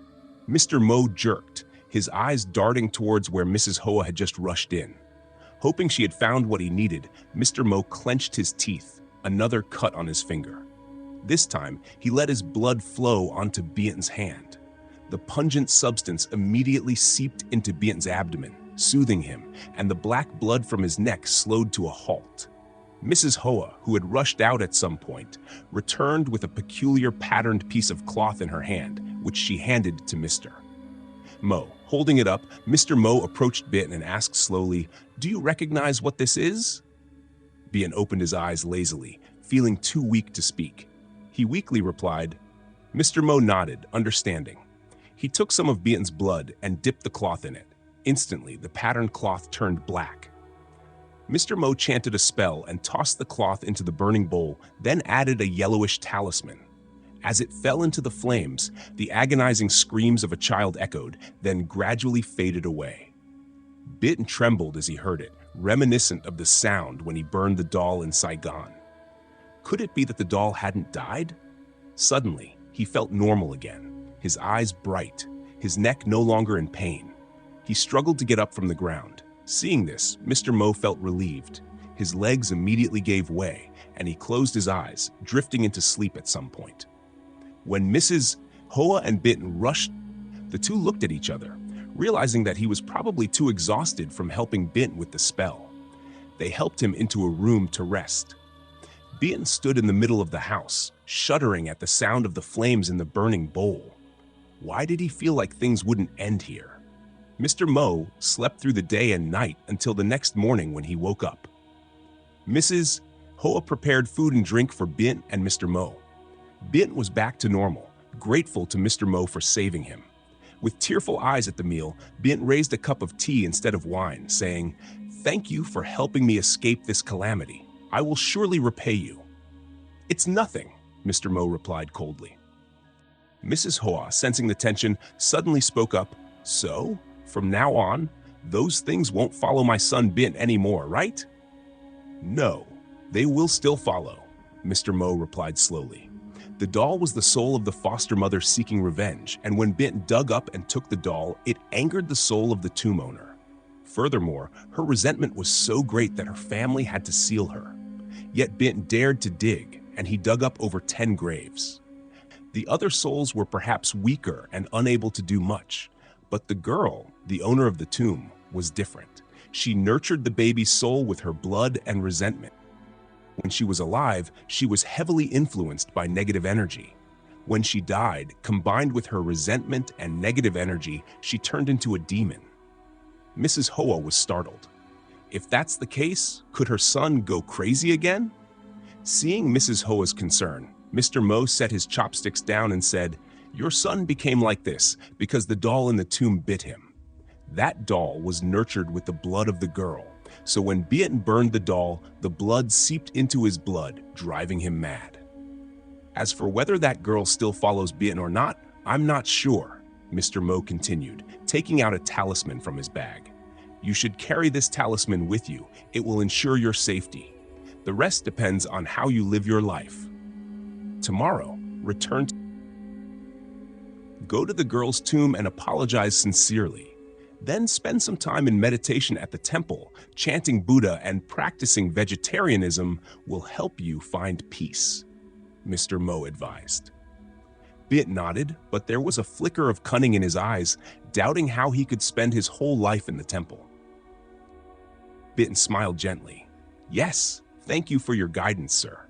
Mr. Mo jerked, his eyes darting towards where Mrs. Hoa had just rushed in. Hoping she had found what he needed, Mr. Mo clenched his teeth, another cut on his finger. This time, he let his blood flow onto Bian's hand. The pungent substance immediately seeped into Bian's abdomen, soothing him, and the black blood from his neck slowed to a halt. Mrs. Hoa, who had rushed out at some point, returned with a peculiar patterned piece of cloth in her hand, which she handed to Mr. Mo. Holding it up, Mr. Mo approached Bian and asked slowly, "Do you recognize what this is?" Bian opened his eyes lazily, feeling too weak to speak. He weakly replied. Mr. Mo nodded, understanding. He took some of Bian's blood and dipped the cloth in it. Instantly, the patterned cloth turned black. Mr. Mo chanted a spell and tossed the cloth into the burning bowl, then added a yellowish talisman. As it fell into the flames, the agonizing screams of a child echoed, then gradually faded away. Bian trembled as he heard it, reminiscent of the sound when he burned the doll in Saigon. Could it be that the doll hadn't died? Suddenly, he felt normal again, his eyes bright, his neck no longer in pain. He struggled to get up from the ground. Seeing this, Mr. Mo felt relieved. His legs immediately gave way, and he closed his eyes, drifting into sleep at some point. When Mrs. Hoa and Bian rushed, the two looked at each other, realizing that he was probably too exhausted from helping Bian with the spell. They helped him into a room to rest. Bian stood in the middle of the house, shuddering at the sound of the flames in the burning bowl. Why did he feel like things wouldn't end here? Mr. Mo slept through the day and night until the next morning when he woke up. Mrs. Hoa prepared food and drink for Bian and Mr. Mo. Bian was back to normal, grateful to Mr. Mo for saving him. With tearful eyes at the meal, Bint raised a cup of tea instead of wine, saying, "Thank you for helping me escape this calamity. I will surely repay you." "It's nothing," Mr. Mo replied coldly. Mrs. Hoa, sensing the tension, suddenly spoke up, "So, from now on, those things won't follow my son Bint anymore, right?" "No, they will still follow," Mr. Mo replied slowly. The doll was the soul of the foster mother seeking revenge, and when Bint dug up and took the doll, it angered the soul of the tomb owner. Furthermore, her resentment was so great that her family had to seal her. Yet Bint dared to dig, and he dug up over 10 graves. The other souls were perhaps weaker and unable to do much, but the girl, the owner of the tomb, was different. She nurtured the baby's soul with her blood and resentment. When she was alive, she was heavily influenced by negative energy. When she died, combined with her resentment and negative energy, she turned into a demon. Mrs. Hoa was startled. If that's the case, could her son go crazy again? Seeing Mrs. Hoa's concern, Mr. Mo set his chopsticks down and said, "Your son became like this because the doll in the tomb bit him. That doll was nurtured with the blood of the girl, so when Bint burned the doll, the blood seeped into his blood, driving him mad. As for whether that girl still follows Bint or not, I'm not sure," Mr. Mo continued, taking out a talisman from his bag. "You should carry this talisman with you. It will ensure your safety. The rest depends on how you live your life. Tomorrow, go to the girl's tomb and apologize sincerely. Then spend some time in meditation at the temple. Chanting Buddha and practicing vegetarianism will help you find peace," Mr. Mo advised. Bint nodded, but there was a flicker of cunning in his eyes, doubting how he could spend his whole life in the temple. Bint smiled gently. "Yes, thank you for your guidance, sir."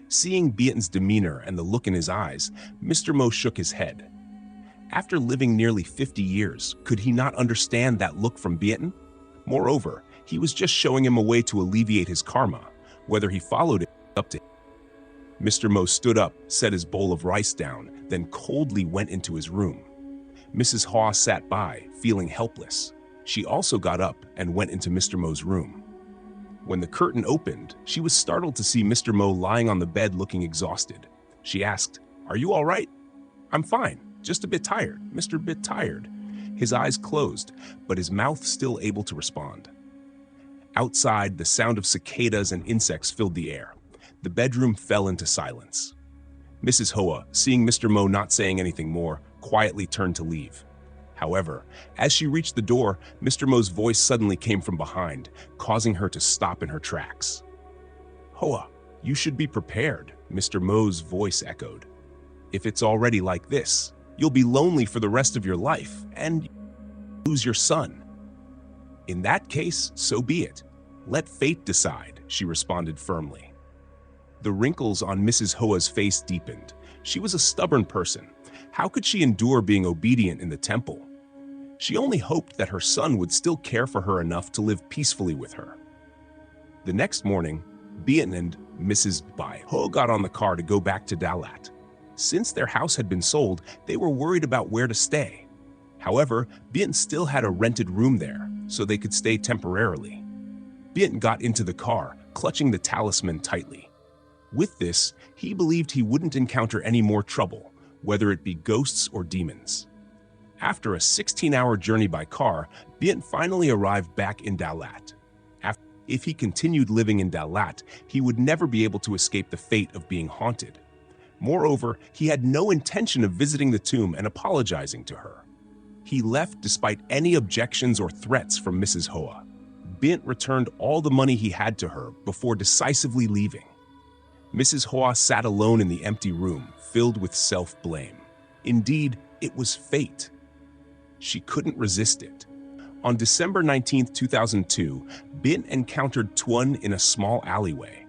Seeing Bint's demeanor and the look in his eyes, Mr. Mo shook his head. After living nearly 50 years, could he not understand that look from Bint? Moreover, he was just showing him a way to alleviate his karma. Whether he followed it, up to him. Mr. Mo stood up, set his bowl of rice down, then coldly went into his room. Mrs. Hoa sat by, feeling helpless. She also got up and went into Mr. Mo's room. When the curtain opened, she was startled to see Mr. Mo lying on the bed looking exhausted. She asked, "Are you all right?" "I'm fine, just a bit tired, Mr. Bit tired." His eyes closed, but his mouth still able to respond. Outside, the sound of cicadas and insects filled the air. The bedroom fell into silence. Mrs. Hoa, seeing Mr. Mo not saying anything more, quietly turned to leave. However, as she reached the door, Mr. Mo's voice suddenly came from behind, causing her to stop in her tracks. "Hoa, you should be prepared," Mr. Mo's voice echoed. "If it's already like this, you'll be lonely for the rest of your life and lose your son." "In that case, so be it. Let fate decide," she responded firmly. The wrinkles on Mrs. Hoa's face deepened. She was a stubborn person. How could she endure being obedient in the temple? She only hoped that her son would still care for her enough to live peacefully with her. The next morning, Bint and Mrs. Bai Ho got on the car to go back to Dalat. Since their house had been sold, they were worried about where to stay. However, Bint still had a rented room there, so they could stay temporarily. Bint got into the car, clutching the talisman tightly. With this, he believed he wouldn't encounter any more trouble, whether it be ghosts or demons. After a 16-hour journey by car, Bint finally arrived back in Dalat. If he continued living in Dalat, he would never be able to escape the fate of being haunted. Moreover, he had no intention of visiting the tomb and apologizing to her. He left despite any objections or threats from Mrs. Hoa. Bint returned all the money he had to her before decisively leaving. Mrs. Hoa sat alone in the empty room, filled with self-blame. Indeed, it was fate. She couldn't resist it. On December 19, 2002, Bint encountered Tuan in a small alleyway.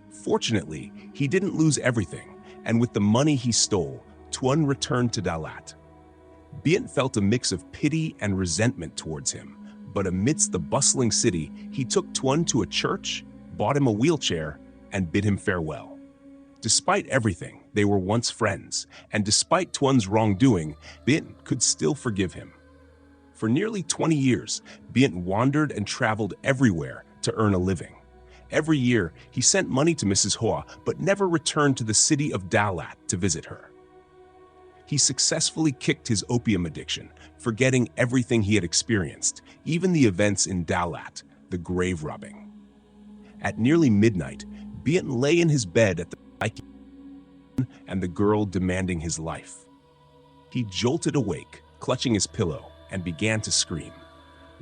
Fortunately, he didn't lose everything, and with the money he stole, Tuan returned to Dalat. Bint felt a mix of pity and resentment towards him, but amidst the bustling city, he took Tuan to a church, bought him a wheelchair, and bid him farewell. Despite everything, they were once friends, and despite Tuan's wrongdoing, Biện could still forgive him. For nearly 20 years, Biện wandered and traveled everywhere to earn a living. Every year, he sent money to Mrs. Hoa, but never returned to the city of Dalat to visit her. He successfully kicked his opium addiction, forgetting everything he had experienced, even the events in Dalat, the grave robbing. At nearly midnight, Biện lay in his bed at the and the girl demanding his life. He jolted awake, clutching his pillow, and began to scream.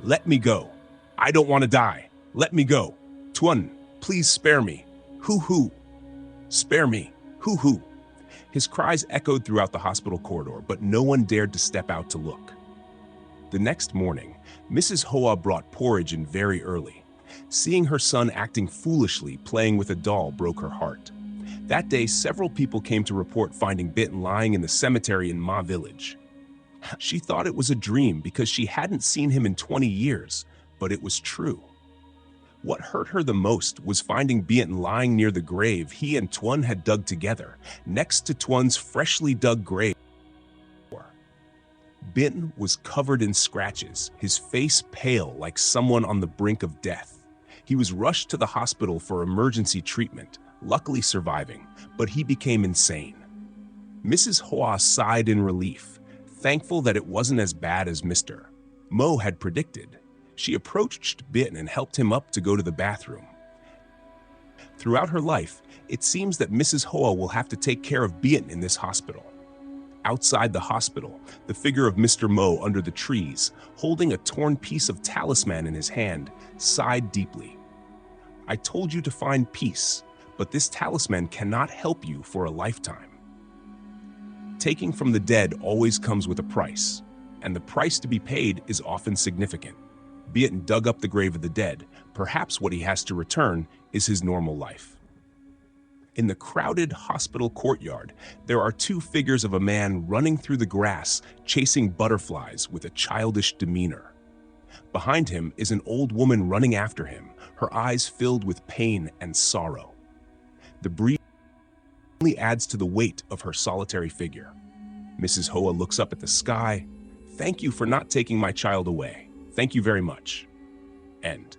"Let me go! I don't want to die! Let me go! Tuan, please spare me! Hoo-hoo! Spare me! Hoo-hoo!" His cries echoed throughout the hospital corridor, but no one dared to step out to look. The next morning, Mrs. Hoa brought porridge in very early. Seeing her son acting foolishly, playing with a doll, broke her heart. That day, several people came to report finding Biện lying in the cemetery in Ma village. She thought it was a dream because she hadn't seen him in 20 years, but it was true. What hurt her the most was finding Biện lying near the grave he and Tuan had dug together, next to Tuan's freshly dug grave. Biện was covered in scratches, his face pale like someone on the brink of death. He was rushed to the hospital for emergency treatment, luckily surviving, but he became insane. Mrs. Hoa sighed in relief, thankful that it wasn't as bad as Mr. Mo had predicted. She approached Biện and helped him up to go to the bathroom. Throughout her life, it seems that Mrs. Hoa will have to take care of Biện in this hospital. Outside the hospital, the figure of Mr. Mo under the trees, holding a torn piece of talisman in his hand, sighed deeply. "I told you to find peace, but this talisman cannot help you for a lifetime." Taking from the dead always comes with a price, and the price to be paid is often significant. Biện dug up the grave of the dead. Perhaps what he has to return is his normal life. In the crowded hospital courtyard, there are two figures of a man running through the grass, chasing butterflies with a childish demeanor. Behind him is an old woman running after him, her eyes filled with pain and sorrow. The breeze only adds to the weight of her solitary figure. Mrs. Hoa looks up at the sky. "Thank you for not taking my child away. Thank you very much." End.